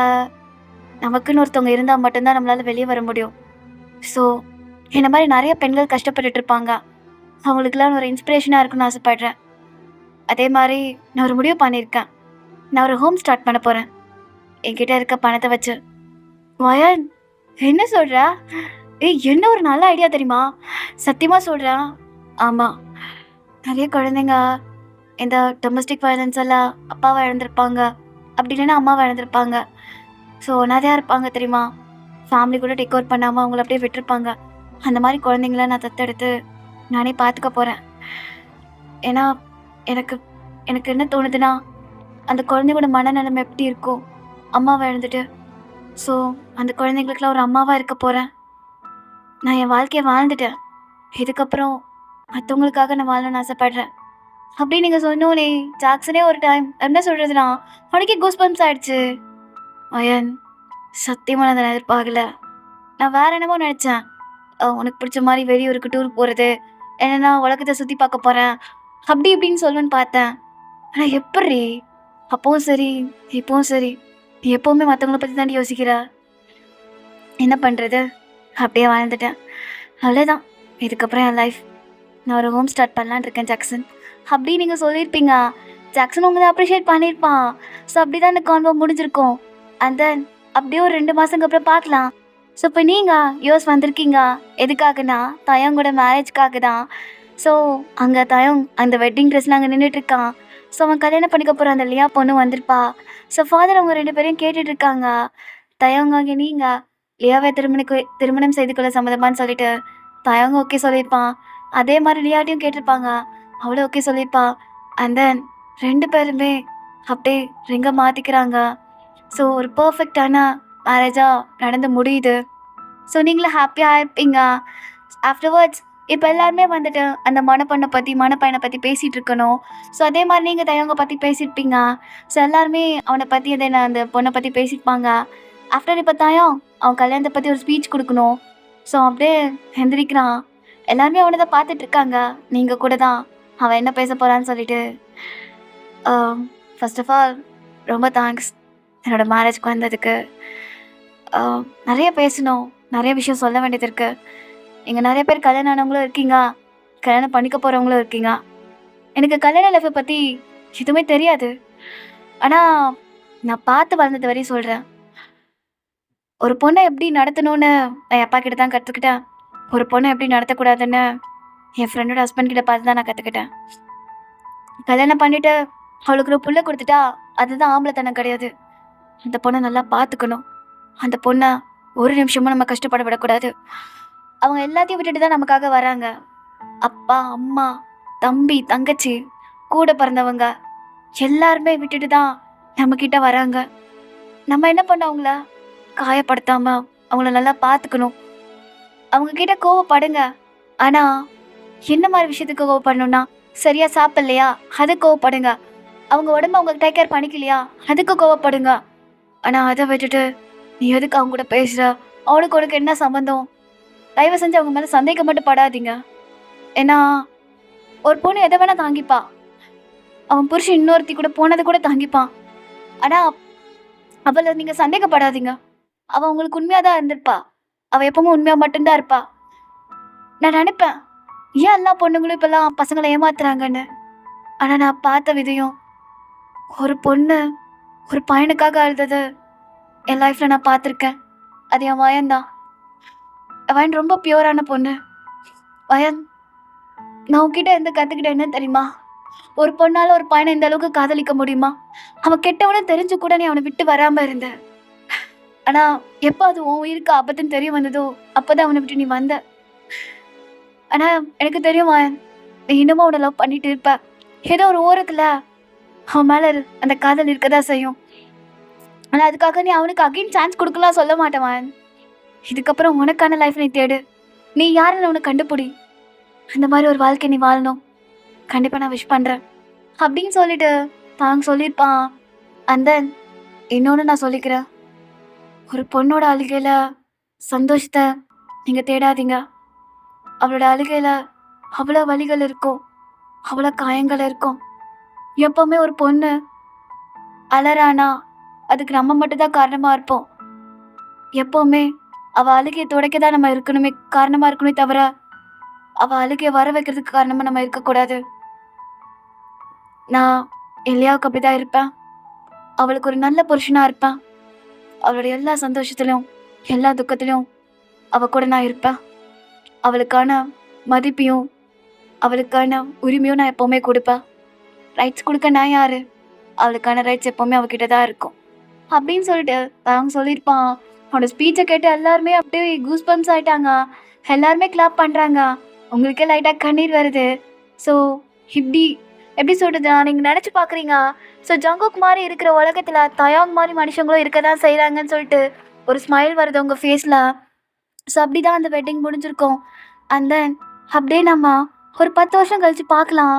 நமக்குன்னு ஒருத்தவங்க இருந்தால் மட்டும்தான் நம்மளால் வெளியே வர முடியும். ஸோ இந்த மாதிரி நிறைய பெண்கள் கஷ்டப்பட்டுட்ருப்பாங்க. அவங்களுக்குலாம் ஒரு இன்ஸ்பிரேஷனாக இருக்குன்னு ஆசைப்பட்றேன். அதே மாதிரி நான் ஒரு முடிவு பண்ணியிருக்கேன். நான் ஒரு ஹோம் ஸ்டார்ட் பண்ண போகிறேன், என்கிட்ட இருக்க பணத்தை வச்சு. வயன் என்ன சொல்கிறா? என்ன ஒரு நல்ல ஐடியா தெரியுமா? சத்தியமாக சொல்கிறேன். ஆமாம், நிறைய குழந்தைங்க இந்த டொமஸ்டிக் வயலன்ஸ் எல்லாம் அப்பாவை இழந்திருப்பாங்க, அப்படி இல்லைன்னா அம்மாவை இழந்திருப்பாங்க. ஸோ நிறையா இருப்பாங்க தெரியுமா, ஃபேமிலி கூட டேக் ஓவர் பண்ணாமல் அவங்கள அப்படியே விட்டுருப்பாங்க. அந்த மாதிரி குழந்தைங்கள நான் தத்தெடுத்து நானே பார்த்துக்க போகிறேன். ஏன்னா எனக்கு எனக்கு என்ன தோணுதுன்னா, அந்த குழந்தைங்களோட மனநிலைமை எப்படி இருக்கும் அம்மாவை இழந்துட்டு. ஸோ அந்த குழந்தைங்களுக்குலாம் ஒரு அம்மாவாக இருக்க போகிறேன். நான் என் வாழ்க்கையை வாழ்ந்துட்டேன், இதுக்கப்புறம் மற்றவங்களுக்காக நான் வாழணும்னு ஆசைப்பட்றேன். அப்படி நீங்கள் சொன்னோனே ஜாக்சனே ஒரு டைம் என்ன சொல்கிறதுனா அவனுக்கே கூஸ் பம்ப்ஸ் ஆகிடுச்சு. அயன் சத்தியமாக நான் அதை எதிர்பார்க்கல. நான் வேறு என்னமோ நினச்சேன், உனக்கு பிடிச்ச மாதிரி வெளியூருக்கு டூர் போகிறது, என்னென்னா உலகத்தை சுற்றி பார்க்க போகிறேன் அப்படி இப்படின்னு சொல்லுவேன்னு பார்த்தேன். ஆனால் எப்படி? அப்பவும் சரி இப்போவும் சரி, நீ எப்போவுமே மற்றவங்கள பற்றி தாண்டி யோசிக்கிற. என்ன பண்ணுறது, அப்படியே வாழ்ந்துட்டேன், அவ்வளோதான். இதுக்கப்புறம் என் லைஃப் நான் ஒரு ஹோம் ஸ்டார்ட் பண்ணலான்னு இருக்கேன் ஜாக்சன் அப்படி நீங்கள் சொல்லியிருப்பீங்க. ஜாக்சன் உங்களை அப்ரிஷியேட் பண்ணியிருப்பான். ஸோ அப்படி தான் இந்த கான்வோ முடிஞ்சிருக்கும். அண்ட் தென் அப்படியே ஒரு 2 மாதத்துக்கு அப்புறம் பார்க்கலாம். ஸோ இப்போ நீங்கள் யூஎஸ் வந்திருக்கீங்க எதுக்காகனா தயங்கூட மேரேஜ்க்காக தான். ஸோ அங்கே தயம் அந்த வெட்டிங் ட்ரெஸ்லாம் அங்கே நின்றுட்டுருக்கான். ஸோ அவன் கல்யாணம் பண்ணிக்க போகிற அந்த லியா பொண்ணு வந்திருப்பா. ஸோ ஃபாதர் அவங்க 2 பேரையும் கேட்டுட்டு இருக்காங்க. தயங்காங்க நீங்க லியாவை திருமணம் செய்து கொள்ள சம்மதமான்னு சொல்லிட்டு தயங்க ஓகே சொல்லியிருப்பான். அதே மாதிரி லியாட்டையும் கேட்டிருப்பாங்க. அவளும் ஓகே சொல்லியிருப்பா. அண்ட் தென் 2 பேருமே அப்படியே ரிங்க மாற்றிக்கிறாங்க. ஸோ ஒரு பர்ஃபெக்டான மேரேஜாக நடந்து முடியுது. ஸோ நீங்களும் ஹாப்பியாக இருப்பீங்க. ஆஃப்டர்வர்ட்ஸ் இப்போ எல்லாருமே வந்துட்டு அந்த மணப்பையனை பற்றி பேசிகிட்டு இருக்கணும். ஸோ அதே மாதிரி நீங்கள் தயவங்க பற்றி பேசியிருப்பீங்க. ஸோ எல்லாருமே அவனை பற்றி அந்த பொண்ணை பற்றி பேசியிருப்பாங்க. ஆஃப்டர் இப்போ தயம் அவன் கல்யாணத்தை பற்றி ஒரு ஸ்பீச் கொடுக்கணும். ஸோ அப்படியே எந்திரிக்கிறான். எல்லாருமே அவனை தான் பார்த்துட்ருக்காங்க. நீங்கள் கூட தான் அவன் என்ன பேச போகிறான்னு சொல்லிட்டு. ஃபர்ஸ்ட் ஆஃப் ஆல் ரொம்ப தேங்க்ஸ் என்னோடய மேரேஜ்க்கு வந்ததுக்கு. நிறைய பேசணும், நிறைய விஷயம் சொல்ல வேண்டியது இருக்குது. இங்கே நிறைய பேர் கல்யாணம் ஆனவங்களும் இருக்கீங்க, கல்யாணம் பண்ணிக்க போகிறவங்களும் இருக்கீங்க. எனக்கு கல்யாண லைஃப்பை பற்றி எதுவுமே தெரியாது. ஆனால் நான் பார்த்து வளர்ந்தது வரையும் சொல்கிறேன். ஒரு பொண்ணை எப்படி நடத்தணும்னு நான் என் அப்பா கிட்ட தான் கற்றுக்கிட்டேன். ஒரு பொண்ணை எப்படி நடத்தக்கூடாதுன்னு என் ஃப்ரெண்டோட ஹஸ்பண்ட் கிட்ட பார்த்து தான் நான் கற்றுக்கிட்டேன். கல்யாணம் பண்ணிவிட்டு அவளுக்கு ஒரு புள்ள கொடுத்துட்டா அதுதான் ஆம்பளைத்தனம் கிடையாது. அந்த பொண்ணை நல்லா பார்த்துக்கணும். அந்த பொண்ணை ஒரு நிமிஷமும் நம்ம கஷ்டப்பட விடக்கூடாது. அவங்க எல்லாத்தையும் விட்டுட்டு தான் நமக்காக வராங்க. அப்பா, அம்மா, தம்பி, தங்கச்சி, கூட பிறந்தவங்க எல்லாருமே விட்டுட்டு தான் நம்மக்கிட்ட வராங்க. நம்ம என்ன பண்ண அவங்கள காயப்படுத்தாமல் அவங்கள நல்லா பார்த்துக்கணும். அவங்கக்கிட்ட கோவப்படுங்க. ஆனால் என்ன மாதிரி விஷயத்துக்கு கோவப்படணும்னா, சரியாக சாப்பிட்லையா அதுக்கு கோவப்படுங்க. அவங்க உடம்பு அவங்க டேக் கேர் பண்ணிக்கலையா அதுக்கு கோவப்படுங்க. ஆனால் அதை விட்டுட்டு நீ எதுக்கு அவங்க கூட பேசுகிற, அவனுக்கு உனக்கு என்ன சம்மந்தம், தயவு செஞ்சு அவங்க மேலே சந்தேகம் மட்டும் படாதீங்க. ஏன்னா ஒரு பொண்ணு எதை வேணால் தாங்கிப்பா. அவன் புருஷன் இன்னொருத்தி கூட போனது கூட தாங்கிப்பான். ஆனால் அவளை நீங்கள் சந்தேகப்படாதீங்க. அவள் உங்களுக்கு உண்மையாக தான் இருந்திருப்பா. அவள் எப்பவும் உண்மையாக மட்டும்தான் இருப்பா. நான் நினைப்பேன் ஏன் எல்லா பொண்ணுங்களும் இப்போல்லாம் பசங்களை ஏமாத்துறாங்கன்னு. ஆனால் நான் பார்த்த விதையும் ஒரு பொண்ணு ஒரு பையனுக்காக அழுதது என் லைஃப்பில் நான் பார்த்துருக்கேன். அது என் வயன்தான். வயன் ரொம்ப பியூரான பொண்ணு. வயன், நான் உன்கிட்ட இருந்து கற்றுக்கிட்டேன் என்ன தெரியுமா? ஒரு பொண்ணால் ஒரு பையனை இந்த அளவுக்கு காதலிக்க முடியுமா? அவன் கெட்டவனும் தெரிஞ்சு கூட நீ அவனை விட்டு வராமல் இருந்த. ஆனால் எப்போ அது உன் உயிருக்கு ஆபத்துன்னு தெரிய வந்ததோ அப்போதான் அவனை விட்டு நீ வந்த. ஆனால் எனக்கு தெரியும் வயன், நீ இன்னமும் அவனை லவ் பண்ணிட்டு இருப்ப. ஏதோ ஒரு ஓரத்தில் அவன் மேலே அந்த காதல் இருக்கதான் செய்யும். ஆனால் அதுக்காக நீ அவனுக்கு அகைன் சான்ஸ் கொடுக்கலாம் சொல்ல மாட்டேன் வயன். இதுக்கப்புறம் உனக்கான லைஃப் நீ தேடு. நீ யாருன்னு உனக்கு கண்டுபிடி. அந்த மாதிரி ஒரு வாழ்க்கை நீ வாழணும். கண்டிப்பாக நான் விஷ் பண்ணுறேன் அப்படின்னு சொல்லிட்டு தாங்க சொல்லியிருப்பான். அண்ட் தென் இன்னொன்று நான் சொல்லிக்கிறேன். ஒரு பொண்ணோட அழுகையில் சந்தோஷத்தை நீங்கள் தேடாதீங்க. அவளோட அழுகையில் அவ்வளோ வலிகள் இருக்கும், அவ்வளோ காயங்கள் இருக்கும். எப்போவுமே ஒரு பொண்ணு அலறானா அதுக்கு நம்ம மட்டும்தான் காரணமாக இருப்போம். எப்போவுமே அவள் அழுகையை துடைக்க தான் நம்ம இருக்கணுமே காரணமாக இருக்கணுமே தவிர அவள் அழுகையை வர வைக்கிறதுக்கு காரணமாக நம்ம இருக்கக்கூடாது. நான் எல்லையாவுக்கு அப்படி தான் இருப்பேன். அவளுக்கு ஒரு நல்ல புருஷனாக இருப்பேன். அவளோட எல்லா சந்தோஷத்துலையும் எல்லா துக்கத்துலையும் அவள் கூட நான் இருப்பேன். அவளுக்கான மதிப்பையும் அவளுக்கான உரிமையும் நான் எப்போவுமே கொடுப்பேன். ரைட்ஸ் கொடுக்க நான் யார்? அவளுக்கான ரைட்ஸ் எப்போவுமே அவகிட்ட தான் இருக்கும் அப்படின்னு சொல்லிட்டு அவங்க சொல்லியிருப்பான். அவனோட ஸ்பீச்சை கேட்டு எல்லாருமே அப்படியே கூஸ் பம்ப்ஸ் ஆகிட்டாங்க. எல்லாருமே கிளாப் பண்ணுறாங்க. உங்களுக்கே லைட்டாக கண்ணீர் வருது. ஸோ எப்படி சொல்கிறது, நீங்கள் நினச்சி பார்க்குறீங்க. ஸோ ஜங்குக் மாதிரி இருக்கிற உலகத்தில் தயாங் மாதிரி மனுஷங்களும் இருக்க தான் செய்கிறாங்கன்னு சொல்லிட்டு ஒரு ஸ்மைல் வருது உங்கள் ஃபேஸில். ஸோ அப்படி தான் அந்த வெட்டிங் முடிஞ்சிருக்கோம். அண்ட் தென் அப்படியே நம்ம ஒரு 10 வருஷம் கழித்து பார்க்கலாம்.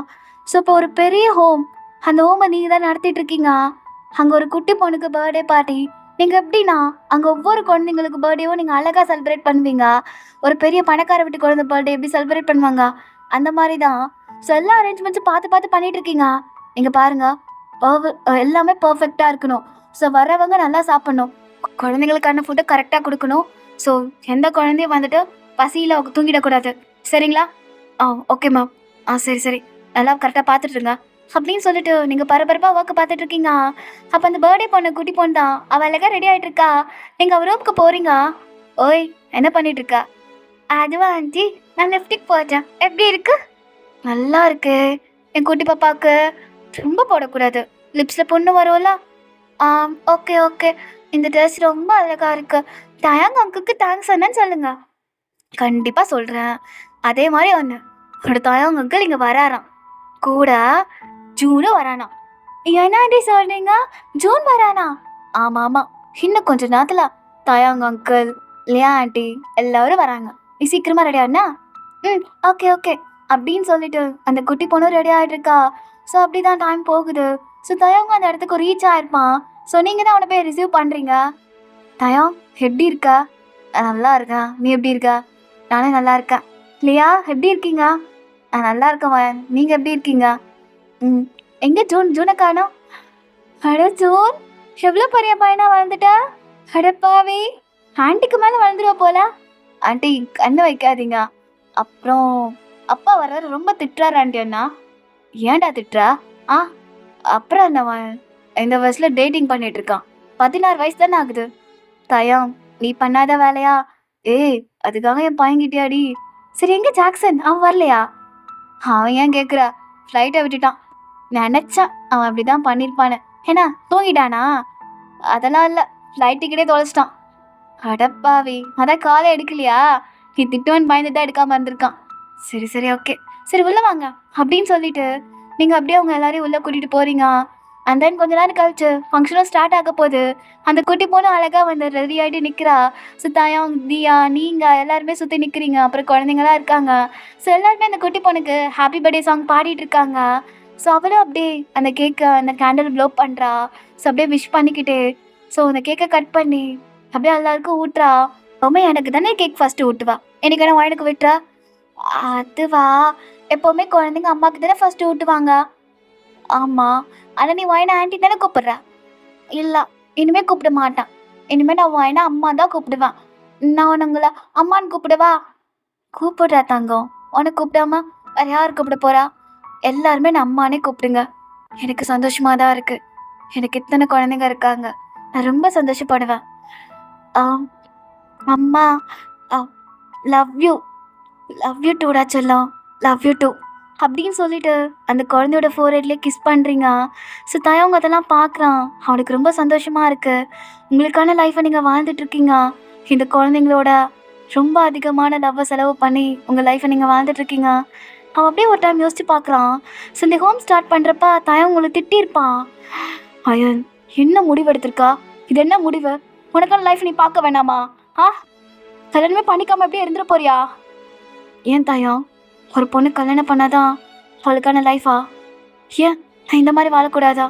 ஸோ இப்போ ஒரு பெரிய ஹோம், அந்த ஹோமை நீங்கள் தான் நடத்திட்டுருக்கீங்க. அங்கே ஒரு குட்டி பொண்ணுக்கு பர்த்டே பார்ட்டி. நீங்கள் எப்படின்னா அங்கே ஒவ்வொரு குழந்தைங்களுக்கு பர்த்டேவும் நீங்கள் அழகாக செலிப்ரேட் பண்ணுவீங்க. ஒரு பெரிய பணக்கார வீட்டு குழந்தை பர்த்டே எப்படி செலிப்ரேட் பண்ணுவாங்க அந்த மாதிரி தான். ஸோ எல்லா அரேஞ்ச்மெண்ட்ஸும் பார்த்து பண்ணிகிட்ருக்கீங்க. நீங்கள் பாருங்கள், எல்லாமே பர்ஃபெக்டாக இருக்கணும். ஸோ வரவங்க நல்லா சாப்பிட்ணும், குழந்தைங்களுக்கான ஃபுட்டை கரெக்டாக கொடுக்கணும். ஸோ எந்த குழந்தையும் வந்துட்டு பசியில் தூங்கிடக்கூடாது. சரிங்களா? Okay ma'am. சரி நல்லா கரெக்டாக பார்த்துட்ருங்க அப்படின்னு சொல்லிட்டு நீங்கள் பரபரப்பாக ஒர்க்கு பார்த்துட்ருக்கீங்க. அப்போ அந்த பர்த்டே பொண்ணு குட்டி பொண்ணு தான் அவள் அழகாக ரெடி ஆகிட்டுருக்கா. நீங்கள் அவள் ரூமுக்கு போகிறீங்க. ஓய், என்ன பண்ணிகிட்ருக்கா? அதுவா ஆண்டி, நான் லிப்டிக் போட்டேன். எப்படி இருக்கு? நல்லா இருக்கு. என் குட்டி பாப்பாவுக்கு ரொம்ப போடக்கூடாது. லிப்ஸில் பொண்ணு வரும்ல. Okay okay. இந்த ட்ரெஸ் ரொம்ப அழகா இருக்கு. தயாங் அங்குக்கு தேங்க்ஸ் என்னன்னு சொல்லுங்க. கண்டிப்பா சொல்றேன். அதே மாதிரி ஒன்று, ஒரு தயாங் அங்கிள் இங்கே வராராம். கூட ஜூனும் வரானா. என்னாண்டி சொல்றீங்க? ஜூன் வரானா? ஆமாம் ஆமாம். இன்னும் கொஞ்ச நேரத்தில் தயாங் அங்கிள், லியா ஆண்டி எல்லாரும் வராங்க. நீ சீக்கிரமா ரெடி ஆனா? ஓகே ஓகே அப்படின்னு சொல்லிட்டு அந்த குட்டி பொண்ணு ரெடி ஆகிட்டு இருக்கா. ஸோ அப்படி தான் டைம் போகுது. ஸோ தயாங்க அந்த இடத்துக்கு ரீச் ஆயிருப்பான். ஸோ நீங்கள் தான் அவனை போய் ரிசீவ் பண்ணுறீங்க. தயாங் எப்படி இருக்க? நல்லா இருக்கேன். நீ எப்படி இருக்க? நானே நல்லா இருக்கேன். லியா எப்படி இருக்கீங்க? நல்லா இருக்கேன் வயன். நீங்கள் எப்படி இருக்கீங்க? எங்கே ஜூனை காணோம்? அட ஜூன், எவ்வளோ பெரிய பையனா வளர்ந்துட்ட. அடப்பாவி, ஆண்டிக்கு மேலே வளர்ந்துருவ போல. ஆண்டி கண்ணு வைக்காதீங்க. அப்புறம் அப்பா வர்றாரு, ரொம்ப திட்டுறாரு ஆண்டி. அண்ணா ஏன்டா திட்டுறா? அப்புறம் என்ன, இந்த வயசில் டேட்டிங் பண்ணிட்டு இருக்கான். 16 வயசு தானே ஆகுது. தயம், நீ பண்ணாத வேலையா? அதுக்காக என் பையன்கிட்டயாடி? சரி, எங்கே ஜாக்சன்? அவன் வரலையா? அவன் ஏன் கேட்குறா? ஃப்ளைட்டை விட்டுட்டான். நினச்சேன் அவன் அப்படி தான் பண்ணியிருப்பானு. ஏன்னா தூங்கிட்டானா? அதெல்லாம் இல்லை, ஃப்ளைட் டிக்கெட்டே தொலைச்சிட்டான். அடப்பாவி, அதான் காலை எடுக்கலையா? நீ திட்டுவன் பயந்து தான் எடுக்காமல் இருந்திருக்கான். சரி சரி ஓகே, சரி உள்ளே வாங்க அப்படின்னு சொல்லிட்டு நீங்கள் அப்படியே அவங்க எல்லாரையும் உள்ளே கூட்டிகிட்டு போகிறீங்க. அண்ட் தென் கொஞ்ச நேரம் கழிச்சு ஃபங்க்ஷனும் ஸ்டார்ட் ஆக போகுது. அந்த குட்டி பொண்ணு அழகாக வந்து ரெடி ஆகிட்டு நிற்கிறா. ஸோ தயம், தியா, நீங்கள் எல்லாருமே சுற்றி நிற்கிறீங்க. அப்புறம் குழந்தைங்களாம் இருக்காங்க. ஸோ எல்லாருமே அந்த குட்டி பொண்ணுக்கு ஹாப்பி பர்த்டே சாங் பாடிட்டு இருக்காங்க. ஸோ அவளும் அப்படியே அந்த கேக்கை, அந்த கேண்டில் ப்ளோ பண்ணுறா. ஸோ அப்படியே விஷ் பண்ணிக்கிட்டு ஸோ அந்த கேக்கை கட் பண்ணி அப்படியே எல்லாருக்கும் ஊட்டுறா. எப்போவுமே எனக்கு தானே கேக் ஃபஸ்ட்டு ஊட்டுவா, எனக்கு என்ன வயனுக்கு விட்டுறா? அதுவா, எப்போவுமே குழந்தைங்க அம்மாவுக்கு தானே ஃபஸ்ட்டு ஊட்டுவாங்க. ஆமாம், ஆனால் நீ வயனை ஆண்டி தானே கூப்பிட்ற. இல்லை, இனிமேல் கூப்பிட மாட்டேன். இனிமேல் நான் வயனை அம்மா தான் கூப்பிடுவேன். நான் உங்களை அம்மான்னு கூப்பிடுவா? கூப்பிடுறா தங்கம். உனக்கு கூப்பிடாம வேறு யார் கூப்பிட போகிறா? எல்லாருமே நான் அம்மானே கூப்பிடுங்க. எனக்கு சந்தோஷமாக தான் இருக்குது. எனக்கு இத்தனை குழந்தைங்க இருக்காங்க. நான் ரொம்ப சந்தோஷப்படுவேன். அம்மா, love you. Love you Doda செல்லம். லவ் யூ டூ அப்படின்னு சொல்லிட்டு அந்த குழந்தையோட ஃபோர்ஹெட்லேயே கிஸ் பண்ணுறீங்க. ஸோ தயவங்க அதெல்லாம் பார்க்குறான். அவனுக்கு ரொம்ப சந்தோஷமாக இருக்குது. உங்களுக்கான லைஃப்பை நீங்கள் வாழ்ந்துட்டுருக்கீங்க. இந்த குழந்தைங்களோட ரொம்ப அதிகமான லவ்வை செலவு பண்ணி உங்கள் லைஃப்பை நீங்கள் வாழ்ந்துட்டுருக்கீங்க. அவன் அப்படியே ஒரு டைம் யோசிச்சு பார்க்குறான். ஸோ இந்த ஹோம் ஸ்டார்ட் பண்ணுறப்ப தயம் உங்களை திட்டியிருப்பான். அயன், என்ன முடிவு எடுத்திருக்கா? இது என்ன முடிவு? உனக்கான லைஃப் நீ பார்க்க வேணாமா? கல்யாணமே பண்ணிக்காமல் அப்படியே இருந்துட போறியா? ஏன் தயம், ஒரு பொண்ணு கல்யாணம் பண்ணாதான் அவளுக்கான லைஃபா? ஏன் நான் இந்த மாதிரி வாழக்கூடாதா?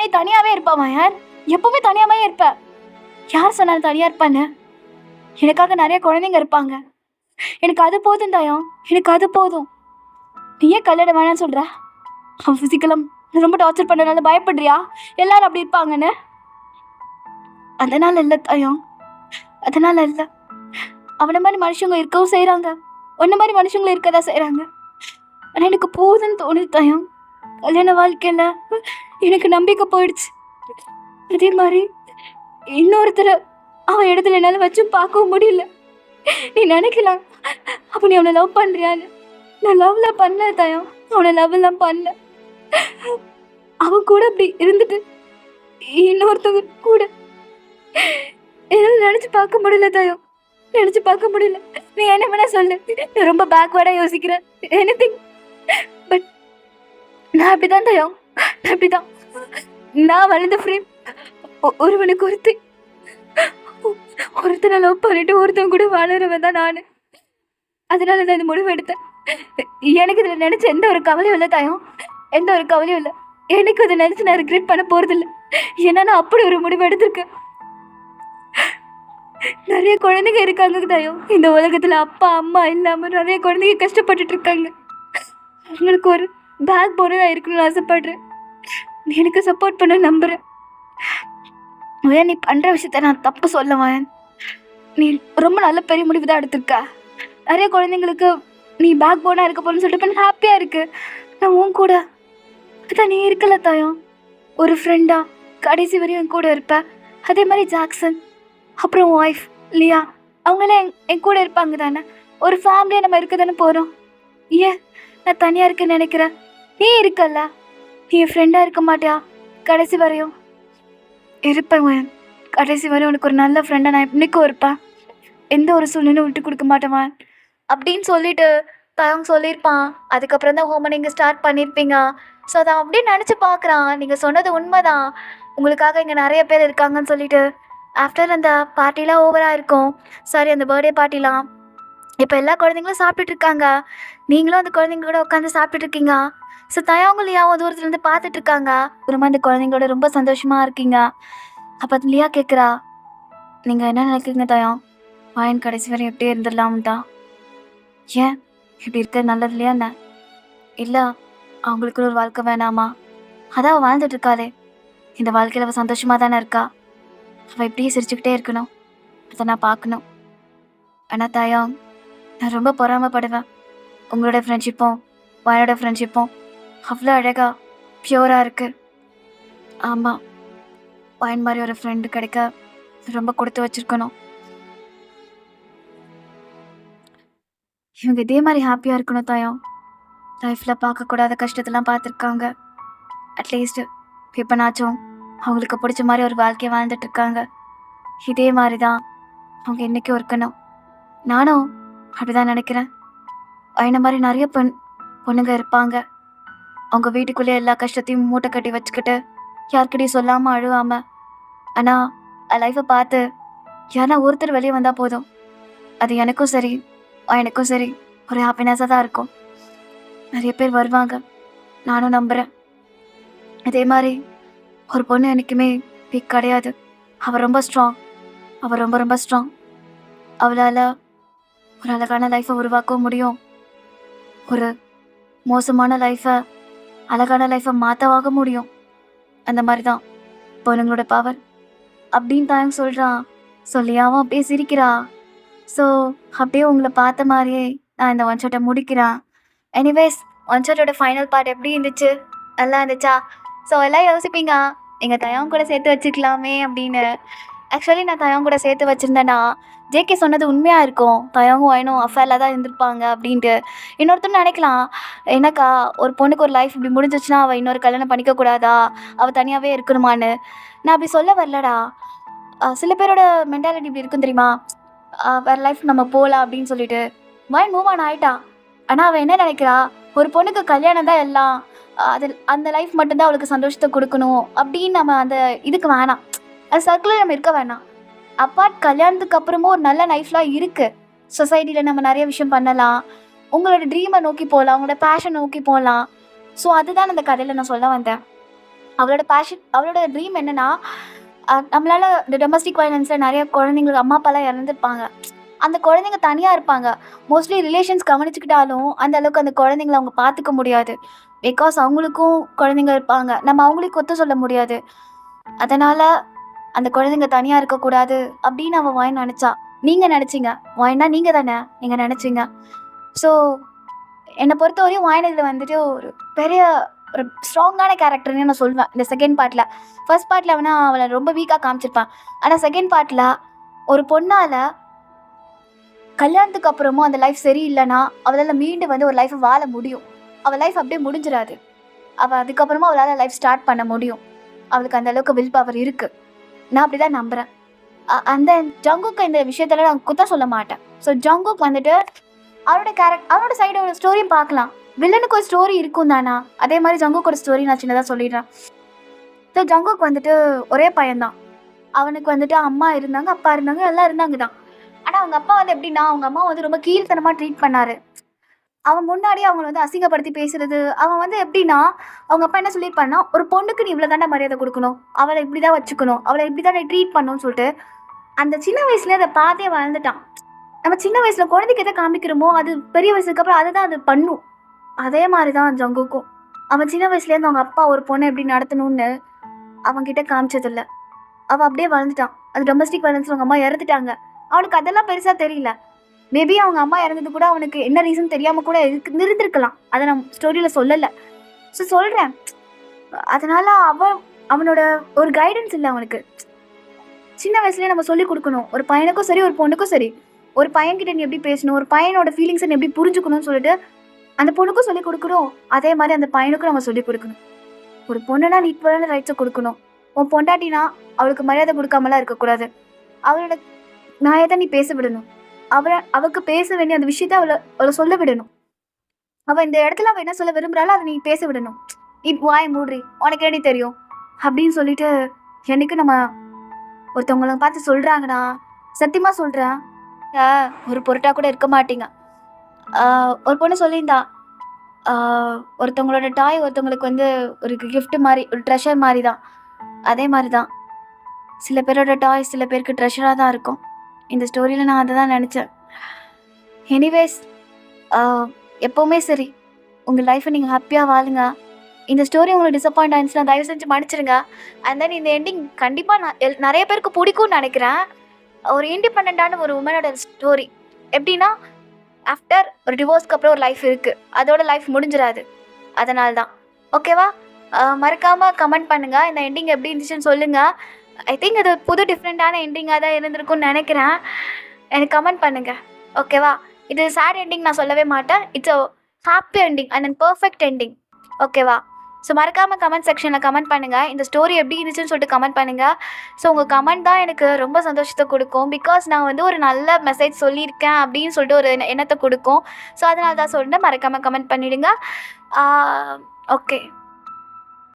நீ தனியாகவே இருப்பாமா? யார் எப்பவுமே தனியாகவே இருப்ப? யார் சொன்னாலும் தனியாக இருப்பான்னு? எனக்காக நிறைய குழந்தைங்க இருப்பாங்க. எனக்கு அது போதும் தயம், எனக்கு அது போதும். நீ ஏன் கல்யாணம் வேணான்னு சொல்கிற? அவன் ஃபிசிக்கலாக ரொம்ப டார்ச்சர் பண்ணுறதுனால பயப்படுறியா எல்லாரும் அப்படி இருப்பாங்கன்னு? அதனால் இல்லை தயம், அதனால் இல்லை. அவனை மாதிரி மனுஷங்க இருக்கவும் செய்கிறாங்க, ஒன்றை மாதிரி மனுஷங்களும் இருக்க தான் செய்கிறாங்க. ஆனால் எனக்கு போதுன்னு தோணுது தயம். கல்யாண வாழ்க்கையில் எனக்கு நம்பிக்கை போயிடுச்சு. அதே மாதிரி இன்னொருத்தரை அவன் இடத்துல என்னால் வச்சும் பார்க்கவும் முடியல. நீ நினைக்கலாம் அப்போ நீ அவனை லவ் பண்ணுறியான்னு. நான் லவ்லாம் பண்ணல தயம், அவனை லவ்லாம் பண்ணல. அவன் கூட அப்படி இருந்துட்டு இன்னொருத்தவங்க கூட என்னால் நினச்சி பார்க்க முடியல தயம், நினச்சி பார்க்க முடியல. நீ என்ன வேணா சொல்லு, நீ ரொம்ப பேக்வேர்டாக யோசிக்கிறேன் எனிதிங், பட் நான் அப்படிதான் தயம், நான் அப்படிதான். நான் வளர்ந்த ஃப்ரேம் ஒருவனுக்கு ஒருத்தனை லவ் பண்ணிட்டு ஒருத்தன் கூட வாழறவன் தான் நான். அதனால நான் இந்த முடிவு எடுத்தேன். எனக்கு இதில் நினச்ச எந்த ஒரு கவலையும் இல்லை தயம், எந்த ஒரு கவலையும் இல்லை. எனக்கு இதை நினச்சி நான் ரிக்ரெட் பண்ண போகிறதில்ல. ஏன்னா நான் அப்படி ஒரு முடிவு எடுத்திருக்கேன். நிறைய குழந்தைங்க இருக்காங்க தயம் இந்த உலகத்தில். அப்பா அம்மா இல்லாமல் நிறைய குழந்தைங்க கஷ்டப்பட்டுட்டு இருக்காங்க. அவங்களுக்கு ஒரு பேக் போனதாக இருக்கணும்னு ஆசைப்படுறேன். நீ எனக்கு சப்போர்ட் பண்ண நம்புகிறேன். நீ பண்ணுற விஷயத்த நான் தப்பு சொல்லுவேன். நீ ரொம்ப நல்ல பெரிய முடிவு தான் எடுத்திருக்க. நிறைய குழந்தைங்களுக்கு நீ பேக் போனாக இருக்க போறேன்னு சொல்லிட்டு பண்ண ஹாப்பியாக இருக்கு. நான் உன் கூட அதான் நீ இருக்கல தயம், ஒரு ஃப்ரெண்டாக கடைசி வரையும் என் கூட இருப்பேன். அதே மாதிரி ஜாக்சன், அப்புறம் ஒய்ஃப் லியா, அவங்களாம் என் கூட இருப்பாங்க தானே. ஒரு ஃபேமிலியாக நம்ம இருக்க தானே போகிறோம். ஏன் நான் தனியாக இருக்கேன்னு நினைக்கிறேன்? நீ இருக்கல்ல, நீ என் ஃப்ரெண்டாக இருக்க மாட்டியா? கடைசி வரையும் இருப்பேன் மேம். கடைசி வரையும் உனக்கு ஒரு நல்ல ஃப்ரெண்டாக நான் இன்னைக்கும் இருப்பேன். எந்த ஒரு சூழ்நிலையும் விட்டு கொடுக்க மாட்டேன் மேம் அப்படின்னு சொல்லிட்டு தயங்க சொல்லியிருப்பான். அதுக்கப்புறம் தான் ஹோமை நீங்கள் ஸ்டார்ட் பண்ணியிருப்பீங்க. ஸோ அதை அப்படியே நினச்சி பார்க்குறான். நீங்கள் சொன்னது உண்மைதான், உங்களுக்காக இங்கே நிறைய பேர் இருக்காங்கன்னு சொல்லிட்டு. ஆஃப்டர் அந்த பார்ட்டிலாம் ஓவராக இருக்கும், சாரி அந்த பர்த்டே பார்ட்டிலாம், இப்போ எல்லா குழந்தைங்களும் சாப்பிட்டுட்டு இருக்காங்க. நீங்களும் அந்த குழந்தைங்க கூட உட்காந்து சாப்பிட்டுட்டு இருக்கீங்க. ஸோ தயவங்க லியாவும் தூரத்துலேருந்து பார்த்துட்டு இருக்காங்க. அப்புறமா அந்த குழந்தைங்களோட ரொம்ப சந்தோஷமாக இருக்கீங்க. அப்போ லியா கேட்குறா, நீங்கள் என்ன நினைக்கிறீங்க தயம்? வாயன் கடைசி வரை எப்படியே இருந்துடலாம்டா? ஏன் இப்படி இருக்க நல்லது இல்லையா என்ன? இல்லை அவங்களுக்கு ஒரு வாழ்க்கை வேணாமா? அதான் அவள் வாழ்ந்துட்டு இருக்காளே, இந்த வாழ்க்கையில் அவள் சந்தோஷமாக தானே இருக்கா. அவள் இப்படியே சிரிச்சுக்கிட்டே இருக்கணும், அதை நான் பார்க்கணும். ஆனால் தாயம், நான் ரொம்ப பொறாமப்படுவேன். உங்களோட ஃப்ரெண்ட்ஷிப்பும் வாயனோட ஃப்ரெண்ட்ஷிப்பும் அவ்வளோ அழகாக பியூராக இருக்குது. ஆமாம், வாயன் மாதிரி ஒரு ஃப்ரெண்டு கிடைக்க ரொம்ப கொடுத்து வச்சுருக்கணும். இவங்க இதே மாதிரி ஹாப்பியாக இருக்கணும் தாயம். லைஃப்பில் பார்க்கக்கூடாத கஷ்டத்தெல்லாம் பார்த்துருக்காங்க. அட்லீஸ்ட் இப்போனாச்சும் அவங்களுக்கு பிடிச்ச மாதிரி ஒரு வாழ்க்கையை வாழ்ந்துட்டுருக்காங்க. இதே மாதிரி தான் அவங்க இன்றைக்கும் இருக்கணும். நானும் அப்படி தான் நினைக்கிறேன். என்ன மாதிரி நிறைய பொண்ணுங்க இருப்பாங்க. அவங்க வீட்டுக்குள்ளேயே எல்லா கஷ்டத்தையும் மூட்டை கட்டி வச்சுக்கிட்டு யார்கிட்டையும் சொல்லாமல் அழுவாமல். ஆனால் லைஃப்பை பார்த்து யாரா ஒருத்தர் வெளியே வந்தால் போதும், அது எனக்கும் சரி எனக்கும் சரி ஒரு ஹாப்பினஸாக தான் இருக்கும். நிறைய பேர் வருவாங்க, நானும் நம்புகிறேன். அதே மாதிரி ஒரு பொண்ணு என்றைக்குமே வீக் கிடையாது. அவள் ரொம்ப ஸ்ட்ராங், அவள் ரொம்ப ரொம்ப ஸ்ட்ராங். அவளால் ஒரு அழகான லைஃப்பை உருவாக்கவும் முடியும், ஒரு மோசமான லைஃப்பை அழகான லைஃப்பை மாற்றவாக முடியும். அந்த மாதிரி தான் பொண்ணுங்களோட பவர் அப்படின்னு தான் சொல்கிறான். சொல்லியாவும் அப்படியே சிரிக்கிறா. ஸோ அப்படியே உங்களை பார்த்த மாதிரியே நான் இந்த ஒன் ஷாட்டை முடிக்கிறேன். எனிவேஸ், ஒன் ஷாட்டோட ஃபைனல் பார்ட் எப்படி இருந்துச்சு? நல்லா இருந்துச்சா? ஸோ எல்லாம் யோசிப்பீங்க, எங்கள் தயாவும் கூட சேர்த்து வச்சுக்கலாமே அப்படின்னு. ஆக்சுவலி நான் தயாவும் கூட சேர்த்து வச்சுருந்தேன்னா ஜேகே சொன்னது உண்மையாக இருக்கும். தயாவும் வயனும் அஃபேரில் தான் இருந்திருப்பாங்க அப்படின்ட்டு. இன்னொருத்தர் நினைக்கலாம், என்னக்கா ஒரு பொண்ணுக்கு ஒரு லைஃப் இப்படி முடிஞ்சிச்சுன்னா அவள் இன்னொரு கல்யாணம் பண்ணிக்கக்கூடாதா, அவள் தனியாகவே இருக்கணுமான்னு. நான் அப்படி சொல்ல வரலடா. சில பேரோட மென்டாலிட்டி இப்படி இருக்கும் தெரியுமா, வேறு லைஃப் நம்ம போகலாம் அப்படின்னு சொல்லிட்டு மைண்ட் மூவ் ஆன் ஆகிட்டா. ஆனால் அவள் என்ன நினைக்கிறா, ஒரு பொண்ணுக்கு கல்யாணம் தான் எல்லாம், அது அந்த லைஃப் மட்டும்தான் அவளுக்கு சந்தோஷத்தை கொடுக்கணும் அப்படின்னு நம்ம அந்த இதுக்கு வேணாம், அது சர்க்கிளில் நம்ம இருக்க வேணாம். அப்பார்ட் கல்யாணத்துக்கு அப்புறமும் ஒரு நல்ல லைஃப்லாம் இருக்குது. சொசைட்டியில் நம்ம நிறைய விஷயம் பண்ணலாம், உங்களோட ட்ரீமை நோக்கி போகலாம், உங்களோட பேஷன் நோக்கி போகலாம். ஸோ அதுதான் அந்த கதையில் நான் சொல்ல வந்தேன். அவளோட பேஷன், அவளோட ட்ரீம் என்னென்னா, நம்மளால் இந்த டொமஸ்டிக் வயலன்ஸில் நிறைய குழந்தைங்களுக்கு அம்மா அப்பாலாம் இறந்துருப்பாங்க. அந்த குழந்தைங்க தனியாக இருப்பாங்க. மோஸ்ட்லி ரிலேஷன்ஸ் கவனிச்சுக்கிட்டாலும் அந்த அளவுக்கு அந்த குழந்தைங்கள அவங்க பார்த்துக்க முடியாது. பிகாஸ் அவங்களுக்கும் குழந்தைங்க இருப்பாங்க, நம்ம அவங்களுக்கு ஒத்து சொல்ல முடியாது. அதனால் அந்த குழந்தைங்க தனியாக இருக்கக்கூடாது அப்படின்னு அவன் வாயின் நினச்சா. நீங்கள் நினச்சிங்க, வாயின்னா நீங்கள் தானே, நீங்கள் நினச்சிங்க. ஸோ என்னை பொறுத்தவரையும் வாயின் இதில் வந்துட்டு ஒரு பெரிய ஒரு ஸ்ட்ராங்கான கேரக்டர்னு நான் சொல்வேன் இந்த செகண்ட் பார்ட்டில். ஃபர்ஸ்ட் பார்ட்டில் அவளை ரொம்ப வீக்காக காமிச்சிருப்பான். ஆனால் செகண்ட் பார்ட்டில் ஒரு பொண்ணால் கல்யாணத்துக்கு அப்புறமும் அந்த லைஃப் சரியில்லைன்னா அவளால் மீண்டு ஒரு லைஃப்பை வாழ முடியும். அவள் லைஃப் அப்படியே முடிஞ்சிடாது. அவள் அதுக்கப்புறமா அவளால் லைஃப் ஸ்டார்ட் பண்ண முடியும். அவளுக்கு அந்த அளவுக்கு வில் பவர் இருக்குது. நான் அப்படி தான் நம்புகிறேன். அந்த ஜங்குக்கு இந்த விஷயத்தில் நான் குத்தம் சொல்ல மாட்டேன். ஸோ ஜங்குக் அவனோட சைடோட ஸ்டோரியும் பார்க்கலாம். வில்லனுக்கு ஒரு ஸ்டோரி இருக்கும் தானா, அதே மாதிரி ஜங்குக்கோட ஸ்டோரி நான் சின்னதாக சொல்லிடுறேன். ஸோ ஜங்குக் ஒரே பையன்தான். அவனுக்கு அம்மா இருந்தாங்க, அப்பா இருந்தாங்க, எல்லாம் இருந்தாங்க தான். ஆனால் அவங்க அப்பா எப்படின்னா, அவங்க அம்மா ரொம்ப கீழ்த்தனமாக ட்ரீட் பண்ணார். அவன் முன்னாடியே அவங்கள அசிங்கப்படுத்தி பேசுறது. அவன் எப்படின்னா, அவங்க அப்பா என்ன சொல்லியிருப்பான்னா, ஒரு பொண்ணுக்கு நீ இவ்வளோ தாண்டா மரியாதை கொடுக்கணும், அவளை இப்படி தான் வச்சுக்கணும், அவளை இப்படி தான் ட்ரீட் பண்ணணும்னு சொல்லிட்டு அந்த சின்ன வயசுலேயே அதை பார்த்தே வளர்ந்துட்டான். நம்ம சின்ன வயசில் குழந்தைக்கு எதை காமிக்கிறோமோ அது பெரிய வயசுக்கு அப்புறம் அதை தான் அது பண்ணும். அதே மாதிரி தான் ஜங்குக்கும். அவன் சின்ன வயசுலேருந்து அவங்க அப்பா ஒரு பொண்ணை எப்படி நடத்தணும்னு அவன்கிட்ட காமிச்சதில்லை. அவள் அப்படியே வளர்ந்துட்டான். அது டொமஸ்டிக் வயலன்ஸ், அவங்க அம்மா இறந்துட்டாங்க. அவனுக்கு அதெல்லாம் பெருசாக தெரியல. மேபி அவங்க அம்மா இறந்தது கூட அவனுக்கு என்ன ரீசன் தெரியாமல் கூட இருந்திருக்கலாம். அதை நான் ஸ்டோரியில் சொல்லலை. ஸோ சொல்கிறேன், அதனால் அவனோட ஒரு கைடன்ஸ் இல்லை அவனுக்கு. சின்ன வயசுலேயே நம்ம சொல்லிக் கொடுக்கணும், ஒரு பையனுக்கும் சரி ஒரு பொண்ணுக்கும் சரி, ஒரு பையன்கிட்ட நீ எப்படி பேசணும், ஒரு பையனோட ஃபீலிங்ஸை நீ எப்படி புரிஞ்சுக்கணும்னு சொல்லிட்டு அந்த பொண்ணுக்கும் சொல்லிக் கொடுக்கணும். அதே மாதிரி அந்த பையனுக்கும் நம்ம சொல்லிக் கொடுக்கணும். ஒரு பொண்ணுனா நீ ஈக்குவலான ரைட்ஸை கொடுக்கணும். உன் பொண்டாட்டினா அவளுக்கு மரியாதை கொடுக்காமலாம் இருக்கக்கூடாது. அவளோட நியாயத்தை நீ பேச விடணும். அவளுக்கு பேச வேண்டிய அந்த விஷயத்த அவளை சொல்ல விடணும். அவள் இந்த இடத்துல அவள் என்ன சொல்ல விரும்புகிறாளோ அதை நீ பேச விடணும். நீ வாயை மூடுறி, உனக்கு எப்படி தெரியும் அப்படின்னு சொல்லிட்டு என்னைக்கு நம்ம ஒருத்தவங்களை பார்த்து சொல்கிறாங்கண்ணா, சத்தியமாக சொல்கிறேன், ஒரு பொருட்டாக கூட இருக்க மாட்டீங்க. ஒரு பொண்ணு சொல்லியிருந்தா, ஒருத்தவங்களோட டாய் ஒருத்தவங்களுக்கு வந்து ஒரு கிஃப்ட் மாதிரி, ஒரு ட்ரெஷர் மாதிரி தான். அதே மாதிரி தான் சில பேரோட டாய் சில பேருக்கு ட்ரெஷராக தான் இருக்கும். இந்த ஸ்டோரியில் நான் அதை தான் நினச்சேன். எனிவேஸ், எப்போவுமே சரி, உங்கள் லைஃப்பை நீங்கள் ஹாப்பியாக வாழுங்க. இந்த ஸ்டோரி உங்களுக்கு டிசப்பாயிண்ட் ஆயிடுச்சுன்னா தயவு செஞ்சு மன்னிச்சிடுங்க. அண்ட் தென் இந்த எண்டிங் கண்டிப்பாக நான் நிறைய பேருக்கு பிடிக்கும்னு நினைக்கிறேன். ஒரு இண்டிபெண்ட்டான ஒரு உமனோட ஸ்டோரி. எப்படின்னா, ஆஃப்டர் ஒரு டிவோர்ஸ்க்கு அப்புறம் ஒரு லைஃப் இருக்குது, அதோட லைஃப் முடிஞ்சிடாது. அதனால தான். ஓகேவா? மறக்காமல் கமெண்ட் பண்ணுங்கள், இந்த எண்டிங் எப்படி இருந்துச்சுன்னு சொல்லுங்கள். ஐ திங்க் அது புது டிஃப்ரெண்ட்டான எண்டிங்காக தான் இருந்திருக்கும்னு நினைக்கிறேன். எனக்கு கமெண்ட் பண்ணுங்கள். ஓகேவா? இது சேட் எண்டிங் நான் சொல்லவே மாட்டேன். It's a happy ending and perfect ending. ஓகேவா? ஸோ மறக்காமல் கமெண்ட் செக்ஷனில் கமெண்ட் பண்ணுங்கள். இந்த ஸ்டோரி எப்படி இருந்துச்சுன்னு சொல்லிட்டு கமெண்ட் பண்ணுங்கள். ஸோ உங்கள் கமெண்ட் தான் எனக்கு ரொம்ப சந்தோஷத்தை கொடுக்கும். பிகாஸ் நான் வந்து ஒரு நல்ல மெசேஜ் சொல்லியிருக்கேன் அப்படின்னு சொல்லிட்டு ஒரு எண்ணத்தை கொடுக்கும். ஸோ அதனால தான் சொல்லிட்டு மறக்காமல் கமெண்ட் பண்ணிவிடுங்க. ஓகே.